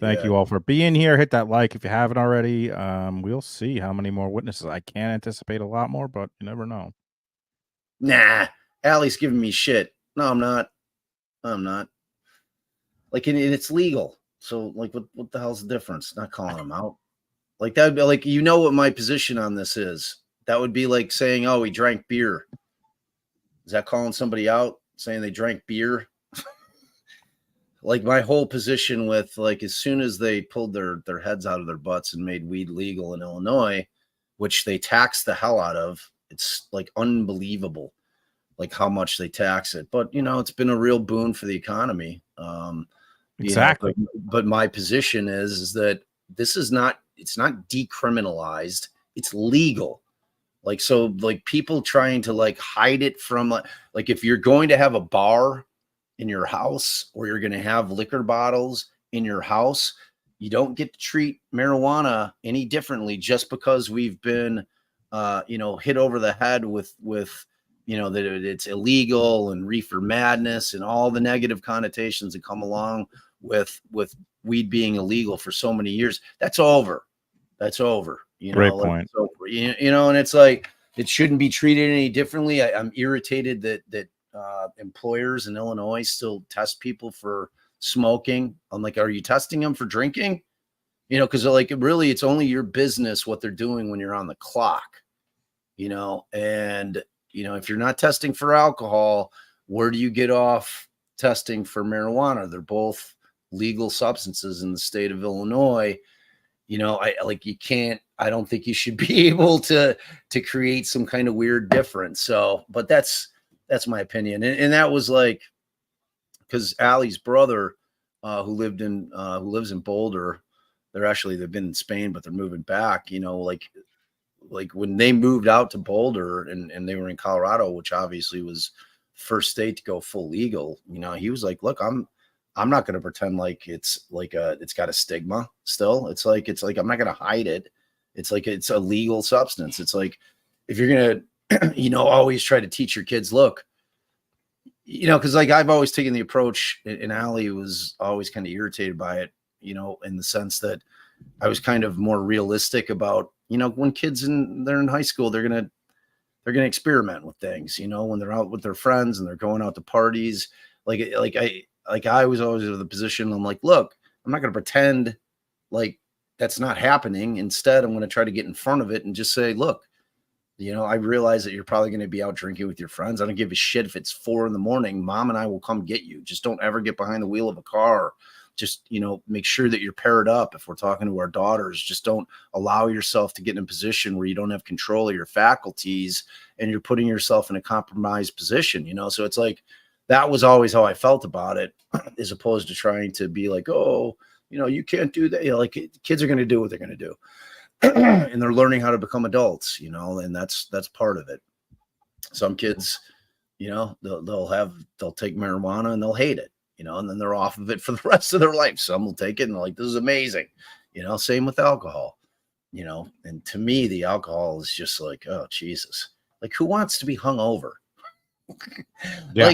Thank you all for being here. Hit that like if you haven't already. We'll see how many more witnesses. I can't anticipate a lot more, but you never know. Nah, Allie's giving me shit. No, I'm not. Like, and it's legal. So, like, what the hell's the difference? Not calling them out. Like, that would be like, you know what my position on this is. That would be like saying, oh, he drank beer. Is that calling somebody out, saying they drank beer? Like my whole position with, like, as soon as they pulled their heads out of their butts and made weed legal in Illinois, which they tax the hell out of, it's like unbelievable, like how much they tax it. But, you know, it's been a real boon for the economy. Exactly. You know, but my position is that this is not, it's not decriminalized. It's legal. Like, so like people trying to like hide it from like if you're going to have a bar in your house or you're going to have liquor bottles in your house, you don't get to treat marijuana any differently just because we've been, you know, hit over the head with, you know, that it's illegal and reefer madness and all the negative connotations that come along with weed being illegal for so many years. That's over. That's over. You know, Great point. You know, and it's like, it shouldn't be treated any differently. I'm irritated that employers in Illinois still test people for smoking. I'm like, are you testing them for drinking? You know, because like really, it's only your business what they're doing when you're on the clock. You know, and you know, if you're not testing for alcohol, where do you get off testing for marijuana? They're both legal substances in the state of Illinois. You know, I don't think you should be able to create some kind of weird difference. So, but that's my opinion. And that was like, because Allie's brother, who lives in Boulder, they've been in Spain, but they're moving back, you know, like when they moved out to Boulder and they were in Colorado, which obviously was first state to go full legal, you know, he was like, look, I'm not going to pretend like it's got a stigma still. It's like, I'm not going to hide it. It's like, it's a legal substance. It's like, if you're going to, you know, always try to teach your kids, look, you know, cause like I've always taken the approach, and Allie was always kind of irritated by it, you know, in the sense that I was kind of more realistic about, you know, when kids they're in high school, they're going to experiment with things, you know, when they're out with their friends and they're going out to parties. I was always in the position, I'm like, look, I'm not going to pretend like that's not happening. Instead, I'm going to try to get in front of it and just say, look, you know, I realize that you're probably going to be out drinking with your friends. I don't give a shit if it's 4 a.m. Mom and I will come get you. Just don't ever get behind the wheel of a car. Just, you know, make sure that you're paired up. If we're talking to our daughters, just don't allow yourself to get in a position where you don't have control of your faculties and you're putting yourself in a compromised position, you know? So it's like, that was always how I felt about it, as opposed to trying to be like, oh, you know, you can't do that. You know, like kids are going to do what they're going to do. And they're learning how to become adults, you know, and that's part of it. Some kids, you know, they'll take marijuana and they'll hate it, you know, and then they're off of it for the rest of their life. Some will take it and they're like, this is amazing. You know, same with alcohol, you know, and to me, the alcohol is just like, oh, Jesus, like who wants to be hungover? Yeah.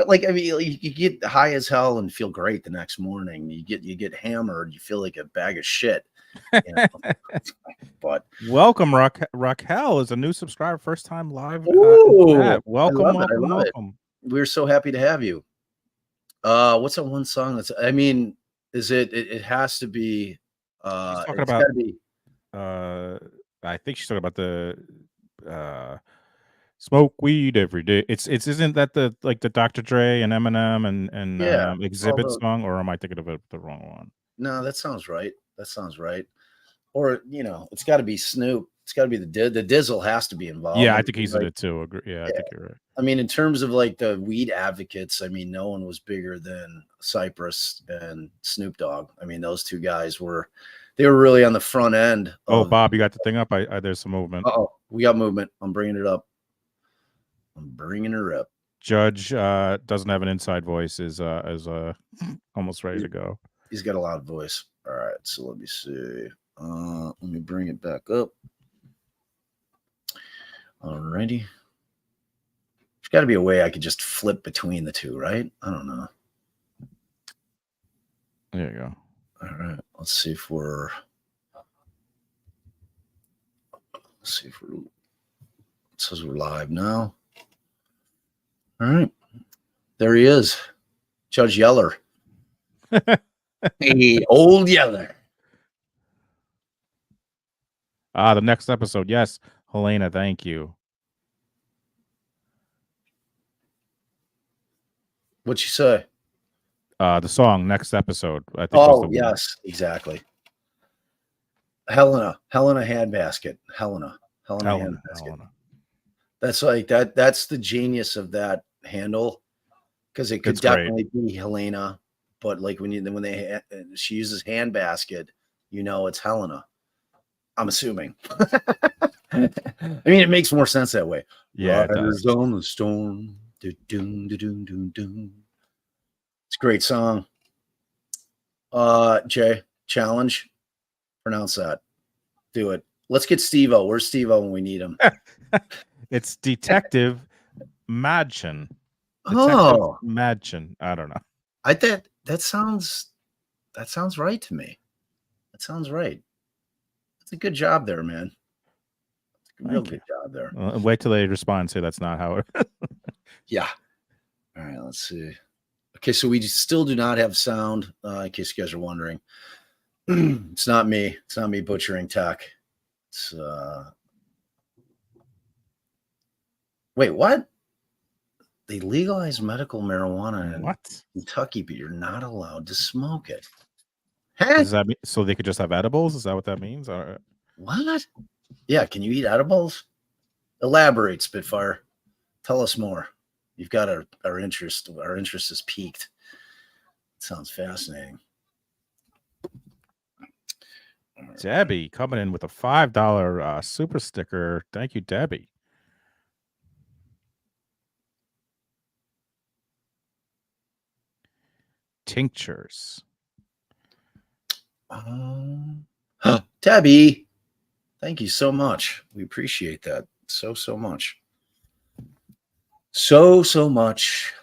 Like, I mean, you get high as hell and feel great the next morning. You get hammered, you feel like a bag of shit. You know? But welcome, Raquel is a new subscriber, first time live. Welcome. We're so happy to have you. What's that one song that's? I mean, is it? It has to be. She's talking about. I think she's talking about the. Smoke weed every day. It's isn't that the Dr. Dre and Eminem and Exhibit song, or am I thinking of the wrong one? No, that sounds right. Or you know, it's got to be Snoop. It's got to be the Dizzle has to be involved. Yeah, I think he's in it too. Yeah, I think you're right. I mean, in terms of like the weed advocates, I mean, no one was bigger than Cypress and Snoop Dogg. I mean, those two guys were really on the front end. Oh, Bob, you got the thing up? There's some movement. Oh, we got movement. I'm bringing it up. Judge doesn't have an inside voice. Is almost ready to go. He's got a loud voice. All right, so let me see. Let me bring it back up. All righty. There's got to be a way I could just flip between the two, right? I don't know. There you go. All right. Let's see if we're. It says we're live now. All right. There he is. Judge Yeller. Hey, old Yeller. The next episode. Yes. Helena, thank you. What'd you say? The song, next episode. I think oh, yes, exactly. Helena Handbasket. Helena Handbasket. That's like that. That's the genius of that handle, because it could definitely be Helena, but like when she uses handbasket, you know it's Helena. I'm assuming. I mean, it makes more sense that way. Yeah, Riders on the storm. It's a great song. Jay, challenge. Pronounce that. Do it. Let's get Steve-O. Where's Steve-O when we need him? It's Detective Madchen. Oh, Madchen. I don't know. That sounds right to me. That sounds right. It's a good job there, man. Real good job there. Wait till they respond and say that's not how it. Yeah. All right, let's see. Okay, so we still do not have sound, in case you guys are wondering. It's not me. It's not me butchering tech. It's wait, what? They legalized medical marijuana in Kentucky, but you're not allowed to smoke it. Does that mean so they could just have edibles? Is that what that means? Or What? Yeah, can you eat edibles? Elaborate, Spitfire. Tell us more. You've got our interest. Our interest is piqued. Sounds fascinating. Debbie coming in with a $5 super sticker. Thank you, Debbie. Tinctures. Debbie, thank you so much. We appreciate that so much. So much.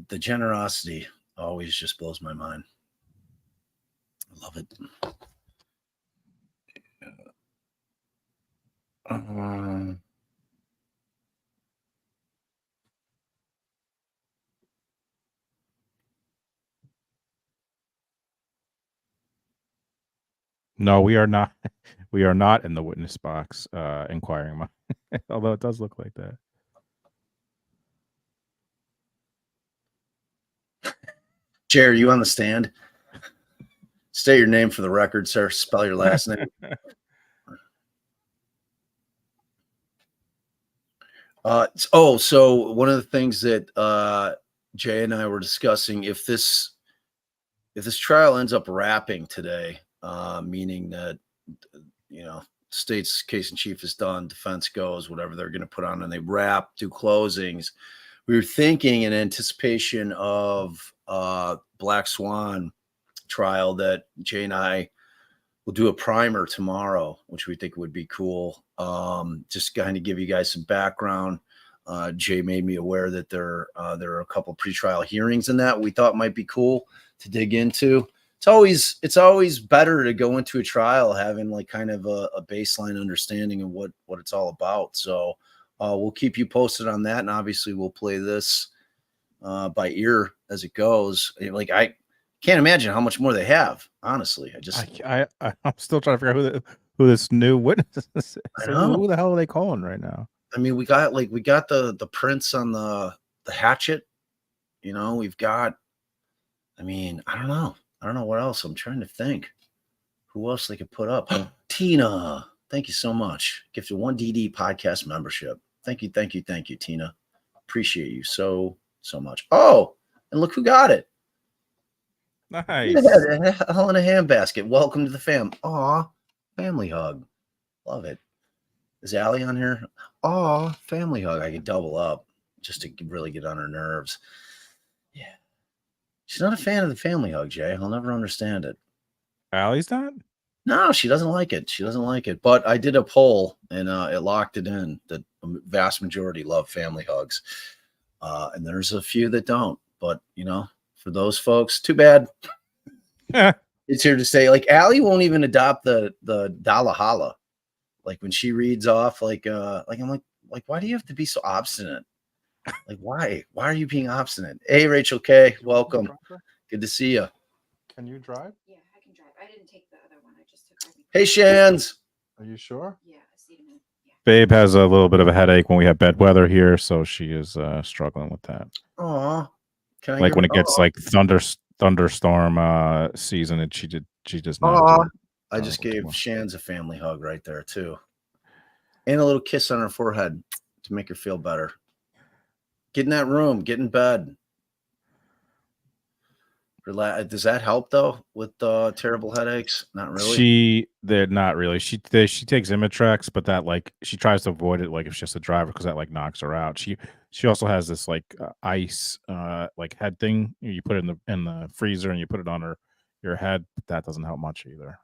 The generosity always just blows my mind. I love it. No, we are not. We are not in the witness box inquiring. Although it does look like that. Jerry, are you on the stand? State your name for the record, sir. Spell your last name. So one of the things that Jay and I were discussing, if this trial ends up wrapping today, meaning that state's case in chief is done, defense goes, whatever they're going to put on, and they wrap, do closings. We were thinking in anticipation of Black Swan trial that Jay and I will do a primer tomorrow, which we think would be cool. Just kind of give you guys some background. Jay made me aware that there are a couple pretrial hearings in that we thought might be cool to dig into. It's always better to go into a trial having like kind of a baseline understanding of what it's all about. So we'll keep you posted on that, and obviously we'll play this by ear as it goes. Like I can't imagine how much more they have. Honestly, I'm still trying to figure out who this new witness is. I know. Who the hell are they calling right now? I mean, we got the prints on the Hatchet. We've got. I mean, I don't know what else. I'm trying to think who else they could put up. Tina, thank you so much. Gifted 1 DD podcast membership. Thank you, Tina. Appreciate you so much. Oh, and look who got it. Nice. Yeah, hell in a handbasket. Welcome to the fam. Aw, family hug. Love it. Is Allie on here? Aw, family hug. I could double up just to really get on her nerves. Yeah. She's not a fan of the family hug, Jay. I'll never understand it. Allie's not? No, she doesn't like it. But I did a poll, and it locked it in that the vast majority love family hugs. And there's a few that don't. But, for those folks, too bad. It's here to stay. Like, Allie won't even adopt the Dalahala. Like, when she reads off, I'm like, why do you have to be so obstinate? Like, why? Why are you being obstinate? Hey, Rachel K, welcome. Good to see you. Can you drive? Yeah, I can drive. I didn't take the other one. I just took. Hey, Shans. Are you sure? Yeah, I see him. Yeah. Babe has a little bit of a headache when we have bed weather here, so she is struggling with that. Aw. Like when it gets like thunderstorm season, and she does not. I just gave Shans a family hug right there too, and a little kiss on her forehead to make her feel better. Get in that room. Get in bed. Relax. Does that help though with terrible headaches? Not really. They're not really. She takes Imitrex, but that she tries to avoid it if she's a driver because that knocks her out. She also has this ice head thing. You put it in the freezer and you put it on your head. That doesn't help much either.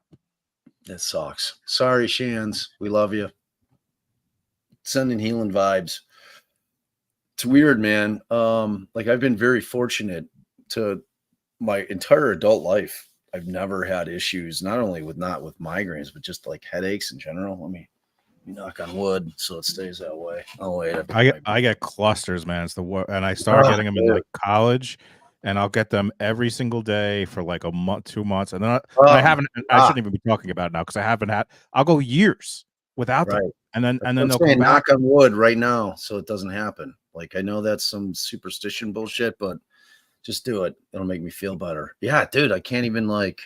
That sucks. Sorry, Shans. We love you. Sending healing vibes. It's weird, man. I've been very fortunate to my entire adult life. I've never had issues, not only with migraines, but just headaches in general. Let me knock on wood so it stays that way. Oh wait, I get clusters, man. It's the and I started getting them in like college, and I'll get them every single day for like a month, 2 months, and then I haven't. I shouldn't even be talking about it now because I haven't had. I'll go years without them, and then I'm they'll saying come back. knock on wood right now so it doesn't happen. Like I know that's some superstition bullshit, but just do it. It'll make me feel better. Yeah, dude, I can't even like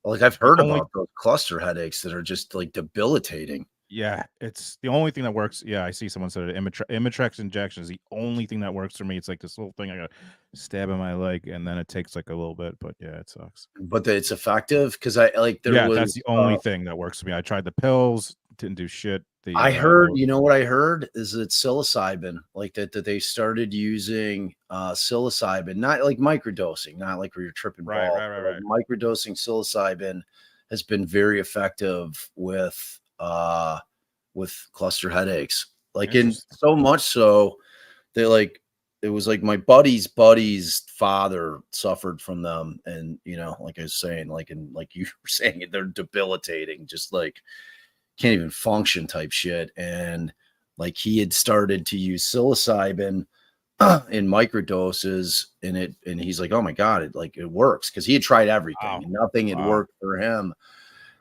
I've heard about those cluster headaches that are just like debilitating. Yeah, it's the only thing that works. Yeah, I see someone said it. Imitrex injection is the only thing that works for me. It's like this little thing I got stab in my leg, and then it takes like a little bit. But yeah, it sucks. But it's effective because I like there was. That's the only thing that works for me. I tried the pills, didn't do shit. I heard, you know what I heard is that psilocybin, like that they started using psilocybin, not like microdosing, not like where you're tripping balls. Right. Microdosing psilocybin has been very effective with cluster headaches. Like in so much so they like it was like my buddy's father suffered from them, and you know, like I was saying, like you were saying, they're debilitating, just like can't even function type shit. And like he had started to use psilocybin in microdoses and he's like, oh my God, it works. Cause he had tried everything and nothing had worked for him,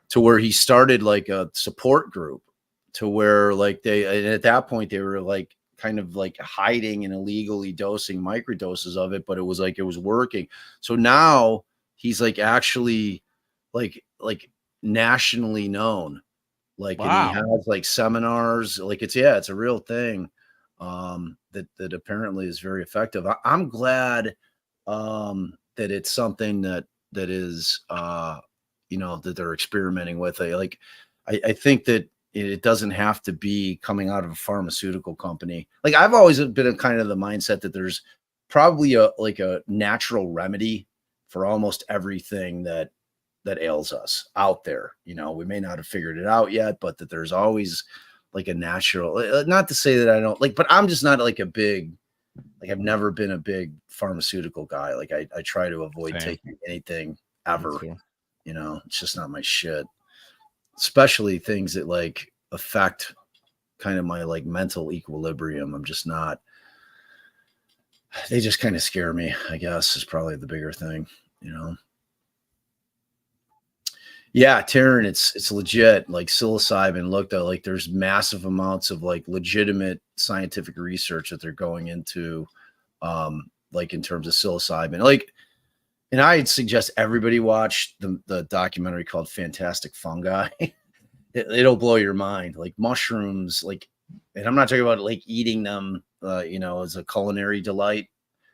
to where he started like a support group to where like and at that point they were like kind of like hiding and illegally dosing microdoses of it, but it was like, it was working. So now he's like actually like nationally known. Like, and he has like seminars, like it's a real thing that apparently is very effective. I'm glad that it's something that is, you know, that they're experimenting with. I think that it doesn't have to be coming out of a pharmaceutical company. Like I've always been in kind of the mindset that there's probably a natural remedy for almost everything that ails us out there. You know, we may not have figured it out yet, but that there's always like a natural, not to say that I don't like, but I'm just not like I've never been a big pharmaceutical guy. Like I try to avoid taking anything ever, you know, it's just not my shit, especially things that like affect kind of my like mental equilibrium. I'm just not, they just kind of scare me, I guess, is probably the bigger thing, you know? Yeah, Taryn, it's legit. Like psilocybin, looked at like there's massive amounts of like legitimate scientific research that they're going into, like in terms of psilocybin. Like, and I'd suggest everybody watch the documentary called Fantastic Fungi. It'll blow your mind. Like mushrooms, like, and I'm not talking about like eating them, you know, as a culinary delight,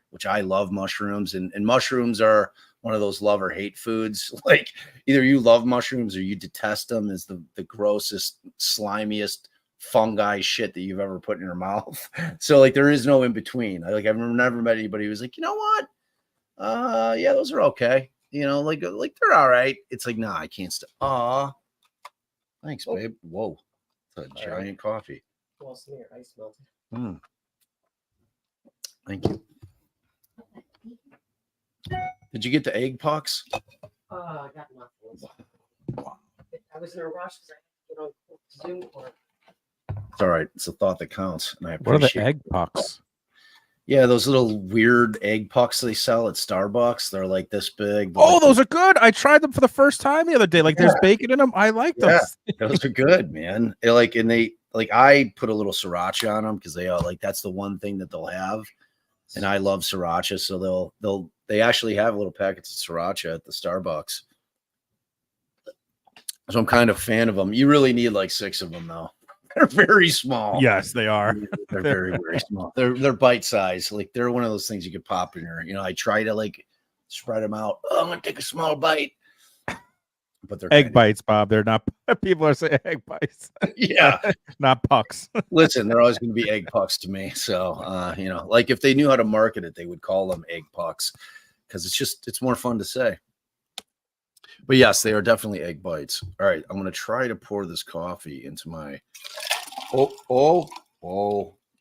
which I love mushrooms, and mushrooms are one of those love or hate foods. Like either you love mushrooms or you detest them as the grossest, slimiest fungi shit that you've ever put in your mouth. So like there is no in between. I've never met anybody who's like, you know what? Yeah, those are okay. You know, like they're all right. It's like, nah, I can't thanks, babe. Whoa. It's a giant coffee. Well, some of your ice melted. Thank you. Did you get the egg pucks? I got nothing. I was in a rush because I had to get on Zoom for it. It's all right. It's a thought that counts. And I What are the appreciate egg pucks? Yeah, those little weird egg pucks they sell at Starbucks. They're like this big. Oh, those are good. I tried them for the first time the other day. Like there's bacon in them. I like those. Yeah, those are good, man. I put a little sriracha on them because they are like, that's the one thing that they'll have. And I love sriracha. So they actually have little packets of sriracha at the Starbucks. So I'm kind of a fan of them. You really need like 6 of them though. They're very small. Yes, they are. They're very, very small. They're bite size. Like they're one of those things you could pop in your, you know, I try to like spread them out. Oh, I'm going to take a small bite. But they're egg bites, Bob. They're not, people are saying egg bites. Yeah. Not pucks. Listen, they're always going to be egg pucks to me. So, you know, like if they knew how to market it, they would call them egg pucks because it's more fun to say. But yes, they are definitely egg bites. All right. I'm going to try to pour this coffee into my,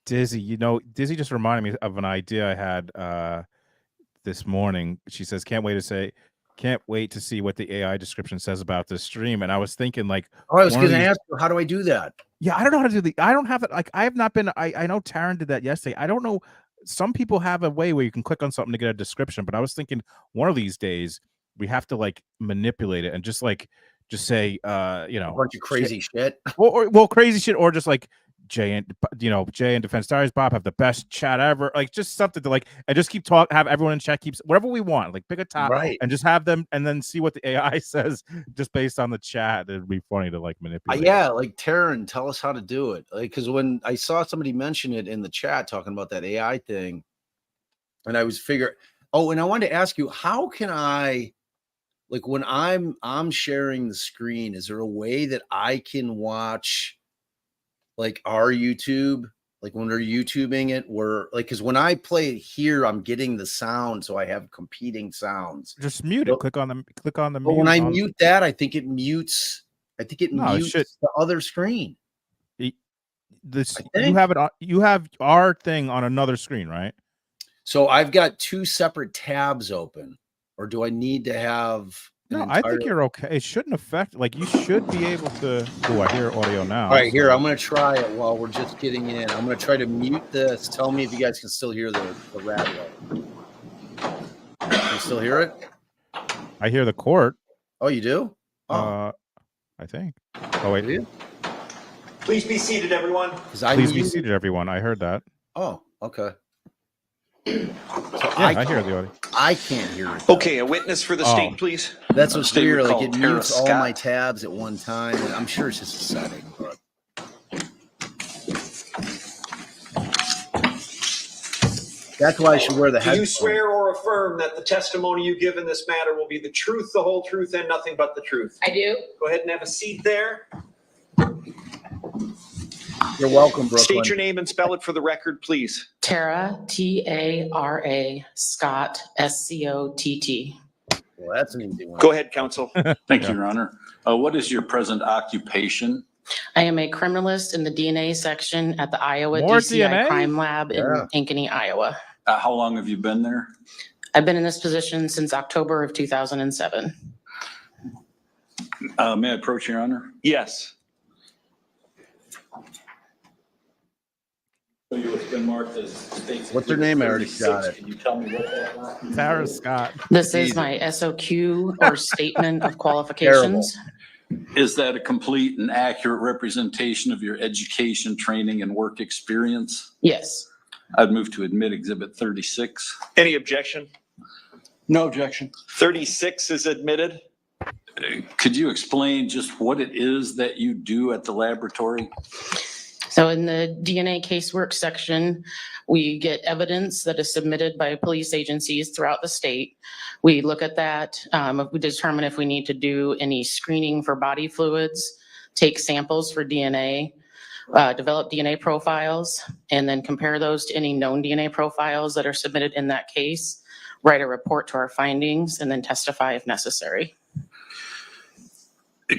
Dizzy, you know, Dizzy just reminded me of an idea I had this morning. She says, can't wait to say, Can't wait to see what the AI description says about this stream. And I was thinking, like, Oh, I was going to ask you, how do I do that? yeah, I don't know how to do I don't have it. Like, I have not been, I know Taryn did that yesterday. I don't know. Some people have a way where you can click on something to get a description, but I was thinking one of these days we have to like manipulate it and just say, you know, A bunch of crazy shit. Well, crazy shit, or just like Jay and Defense Diaries Bob have the best chat ever. Like, just something to like, and just keep have everyone in chat keeps whatever we want. Like, pick a top and just have them, and then see what the AI says just based on the chat. It'd be funny to like manipulate. Yeah, like Taryn, tell us how to do it. Like, because when I saw somebody mention it in the chat talking about that AI thing, and I was figuring, and I wanted to ask you, how can I, like, when I'm sharing the screen, is there a way that I can watch like our YouTube, like when we're YouTubing it, where like, because when I play it here, I'm getting the sound, so I have competing sounds. Just mute it. Click on the But mute. when I mute that, I think it mutes. Mutes the other screen. You have it on. You have our thing on another screen, right? So I've got two separate tabs open, or do I need to have? No, I think you're okay. It shouldn't affect. Like, you should be able to. Oh, I hear audio now. All right, here, I'm going to try it while we're just getting in. I'm going to try to mute this. Tell me if you guys can still hear the radio. Can you still hear it? I hear the court. Oh, you do? I think. Oh, wait. Please be seated, everyone. Please be seated, everyone. I heard that. Oh, okay. I hear the audio. I can't hear it. Okay, a witness for the state, please. That's what's State weird. would Like, call it Tara mutes all Scott. my tabs at one time. And I'm sure it's just a setting, but that's why I should wear the Do you headphones. swear or affirm that the testimony you give in this matter will be the truth, the whole truth, and nothing but the truth? I do. Go ahead and have a seat there. You're welcome, Brooklyn. State your name and spell it for the record, please. Tara, Tara, Scott, Scott. Well, that's an easy one. Go ahead, counsel. Thank you, Your Honor. What is your present occupation? I am a criminalist in the DNA section at the Iowa More DCI DNA? Crime Lab in Ankeny, Iowa. How long have you been there? I've been in this position since October of 2007. May I approach, Your Honor? Yes. So you have been marked as state. What's her name? I already got it. Can you tell me what that is? Tara Scott. This is my SOQ or Statement of Qualifications. Is that a complete and accurate representation of your education, training, and work experience? Yes. I'd move to admit Exhibit 36. Any objection? No objection. 36 is admitted. Could you explain just what it is that you do at the laboratory? So in the DNA casework section, we get evidence that is submitted by police agencies throughout the state. We look at that, we determine if we need to do any screening for body fluids, take samples for DNA, develop DNA profiles, and then compare those to any known DNA profiles that are submitted in that case, write a report to our findings, and then testify if necessary.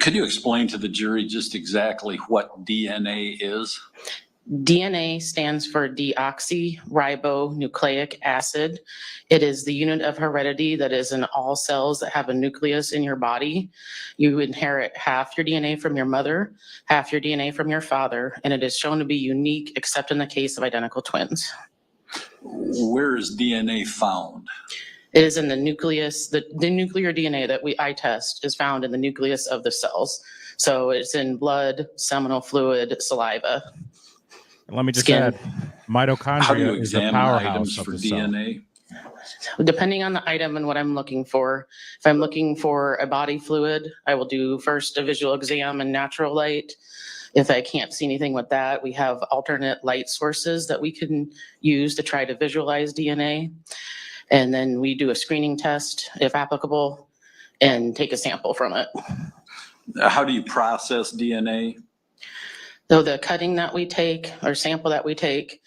Could you explain to the jury just exactly what DNA is? DNA stands for deoxyribonucleic acid. It is the unit of heredity that is in all cells that have a nucleus in your body. You inherit half your DNA from your mother, half your DNA from your father, and it is shown to be unique except in the case of identical twins. Where is DNA found? It is in the nucleus. The nuclear DNA that I test is found in the nucleus of the cells. So it's in blood, seminal fluid, saliva. And let me just Skin. add, How do you mitochondria is the examine powerhouse items of for the cell. DNA? Depending on the item and what I'm looking for, if I'm looking for a body fluid, I will do first a visual exam in natural light. If I can't see anything with that, we have alternate light sources that we can use to try to visualize DNA. And then we do a screening test, if applicable, and take a sample from it. How do you process DNA? So the cutting that we take or sample that we take,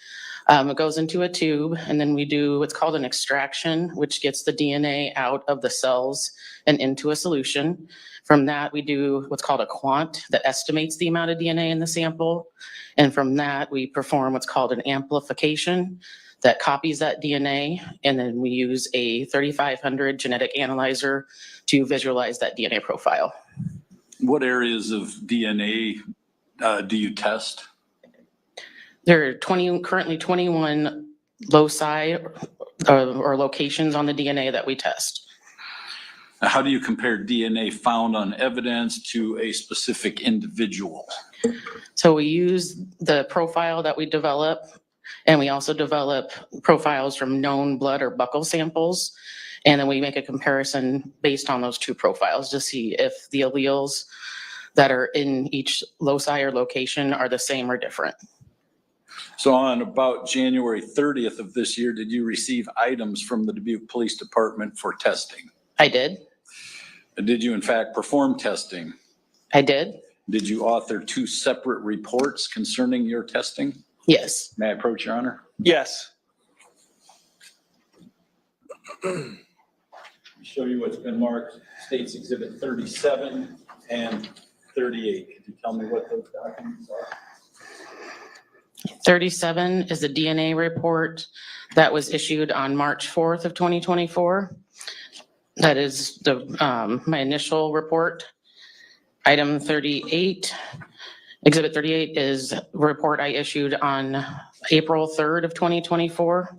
It goes into a tube, and then we do what's called an extraction, which gets the DNA out of the cells and into a solution. From that, we do what's called a quant that estimates the amount of DNA in the sample. And from that, we perform what's called an amplification that copies that DNA. And then we use a 3500 genetic analyzer to visualize that DNA profile. What areas of DNA do you test? There are currently 21 loci or locations on the DNA that we test. How do you compare DNA found on evidence to a specific individual? So we use the profile that we develop, and we also develop profiles from known blood or buccal samples. And then we make a comparison based on those two profiles to see if the alleles that are in each loci or location are the same or different. So on about January 30th of this year, did you receive items from the Dubuque Police Department for testing? I did. Did you in fact perform testing? I did. Did you author 2 separate reports concerning your testing? Yes. May I approach, Your Honor? Yes. Show you what's been marked, States Exhibit 37 and 38. Could you tell me what those documents are? 37 is the DNA report that was issued on March 4th of 2024. That is my initial report. Item 38, Exhibit 38 is a report I issued on April 3rd of 2024.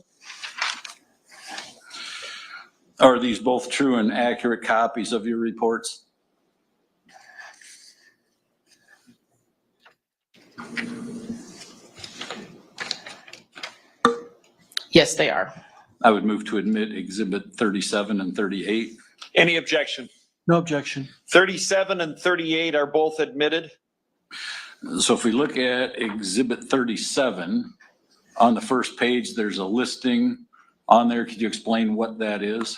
Are these both true and accurate copies of your reports? Yes, they are. I would move to admit Exhibit 37 and 38. Any objection? No objection. 37 and 38 are both admitted. So if we look at Exhibit 37, on the first page, there's a listing on there. Could you explain what that is?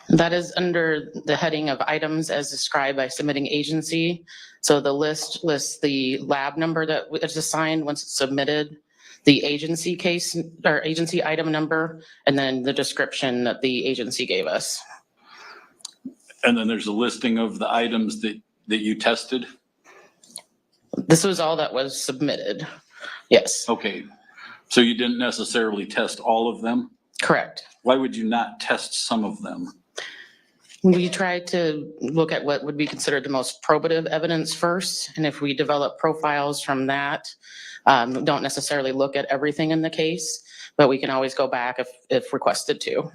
That is under the heading of items as described by submitting agency. So the list lists the lab number that is assigned once it's submitted, the agency case or agency item number, and then the description that the agency gave us. And then there's a listing of the items that you tested? This was all that was submitted. Yes. Okay. So you didn't necessarily test all of them? Correct. Why would you not test some of them? We tried to look at what would be considered the most probative evidence first. And if we develop profiles from that, don't necessarily look at everything in the case, but we can always go back if requested to.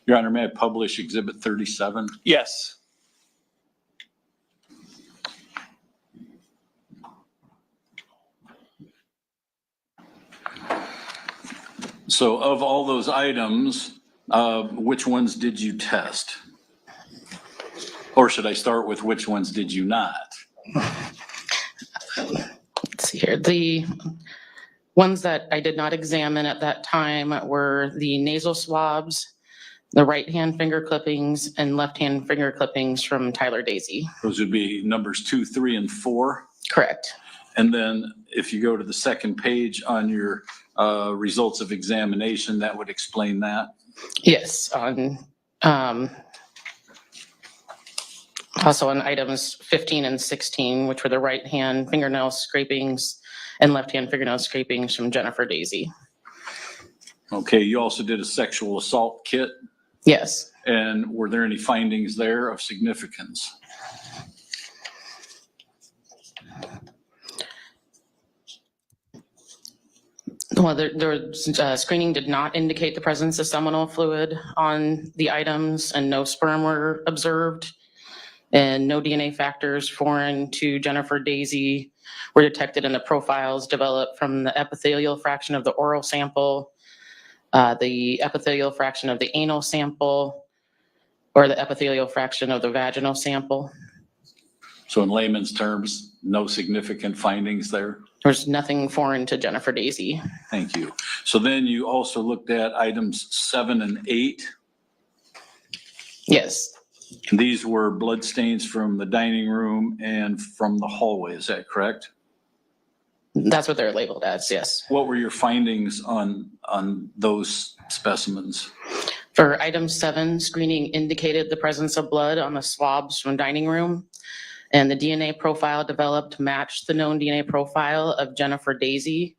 Your Honor, may I publish Exhibit 37? Yes. So of all those items, which ones did you test? Or should I start with which ones did you not? Let's see here. The ones that I did not examine at that time were the nasal swabs, the right-hand finger clippings, and left-hand finger clippings from Tyler Dazey. Those would be numbers 2, 3, and 4? Correct. And then if you go to the second page on your results of examination, that would explain that? Yes, on also on items 15 and 16, which were the right-hand fingernail scrapings and left-hand fingernail scrapings from Jennifer Dazey. Okay, you also did a sexual assault kit? Yes. And were there any findings there of significance? Well, screening did not indicate the presence of seminal fluid on the items, and no sperm were observed, and no DNA factors foreign to Jennifer Dazey were detected in the profiles developed from the epithelial fraction of the oral sample, the epithelial fraction of the anal sample, or the epithelial fraction of the vaginal sample. So in layman's terms, no significant findings there? There's nothing foreign to Jennifer Dazey. Thank you. So then you also looked at items 7 and 8? Yes. And these were blood stains from the dining room and from the hallway, is that correct? That's what they're labeled as, yes. What were your findings on those specimens? For item 7, screening indicated the presence of blood on the swabs from dining room, and the DNA profile developed matched the known DNA profile of Jennifer Dazey,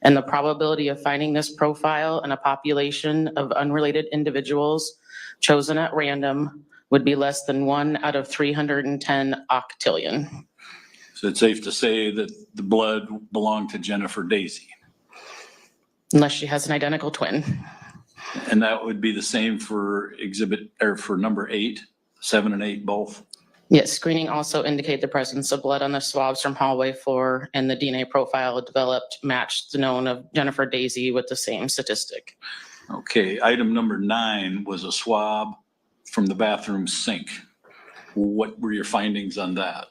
and the probability of finding this profile in a population of unrelated individuals chosen at random would be less than 1 out of 310 octillion. So it's safe to say that the blood belonged to Jennifer Dazey. Unless she has an identical twin. And that would be the same for for number 8, 7 and 8 both? Yes, screening also indicated the presence of blood on the swabs from hallway floor, and the DNA profile developed matched the known of Jennifer Dazey with the same statistic. Okay, item number 9 was a swab from the bathroom sink. What were your findings on that?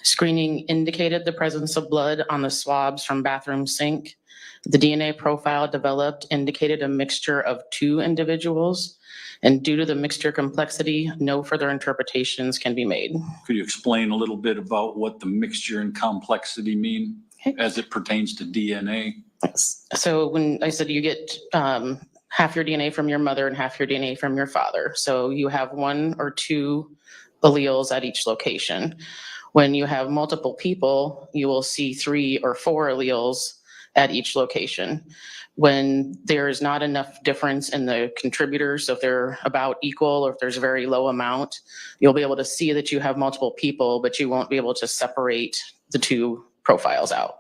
Screening indicated the presence of blood on the swabs from bathroom sink. The DNA profile developed indicated a mixture of 2 individuals, and due to the mixture complexity, no further interpretations can be made. Could you explain a little bit about what the mixture and complexity mean as it pertains to DNA? So when I said you get half your DNA from your mother and half your DNA from your father, so you have 1 or 2 alleles at each location. When you have multiple people, you will see 3 or 4 alleles at each location. When there is not enough difference in the contributors, so if they're about equal or if there's a very low amount, you'll be able to see that you have multiple people, but you won't be able to separate the 2 profiles out.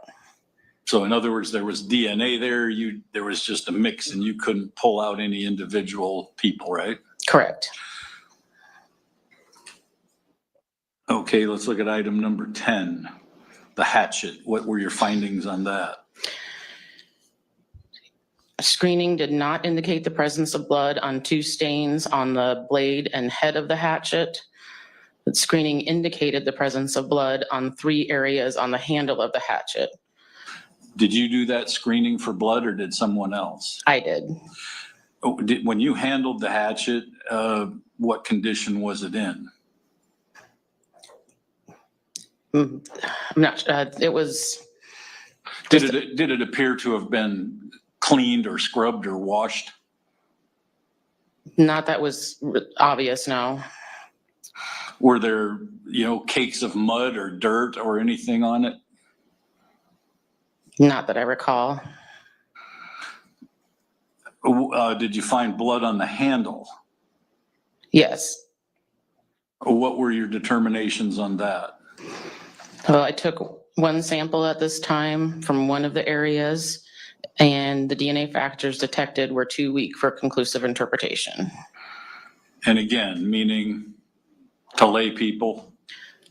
So in other words, there was DNA there, there was just a mix and you couldn't pull out any individual people, right? Correct. Okay, let's look at item number 10, the hatchet. What were your findings on that? Screening did not indicate the presence of blood on 2 stains on the blade and head of the hatchet. But screening indicated the presence of blood on 3 areas on the handle of the hatchet. Did you do that screening for blood or did someone else? I did. Oh, when you handled the hatchet, what condition was it in? I'm not, it was. Did it appear to have been cleaned or scrubbed or washed? Not that was obvious, no. Were there, cakes of mud or dirt or anything on it? Not that I recall. Did you find blood on the handle? Yes. What were your determinations on that? Well, I took 1 sample at this time from 1 of the areas, and the DNA factors detected were too weak for conclusive interpretation. And again, meaning to lay people?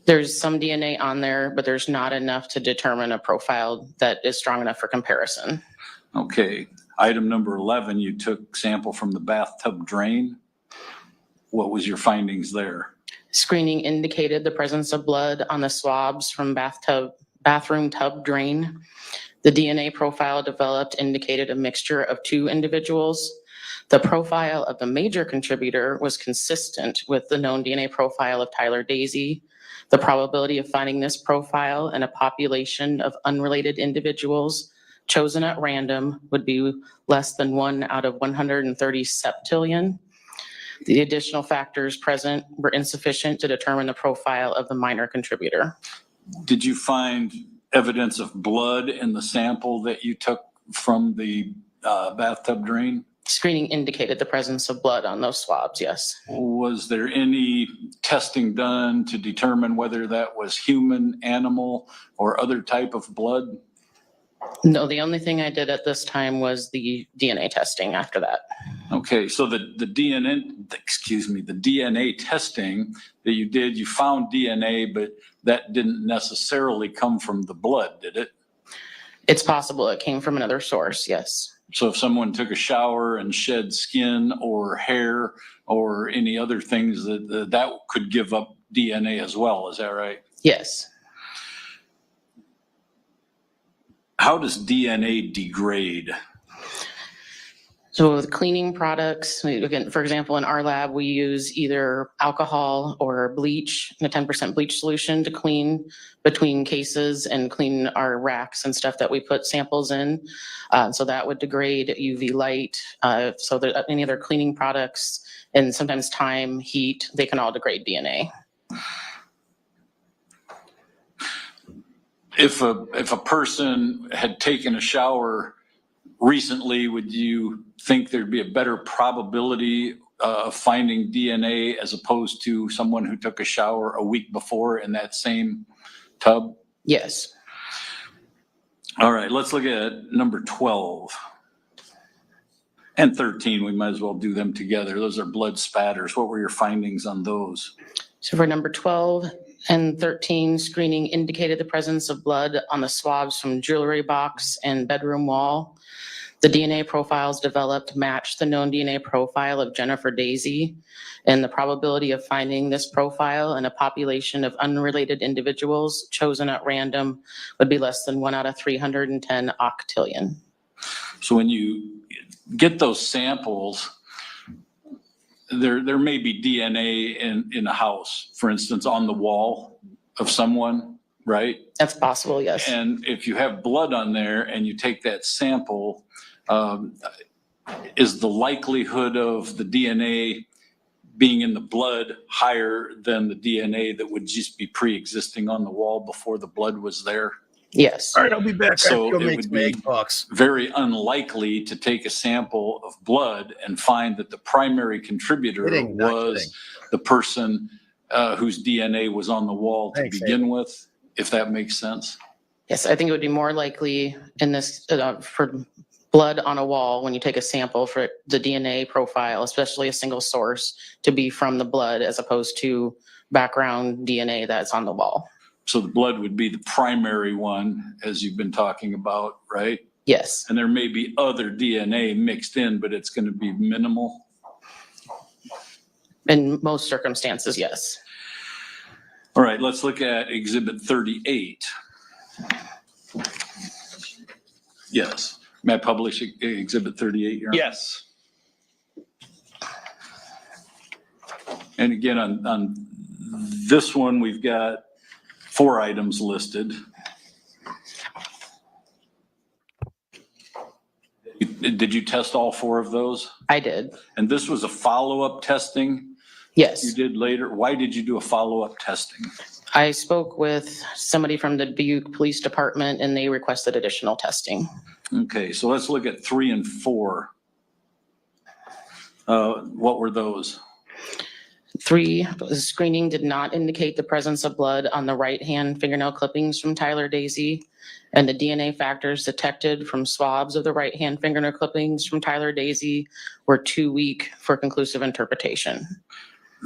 There's some DNA on there, but there's not enough to determine a profile that is strong enough for comparison. Okay. Item number 11, you took sample from the bathtub drain. What was your findings there? Screening indicated the presence of blood on the swabs from bathroom tub drain. The DNA profile developed indicated a mixture of 2 individuals. The profile of the major contributor was consistent with the known DNA profile of Tyler Dazey. The probability of finding this profile in a population of unrelated individuals chosen at random would be less than 1 out of 130 septillion. The additional factors present were insufficient to determine the profile of the minor contributor. Did you find evidence of blood in the sample that you took from the bathtub drain? Screening indicated the presence of blood on those swabs, yes. Was there any testing done to determine whether that was human, animal, or other type of blood? No, the only thing I did at this time was the DNA testing after that. Okay, so the DNA testing that you did, you found DNA, but that didn't necessarily come from the blood, did it? It's possible it came from another source, yes. So if someone took a shower and shed skin or hair or any other things, that could give up DNA as well, is that right? Yes. How does DNA degrade? So with cleaning products, again, for example, in our lab, we use either alcohol or bleach, a 10% bleach solution to clean between cases and clean our racks and stuff that we put samples in. So that would degrade UV light. So that any other cleaning products and sometimes time, heat, they can all degrade DNA. If a person had taken a shower recently, would you think there'd be a better probability of finding DNA as opposed to someone who took a shower a week before in that same tub? Yes. All right, let's look at number 12 and 13. We might as well do them together. Those are blood spatters. What were your findings on those? So for number 12 and 13, screening indicated the presence of blood on the swabs from jewelry box and bedroom wall. The DNA profiles developed matched the known DNA profile of Jennifer Dazey, and the probability of finding this profile in a population of unrelated individuals chosen at random would be less than 1 out of 310 octillion. So when you get those samples, there may be DNA in a house, for instance, on the wall of someone, right? That's possible, yes. And if you have blood on there and you take that sample, is the likelihood of the DNA being in the blood higher than the DNA that would just be pre-existing on the wall before the blood was there? Yes. All right, I'll be back. So Go it make would some be egg bucks. very unlikely to take a sample of blood and find that the primary contributor was the person whose DNA was on the wall to begin with, if that makes sense. Yes, I think it would be more likely in this for blood on a wall when you take a sample for the DNA profile, especially a single source, to be from the blood as opposed to background DNA that's on the wall. So the blood would be the primary one, as you've been talking about, right? Yes. And there may be other DNA mixed in, but it's going to be minimal. In most circumstances, yes. All right, let's look at Exhibit 38. Yes. May I publish Exhibit 38 here? Yes. And again, on this one, we've got 4 items listed. Did you test all 4 of those? I did. And this was a follow-up testing? Yes. You did later? Why did you do a follow-up testing? I spoke with somebody from the Butte Police Department and they requested additional testing. Okay, so let's look at 3 and 4. What were those? 3, the screening did not indicate the presence of blood on the right-hand fingernail clippings from Tyler Dazey, and the DNA factors detected from swabs of the right-hand fingernail clippings from Tyler Dazey were too weak for conclusive interpretation.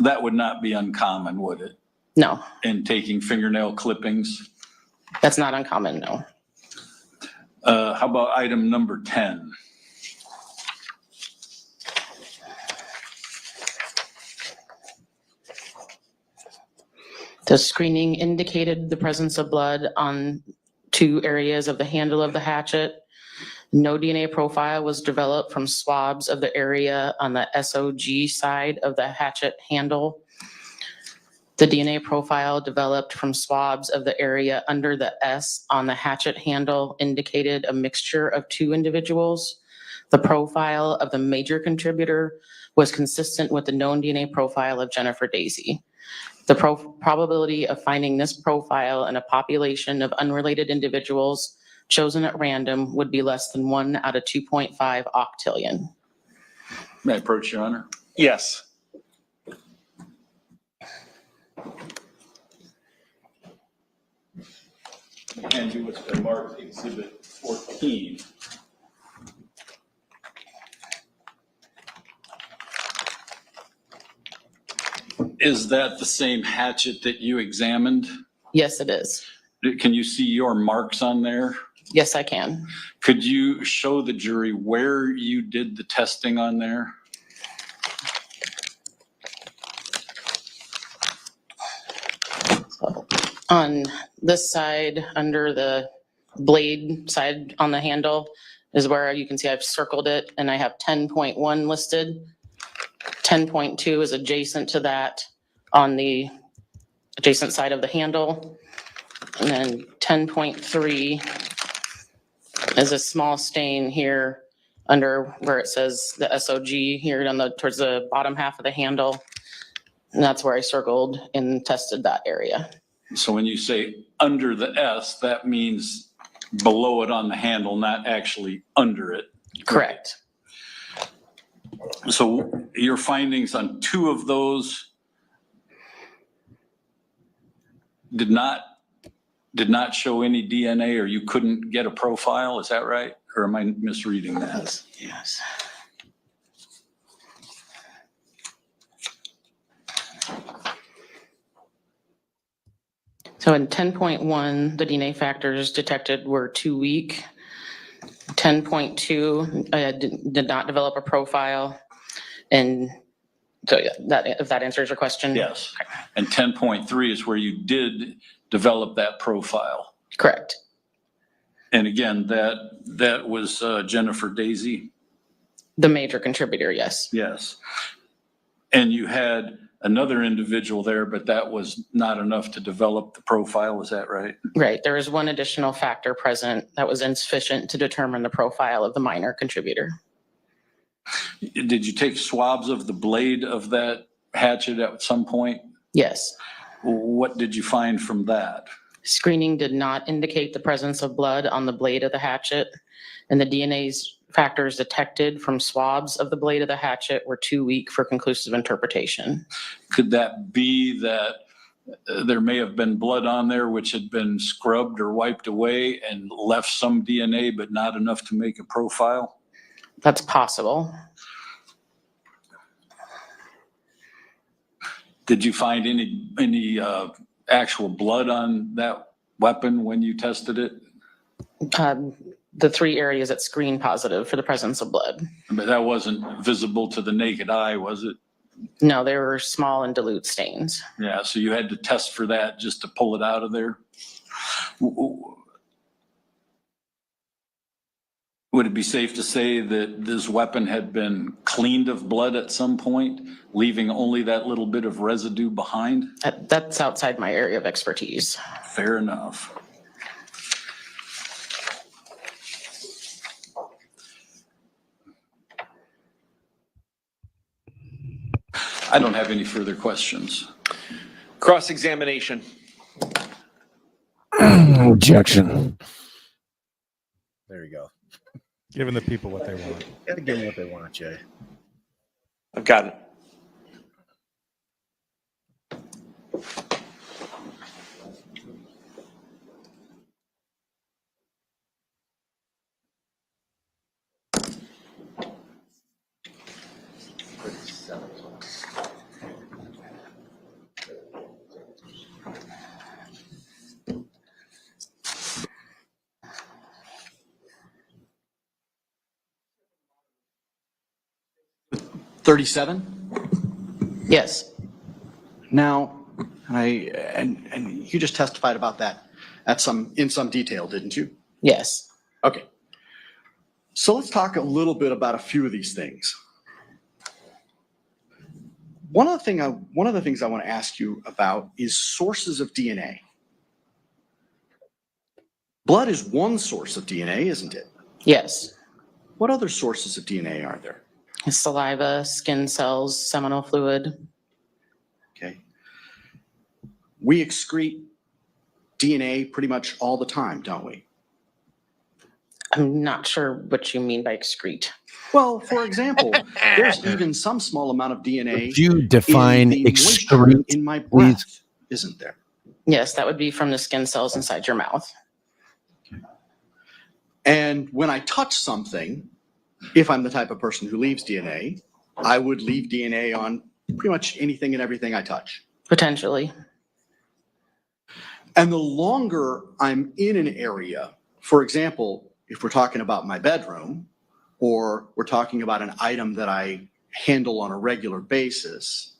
That would not be uncommon, would it? No. In taking fingernail clippings? That's not uncommon, no. How about item number 10? The screening indicated the presence of blood on 2 areas of the handle of the hatchet. No DNA profile was developed from swabs of the area on the SOG side of the hatchet handle. The DNA profile developed from swabs of the area under the S on the hatchet handle indicated a mixture of 2 individuals. The profile of the major contributor was consistent with the known DNA profile of Jennifer Dazey. The probability of finding this profile in a population of unrelated individuals chosen at random would be less than 1 out of 2.5 octillion. May I approach, Your Honor? Yes. And you what's been marked Exhibit 14. Is that the same hatchet that you examined? Yes, it is. Can you see your marks on there? Yes, I can. Could you show the jury where you did the testing on there? So, on this side, under the blade side on the handle, is where you can see I've circled it and I have 10.1 listed. 10.2 is adjacent to that on the adjacent side of the handle. And then 10.3 is a small stain here under where it says the SOG here on the towards the bottom half of the handle. And that's where I circled and tested that area. So when you say under the S, that means below it on the handle, not actually under it. Correct. So your findings on 2 of those did not show any DNA, or you couldn't get a profile, is that right? Or am I misreading that? Yes. So in 10.1, the DNA factors detected were 2 weak. 10.2 did not develop a profile. And so yeah, if that answers your question. Yes. And 10.3 is where you did develop that profile. Correct. And again, that was Jennifer Dazey? The major contributor, yes. Yes. And you had another individual there, but that was not enough to develop the profile, is that right? Right. There is one additional factor present that was insufficient to determine the profile of the minor contributor. Did you take swabs of the blade of that hatchet at some point? Yes. What did you find from that? Screening did not indicate the presence of blood on the blade of the hatchet, and the DNA factors detected from swabs of the blade of the hatchet were too weak for conclusive interpretation. Could that be that there may have been blood on there which had been scrubbed or wiped away and left some DNA, but not enough to make a profile? That's possible. Did you find any actual blood on that weapon when you tested it? The 3 areas that screen positive for the presence of blood. But that wasn't visible to the naked eye, was it? No, they were small and dilute stains. Yeah, so you had to test for that just to pull it out of there? Would it be safe to say that this weapon had been cleaned of blood at some point, leaving only that little bit of residue behind? That's outside my area of expertise. Fair enough. I don't have any further questions. Cross-examination. Objection. There you go. Giving the people what they want. Gotta give them what they want, Jay. I've got it. $37? Yes. Now, and you just testified about that in some detail, didn't you? Yes. Okay. So let's talk a little bit about a few of these things. One of the things I want to ask you about is sources of DNA. Blood is one source of DNA, isn't it? Yes. What other sources of DNA are there? Saliva, skin cells, seminal fluid. Okay. We excrete DNA pretty much all the time, don't we? I'm not sure what you mean by excrete. Well, for example, there's even some small amount of DNA Would you define in the moisture excrete, in my please? breath, isn't there? Yes, that would be from the skin cells inside your mouth. And when I touch something, if I'm the type of person who leaves DNA, I would leave DNA on pretty much anything and everything I touch. Potentially. And the longer I'm in an area, for example, if we're talking about my bedroom, or we're talking about an item that I handle on a regular basis,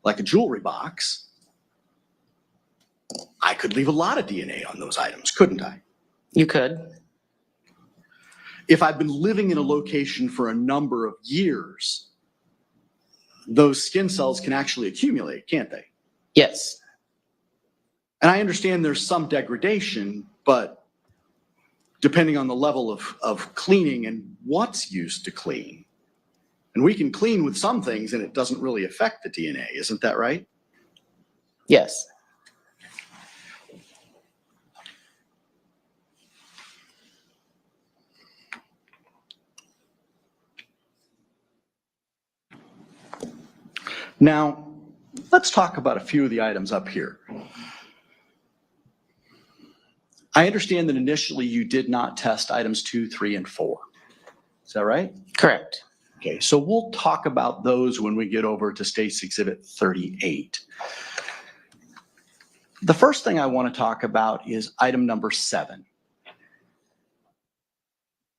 like a jewelry box, I could leave a lot of DNA on those items, couldn't I? You could. if I've been living in a location for a number of years, those skin cells can actually accumulate, can't they? Yes. And I understand there's some degradation, but depending on the level of cleaning and what's used to clean. And we can clean with some things and it doesn't really affect the DNA, isn't that right? Yes. Now, let's talk about a few of the items up here. I understand that initially you did not test items 2, 3, and 4. Is that right? Correct. Okay, so we'll talk about those when we get over to State's Exhibit 38. The first thing I want to talk about is item number 7.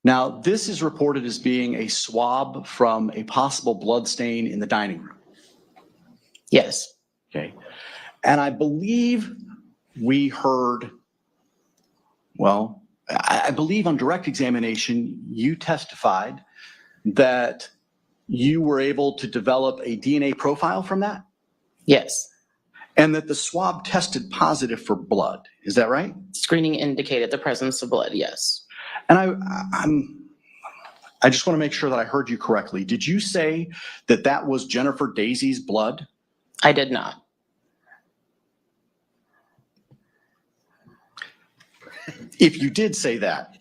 Now, this is reported as being a swab from a possible blood stain in the dining room. Yes. Okay. And I believe we heard, well, I believe on direct examination, you testified that you were able to develop a DNA profile from that? Yes. And that the swab tested positive for blood. Is that right? Screening indicated the presence of blood. Yes. And I just want to make sure that I heard you correctly. Did you say that that was Jennifer Dazey's blood? I did not. If you did say that,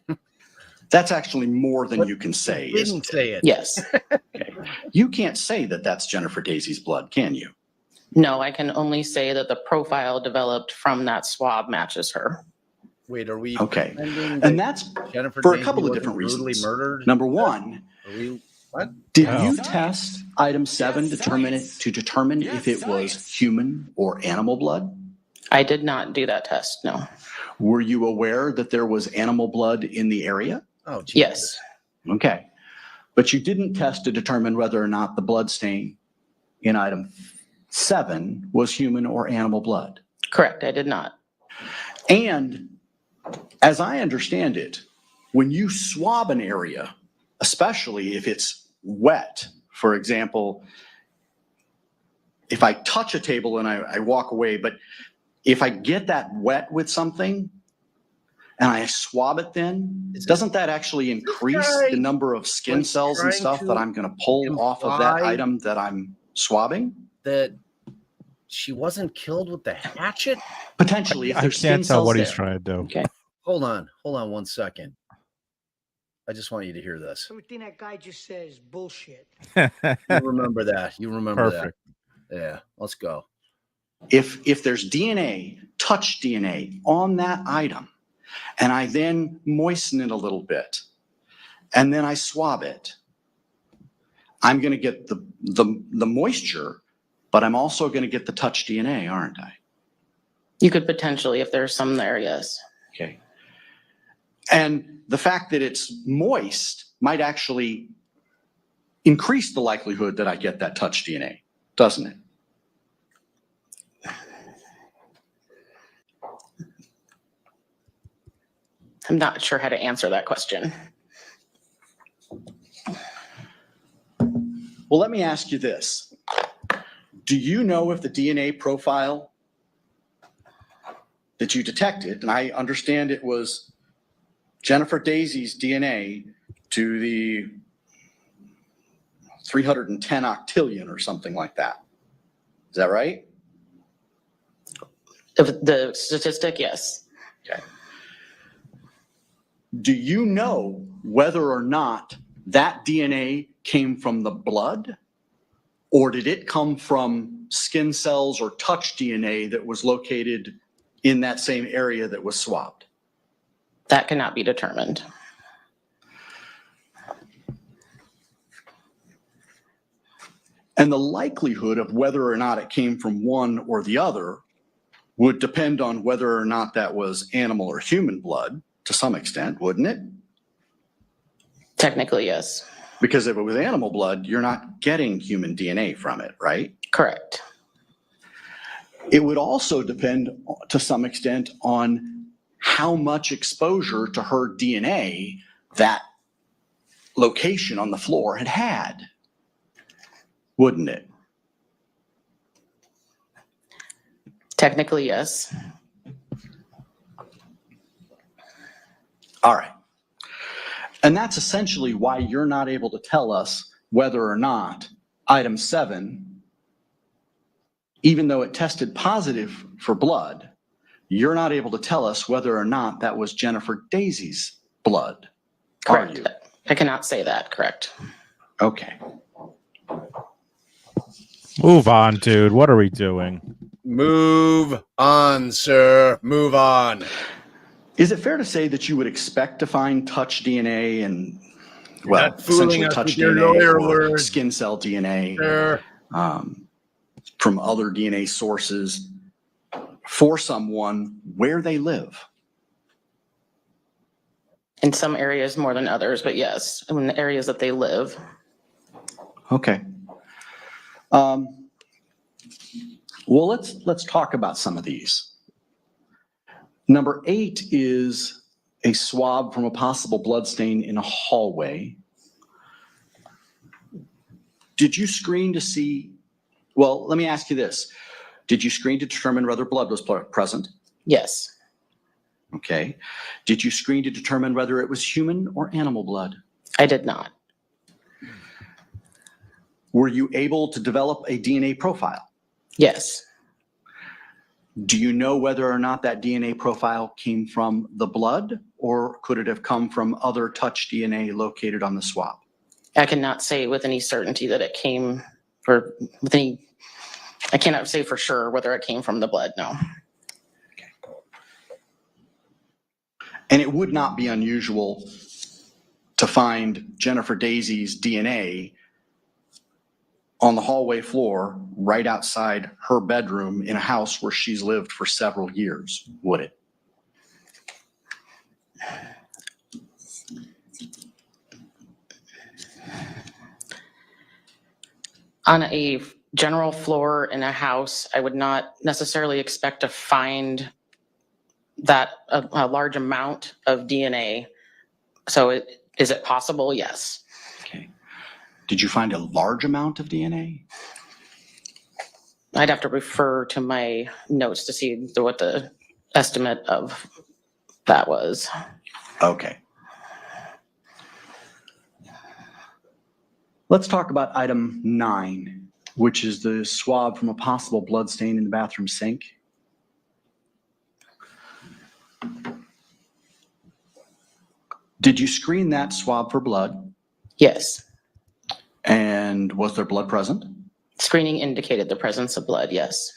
that's actually more than you can say. Didn't say it. Yes. Okay. You can't say that that's Jennifer Dazey's blood, can you? No, I can only say that the profile developed from that swab matches her. Wait, are we? Okay. And that's Jennifer for a Dazey couple of wasn't different brutally reasons. murdered? Number one, Are we? What? did Oh. you test item 7 to determine if it was human or animal blood? I did not do that test. No. Were you aware that there was animal blood in the area? Oh, Jesus. Yes. Okay. But you didn't test to determine whether or not the blood stain in item 7 was human or animal blood. Correct. I did not. And as I understand it, when you swab an area, especially if it's wet, for example, if I touch a table and I walk away, but if I get that wet with something and I swab it then, doesn't that actually increase the number of skin cells and stuff that I'm going to pull off of that item that I'm swabbing? That she wasn't killed with the hatchet? Potentially, if I there's skin can't tell cells what he's there. trying to do. Okay. Hold on 1 second. I just want you to hear this. Everything that guy just said is bullshit. You remember that. You remember Perfect. that. Yeah, let's go. If there's DNA, touch DNA on that item, and I then moisten it a little bit, and then I swab it, I'm going to get the moisture, but I'm also going to get the touch DNA, aren't I? You could potentially, if there's some there, yes. Okay. And the fact that it's moist might actually increase the likelihood that I get that touch DNA, doesn't it? I'm not sure how to answer that question. Well, let me ask you this. Do you know if the DNA profile that you detected, and I understand it was Jennifer Dazey's DNA to the 310 octillion or something like that. Is that right? The statistic, yes. Okay. Do you know whether or not that DNA came from the blood, or did it come from skin cells or touch DNA that was located in that same area that was swabbed? That cannot be determined. And the likelihood of whether or not it came from one or the other would depend on whether or not that was animal or human blood to some extent, wouldn't it? Technically, yes. Because if it was animal blood, you're not getting human DNA from it, right? Correct. It would also depend to some extent on how much exposure to her DNA that location on the floor had, wouldn't it? Technically, yes. All right. And that's essentially why you're not able to tell us whether or not item 7, even though it tested positive for blood, you're not able to tell us whether or not that was Jennifer Dazey's blood. Correct. Are you? I cannot say that, correct. Okay. Move on, dude. What are we doing? Move on, sir. Move on. Is it fair to say that you would expect to find touch DNA and, well, not fooling essentially us touch with your DNA lawyer or words. skin cell DNA Sure. From other DNA sources for someone where they live? In some areas more than others, but yes, in the areas that they live. Okay. Well, let's talk about some of these. Number 8 is a swab from a possible blood stain in a hallway. Did you screen to see, well, let me ask you this. Did you screen to determine whether blood was present? Yes. Okay. Did you screen to determine whether it was human or animal blood? I did not. Were you able to develop a DNA profile? Yes. Do you know whether or not that DNA profile came from the blood, or could it have come from other touch DNA located on the swab? I cannot say with any certainty that it came, or with any, I cannot say for sure whether it came from the blood, no. And it would not be unusual to find Jennifer Dazey's DNA on the hallway floor right outside her bedroom in a house where she's lived for several years, would it? On a general floor in a house, I would not necessarily expect to find that a large amount of DNA. So is it possible? Yes. Okay. Did you find a large amount of DNA? I'd have to refer to my notes to see what the estimate of that was. Okay. Let's talk about item 9, which is the swab from a possible blood stain in the bathroom sink. Did you screen that swab for blood? Yes. And was there blood present? Screening indicated the presence of blood, yes.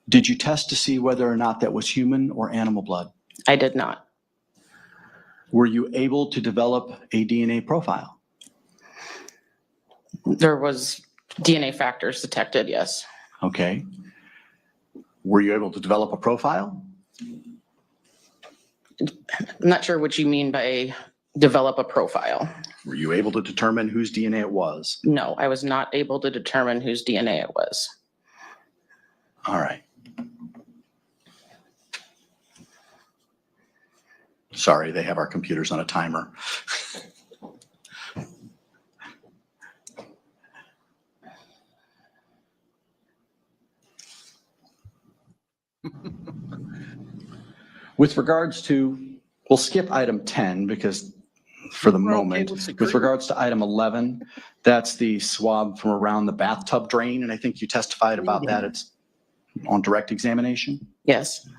Did you test to see whether or not that was human or animal blood? I did not. Were you able to develop a DNA profile? There was DNA factors detected, yes. Okay. Were you able to develop a profile? I'm not sure what you mean by develop a profile. Were you able to determine whose DNA it was? No, I was not able to determine whose DNA it was. All right. Sorry, they have our computers on a timer. With regards to, we'll skip item 10 because for the moment, with regards to item 11, that's the swab from around the bathtub drain. And I think you testified about that. It's on direct examination? Yes.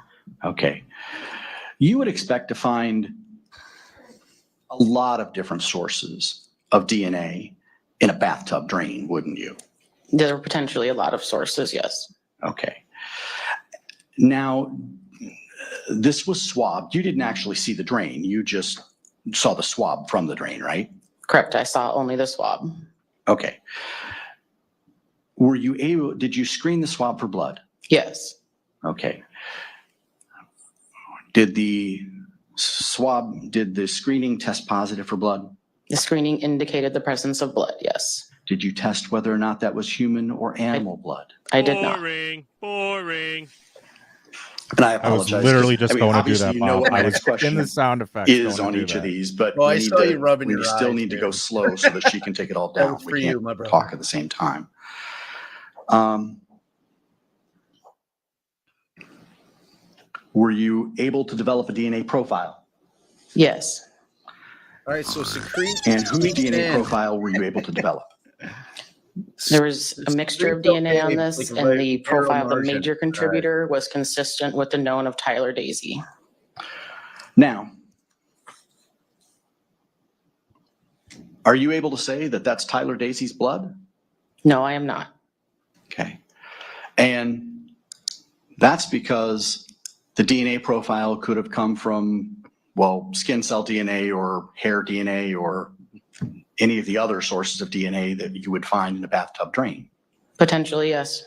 Okay. You would expect to find a lot of different sources of DNA in a bathtub drain, wouldn't you? There are potentially a lot of sources, yes. Okay. Now, this was swabbed. You didn't actually see the drain. You just saw the swab from the drain, right? Correct. I saw only the swab. Okay. Were you able, did you screen the swab for blood? Yes. Okay. Did the swab, did the screening test positive for blood? The screening indicated the presence of blood, yes. Did you test whether or not that was human or animal blood? I did not. Boring. And I I was apologize. literally just going to do obviously that, you know Bob. what my I next was question in the sound effects is going on to do each of that. these, but Well, I we need saw you to, rubbing we your still eyes, need to man. go slow so that she can take it all That down. was We for can't you, my brother. talk at the same time. Were you able to develop a DNA profile? Yes. All right, so secrete. And whose squeaks DNA in. profile were you able to develop? There was a mixture of DNA on this, like and the arrow profile of the margin. major contributor was consistent with the known of Tyler Dazey. Now, are you able to say that that's Tyler Dazey's blood? No, I am not. Okay. And that's because the DNA profile could have come from, well, skin cell DNA or hair DNA or any of the other sources of DNA that you would find in a bathtub drain. Potentially, yes.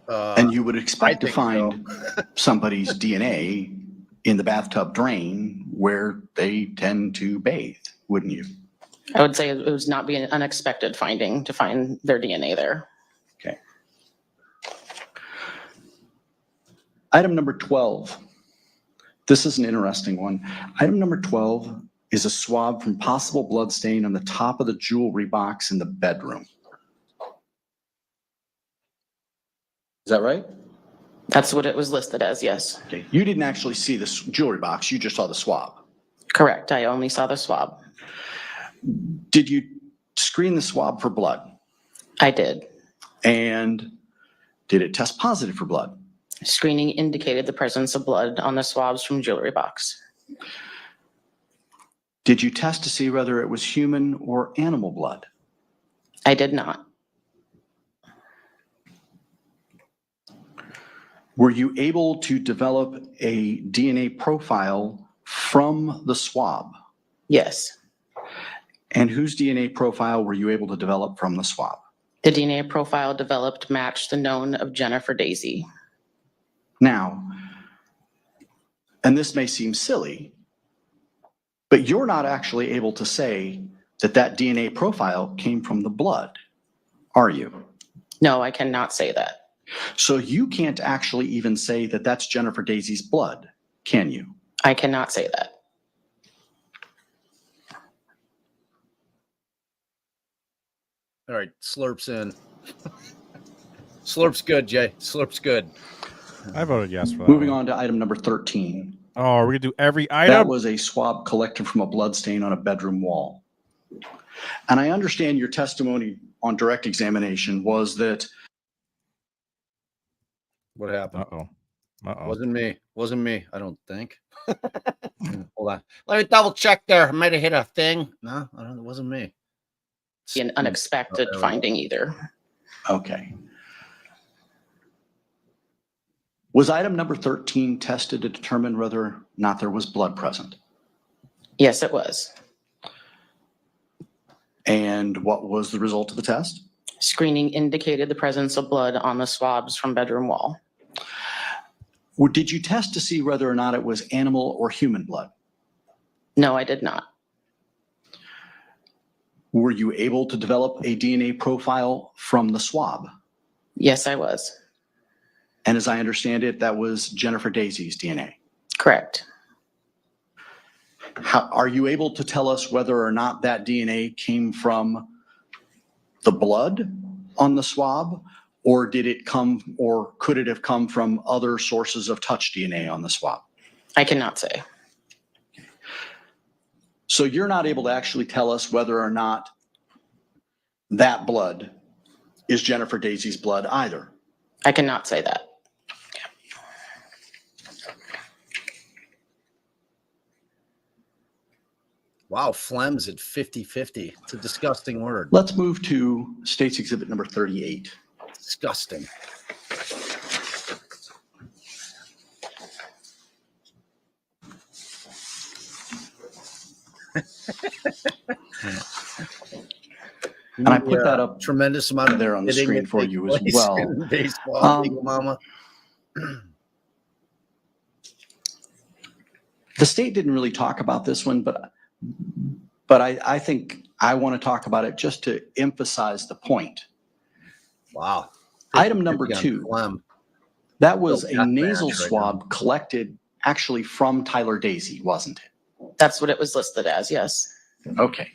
And you would expect to think find somebody's DNA in the bathtub drain where they tend to bathe, wouldn't you? I would say it was not be an unexpected finding to find their DNA there. Okay. Item number 12. This is an interesting one. Item number 12 is a swab from possible blood stain on the top of the jewelry box in the bedroom. Is that right? That's what it was listed as, yes. Okay. You didn't actually see this jewelry box. You just saw the swab. Correct. I only saw the swab. Did you screen the swab for blood? I did. And did it test positive for blood? Screening indicated the presence of blood on the swabs from jewelry box. Did you test to see whether it was human or animal blood? I did not. Were you able to develop a DNA profile from the swab? Yes. And whose DNA profile were you able to develop from the swab? The DNA profile developed matched the known of Jennifer Dazey. Now, and this may seem silly, but you're not actually able to say that that DNA profile came from the blood, are you? No, I cannot say that. So you can't actually even say that that's Jennifer Dazey's blood, can you? I cannot say that. All right, slurps in. Slurp's good, Jay. Slurp's good. I voted yes for that. Moving on to item number 13. Oh, we're gonna do every item? That was a swab collected from a blood stain on a bedroom wall. And I understand your testimony on direct examination was that. What happened? Uh-oh. Uh-oh. Wasn't me. Wasn't me, I don't think. Hold on. Let me double check there. I might have hit a thing. No, I don't, it wasn't me. An unexpected finding either. Okay. Was item number 13 tested to determine whether or not there was blood present? Yes, it was. And what was the result of the test? Screening indicated the presence of blood on the swabs from bedroom wall. Did you test to see whether or not it was animal or human blood? No, I did not. Were you able to develop a DNA profile from the swab? Yes, I was. And as I understand it, that was Jennifer Dazey's DNA. Correct. Are you able to tell us whether or not that DNA came from the blood on the swab, or did it come, or could it have come from other sources of touch DNA on the swab? I cannot say. So you're not able to actually tell us whether or not that blood is Jennifer Dazey's blood either? I cannot say that. Wow, phlegm's at 50-50. It's a disgusting word. Let's move to State's Exhibit number 38. Disgusting. And I put that up tremendous amount of there on the hitting screen that for takes you as place well. in baseball, Eagle Mama. The state didn't really talk about this one, but I think I want to talk about it just to emphasize the point. Wow. Item number 50-50 on 2, phlegm. that was Oh, a death nasal match right swab collected actually from Tyler Dazey, wasn't it? That's what it was listed as, yes. Okay.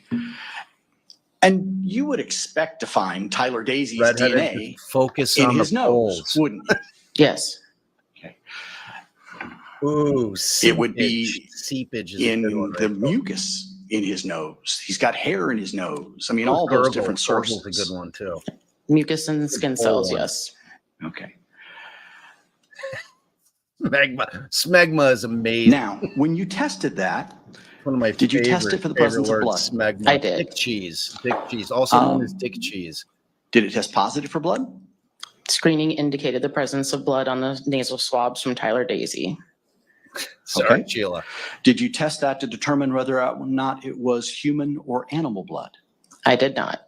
And you would expect to find Tyler Dazey's Redheaded, DNA just focus in on his the nose, poles. wouldn't you? Yes. Ooh, It would be seepage is a good in one, the right? mucus in his nose. He's got hair in his nose. I mean, Ooh, all those gurgle. different Gurgle's sources. a good one too. Mucus and skin cells, one. yes. Okay. Smegma is amazing. Now, when you tested that, One of my did you test it for the presence of blood? Smegma. I did. Dick cheese, also known as dick cheese. Did it test positive for blood? Screening indicated the presence of blood on the nasal swabs from Tyler Dazey. Sorry, Okay. Sheila. Did you test that to determine whether or not it was human or animal blood? I did not.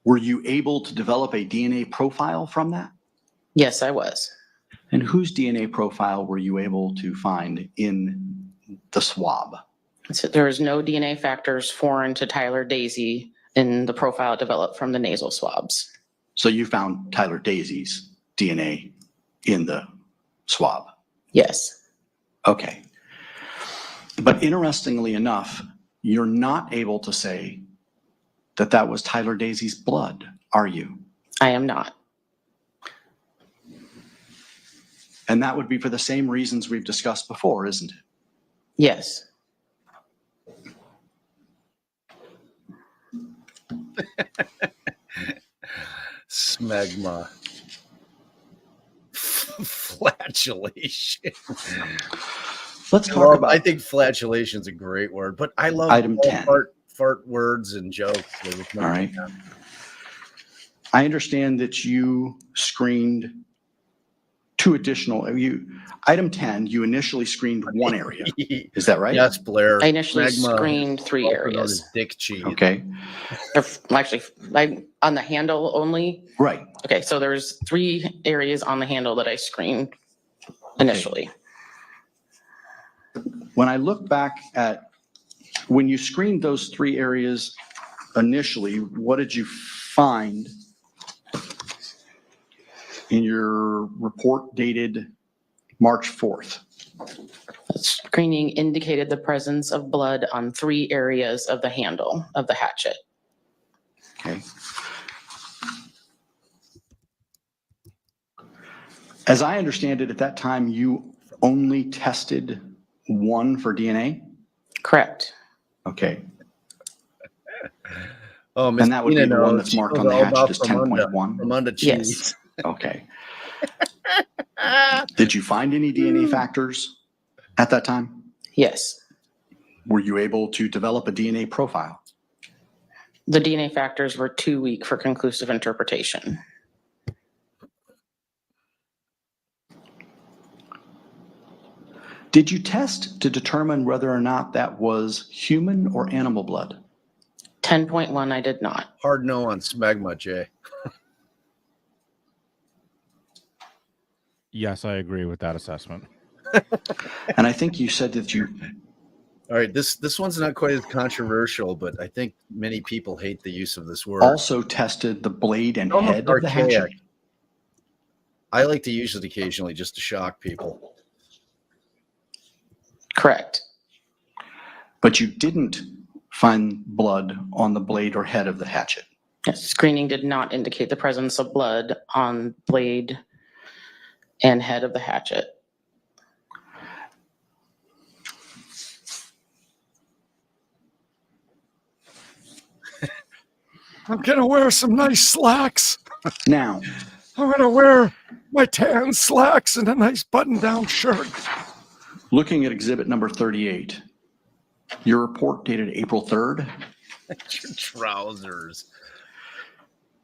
Were you able to develop a DNA profile from that? Yes, I was. And whose DNA profile were you able to find in the swab? So there is no DNA factors foreign to Tyler Dazey in the profile developed from the nasal swabs. So you found Tyler Dazey's DNA in the swab? Yes. Okay. But interestingly enough, you're not able to say that that was Tyler Dazey's blood, are you? I am not. And that would be for the same reasons we've discussed before, isn't it? Yes. Smegma. Flatulation. Let's talk about. I think flatulation is a great word, but I love Item all 10. fart words and jokes. All right. I understand that you screened two additional, item 10, you initially screened one area. Is that right? Yes, Blair. I initially Smegma, screened 3 also known areas. as dick cheese. Okay. Actually, on the handle only. Right. Okay, so there's 3 areas on the handle that I screened initially. When I look back at when you screened those 3 areas initially, what did you find in your report dated March 4th? Screening indicated the presence of blood on 3 areas of the handle of the hatchet. Okay. As I understand it, at that time, you only tested one for DNA? Correct. Okay. Oh, Miss And that would be Tina the one knows. that's She marked knows on the all hatchet about as Fromunda. 10.1? Fromunda Yes. cheese. Okay. Did you find any DNA factors at that time? Yes. Were you able to develop a DNA profile? The DNA factors were too weak for conclusive interpretation. Did you test to determine whether or not that was human or animal blood? 10.1, I did not. Hard no on smegma, Jay. Yes, I agree with that assessment. And I think you said that you. All right, this one's not quite as controversial, but I think many people hate the use of this word. Also tested the blade and Almost head of the hatchet? archaic. I like to use it occasionally just to shock people. Correct. But you didn't find blood on the blade or head of the hatchet? Yes, screening did not indicate the presence of blood on blade and head of the hatchet. I'm gonna wear some nice slacks. Now, I'm gonna wear my tan slacks and a nice button-down shirt. looking at exhibit number 38, your report dated April 3rd. Your trousers.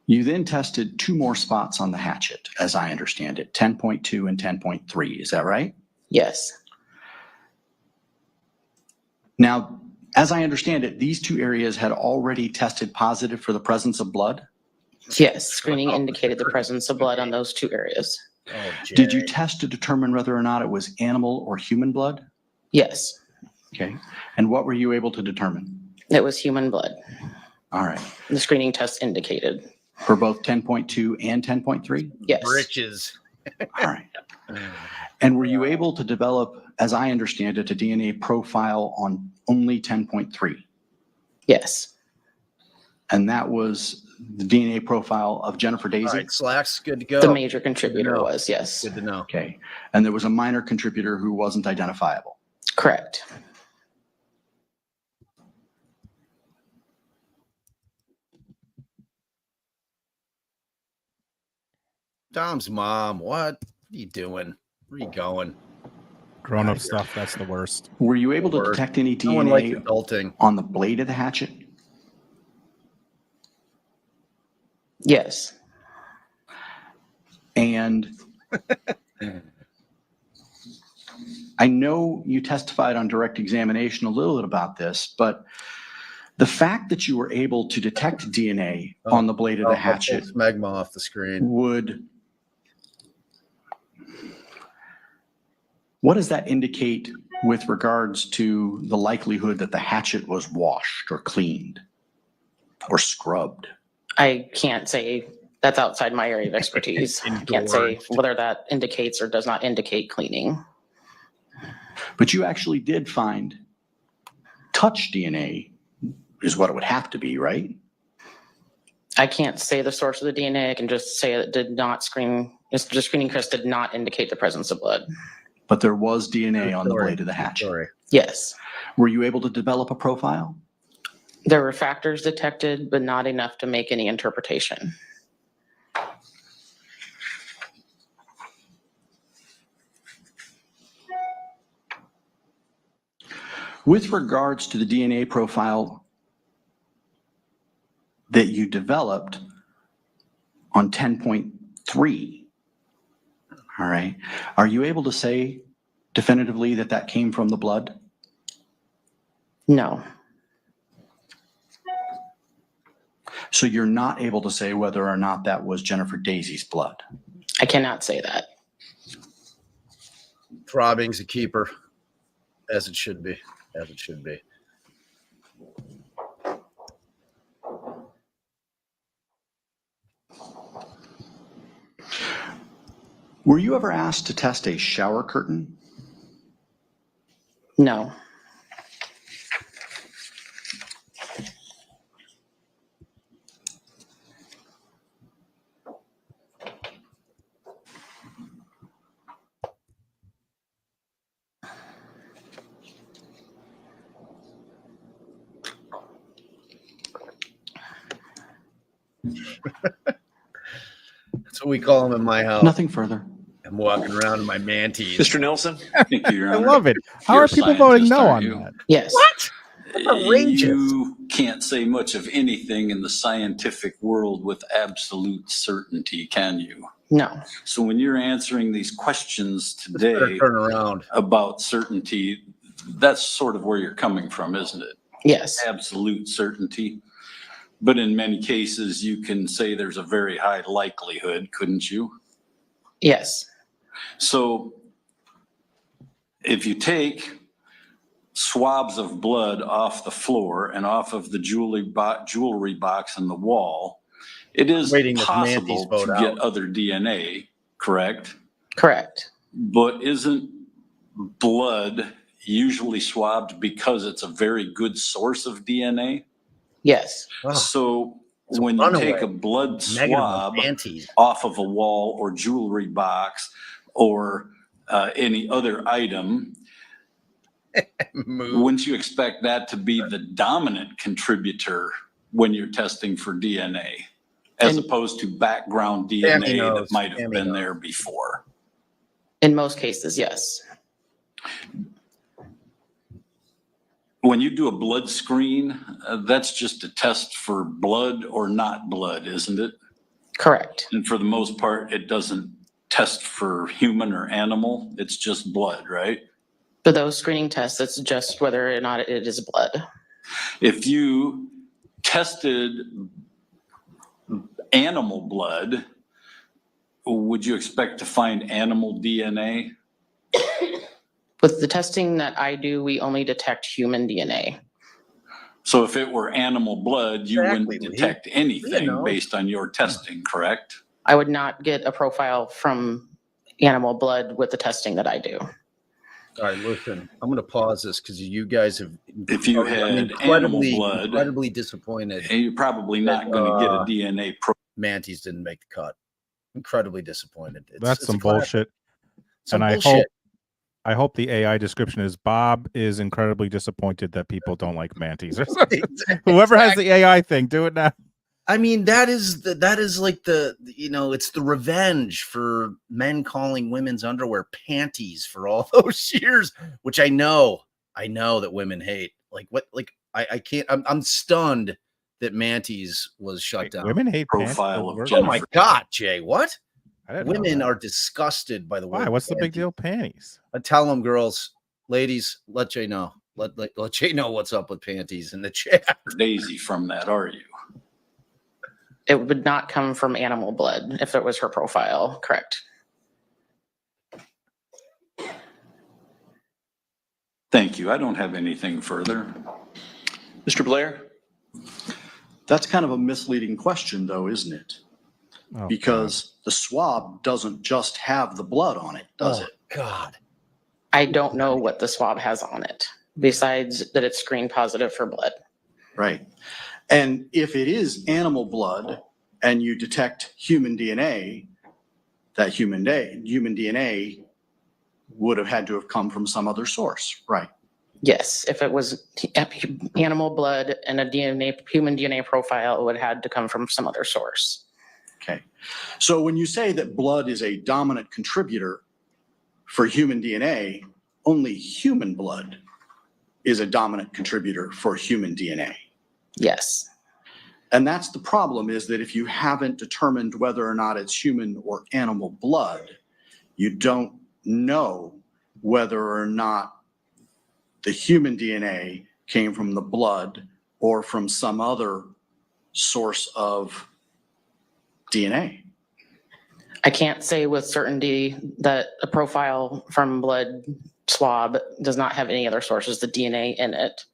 You then tested 2 more spots on the hatchet, as I understand it, 10.2 and 10.3. Is that right? Yes. Now, as I understand it, these 2 areas had already tested positive for the presence of blood? Yes, screening indicated the presence of blood on those 2 areas. Oh, Did you Jay. test to determine whether or not it was animal or human blood? Yes, Okay. And what were you able to determine? it was human blood. All right. The screening test indicated. For both 10.2 and 10.3? Yes. Britches. All right. And were you able to develop, as I understand it, a DNA profile on only 10.3? Yes. And that was the DNA profile of Jennifer Dazey? All right, Slack's good to go. The major contributor was, yes. Good to know. Okay. And there was a minor contributor who wasn't identifiable? Correct. Dom's mom, what are you doing? Where are you going? Grown up stuff, that's the worst. Were you able to Worst. detect any No one likes DNA adulting. on the blade of the hatchet? Yes. And I know you testified on direct examination a little bit about this, but the fact that you were able to detect DNA on the blade of the hatchet Smegma off the screen. What does that indicate with regards to the likelihood that the hatchet was washed or cleaned or scrubbed? I can't say, that's outside my area of expertise. I can't say whether that indicates or does not indicate cleaning. But you actually did find touch DNA is what it would have to be, right? I can't say the source of the DNA. I can just say it did not screen, the screening test did not indicate the presence of blood. But there was DNA on the blade of the hatchet. Yes. Were you able to develop a profile? There were factors detected, but not enough to make any interpretation. With regards to the DNA profile that you developed on 10.3, all right, are you able to say definitively that that came from the blood? No. So you're not able to say whether or not that was Jennifer Dazey's blood? I cannot say that. Throbbing's a keeper, as it should be. As it should be. Were you ever asked to test a shower curtain? No. That's what we call them in my house. Nothing further. I'm walking around in my manties. Mr. Nelson? Thank you, Your I Honor. love it. How You're are a people voting scientist, no aren't on you? that? Yes. What? Outrageous. You can't say much of anything in the scientific world with absolute certainty, can you? No. So when you're answering these questions Better today turn around. about certainty, that's sort of where you're coming from, isn't it? Yes. Absolute certainty. But in many cases, you can say there's a very high likelihood, couldn't you? Yes. So if you take swabs of blood off the floor and off of the jewelry box in the wall, it is possible to get other DNA, correct? Correct. But isn't blood usually swabbed because it's a very good source of DNA? Yes. So when you take a blood swab off of a wall or jewelry box or any other item, wouldn't you expect that to be the dominant contributor when you're testing for DNA, as opposed to background DNA that might have been there before? In most cases, yes. When you do a blood screen, that's just a test for blood or not blood, isn't it? Correct. And for the most part, it doesn't test for human or animal. It's just blood, right? For those screening tests, it's just whether or not it is blood. If you tested animal blood, would you expect to find animal DNA? With the testing that I do, we only detect human DNA. So if it were animal blood, you wouldn't Exactly, Lee. detect anything You know. based on your testing, correct? I would not get a profile from animal blood with the testing that I do. All right, listen, I'm going to pause this because you guys have. If you I'm had animal incredibly, blood, incredibly disappointed. and you're probably not going to get a DNA Mantis didn't make the cut. Incredibly disappointed. That's some a classic. bullshit. Some And bullshit. I hope the AI description is Bob is incredibly disappointed that people don't like mantis or something. Whoever has the AI thing, do it now. I mean, that is like it's the revenge for men calling women's underwear panties for all those years, which I know that women hate. Like what? Like I can't. I'm stunned that Mantis was shut down. Women hate profile panties. of Oh my God, Jay! What? I didn't know Women that. are disgusted by the word. Why? What's the big panty. deal? Panties. I tell them, girls, ladies, let Jay know. Let Jay know what's up with panties in the chat. Dazey from that, are you? It would not come from animal blood if it was her profile, correct? Thank you. I don't have anything further. Mr. Blair? That's kind of a misleading question, though, isn't it? Oh, Because the swab doesn't just have the blood on it, does it? God. I don't know what the swab has on it, besides that it's screened positive for blood. Right. And if it is animal blood and you detect human DNA, that human DNA would have had to have come from some other source, right? Yes, if it was animal blood and a human DNA profile, it would have had to come from some other source. Okay. So when you say that blood is a dominant contributor for human DNA, only human blood is a dominant contributor for human DNA. Yes. And that's the problem, is that if you haven't determined whether or not it's human or animal blood, you don't know whether or not the human DNA came from the blood or from some other source of DNA. I can't say with certainty that a profile from blood swab does not have any other sources of DNA in it.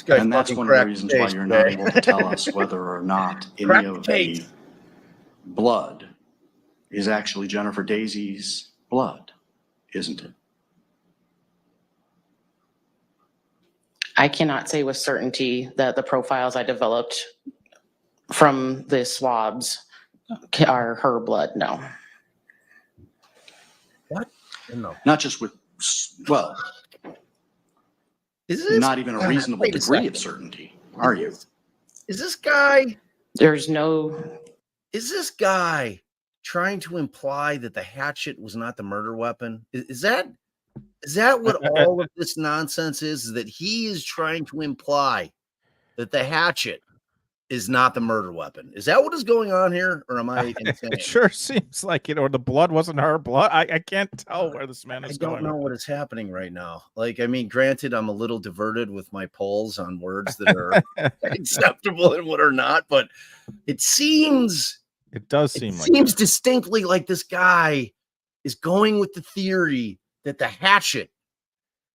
And that's one of the reasons why you're not able to tell us whether or not any of the blood is actually Jennifer Dazey's blood, isn't it? I cannot say with certainty that the profiles I developed from the swabs are her blood, no. What? No. Not just with, well, Is this not even a reasonable wait a degree second. of certainty, are you? Is this guy Is this guy trying to imply that the hatchet was not the murder weapon? Is that what all of this nonsense is that he is trying to imply that the hatchet is not the murder weapon? Is that what is going on here, or am I insane? It sure seems like it, or the blood wasn't her blood. I can't tell where this man is going. I don't know what is happening right now. Like, I mean, granted, I'm a little diverted with my polls on words that are acceptable and what are not, but it does seems distinctly like this guy is going with the theory that the hatchet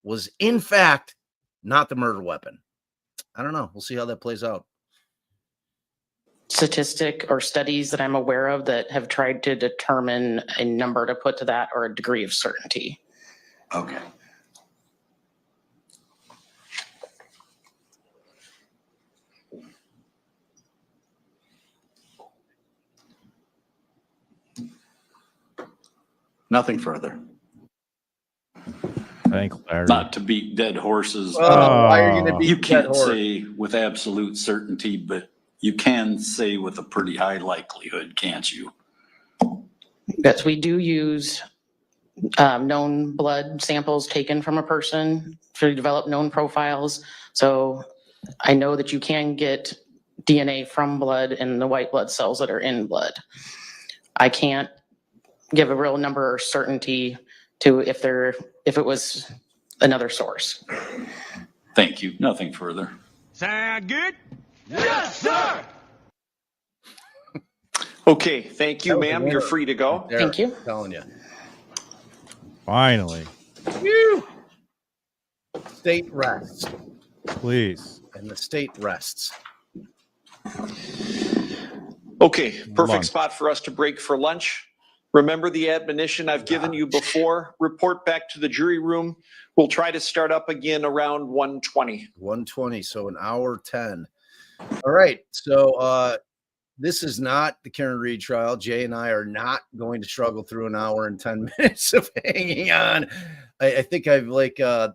was in fact not the murder weapon. I don't know. We'll see how that plays out. statistic or studies that I'm aware of that have tried to determine a number to put to that or a degree of certainty. Okay. Nothing further. Thanks, Larry. Not to beat dead horses. Why are you going to beat You that can't horse? say with absolute certainty, but you can say with a pretty high likelihood, can't you? Yes, we do use known blood samples taken from a person to develop known profiles. So I know that you can get DNA from blood and the white blood cells that are in blood. I can't give a real number or certainty to if it was another source. Thank you. Nothing further. Sound good? Yes, sir! Okay, thank you, ma'am. You're free to go. Thank you. I'm telling you. Finally, State rests. please. And the state rests. Okay, perfect Lunch. spot for us to break for lunch. Remember the admonition I've given you before. Report back to the jury room. We'll try to start up again around 1:20. 1:20, so an hour 10. All right, so this is not the Karen Reed trial. Jay and I are not going to struggle through an hour and 10 minutes of hanging on. I think I've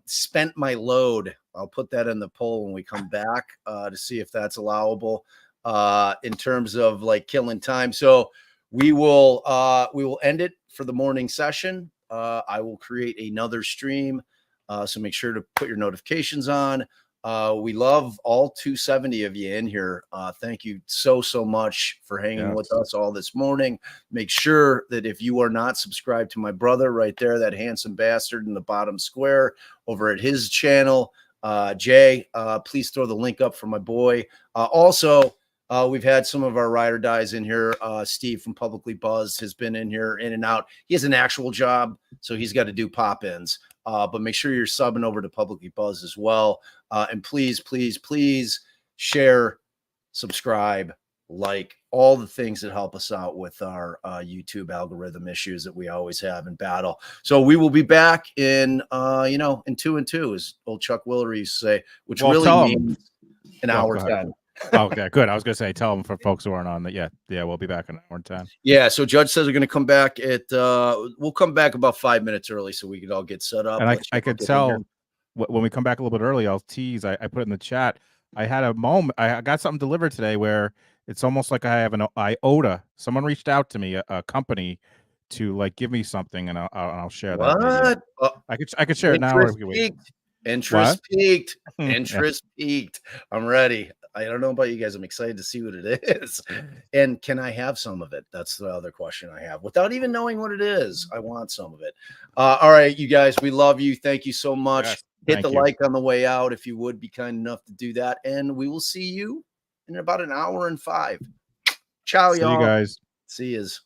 spent my load. I'll put that in the poll when we come back to see if that's allowable in terms of killing time. So we will end it for the morning session. I will create another stream. So make sure to put your notifications on. We love all 270 of you in here. Thank you so much for hanging with us all this morning. Make sure that if you are not subscribed to my brother right there, that handsome bastard in the bottom square over at his channel, Jay, please throw the link up for my boy. Also, we've had some of our ride or dies in here. Steve from Publicly Buzzed has been in here in and out. He has an actual job, so he's got to do pop-ins. But make sure you're subbing over to Publicly Buzzed as well. And please share, subscribe, like all the things that help us out with our YouTube algorithm issues that we always have in battle. So we will be back in 2 and 2, as old Chuck Willery used to say, which really means an hour 10. Okay, good. I was going to say, tell them for folks who aren't on that. Yeah, we'll be back in an hour and 10. Yeah, so Judge says we're going to come back at, we'll come back about 5 minutes early so we could all get set up. And I could tell when we come back a little bit early, I'll tease. I put it in the chat. I had a moment. I got something delivered today where it's almost like I have an iota. Someone reached out to me, a company, to give me something, and I'll share that. I could share it now. Or we can wait. Interest peaked. Interest peaked. I'm ready. I don't know about you guys. I'm excited to see what it is. And can I have some of it? That's the other question I have. Without even knowing what it is, I want some of it. All right, you guys, we love you. Thank you so much. Yes, hit the like on the way out if you would be kind enough to do that. And we will see you in about an hour and 5. Ciao, y'all. See you guys. See yous.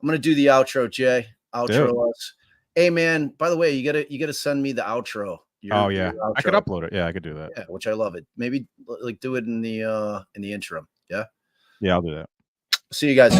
I'm going to do the outro, Jay. Outro us. Hey, man, by the way, you gotta send me the outro. Your I could upload it. Yeah, I could do that. Yeah, which I love it. Maybe do it in the interim. Yeah. Yeah, I'll do that. See you guys.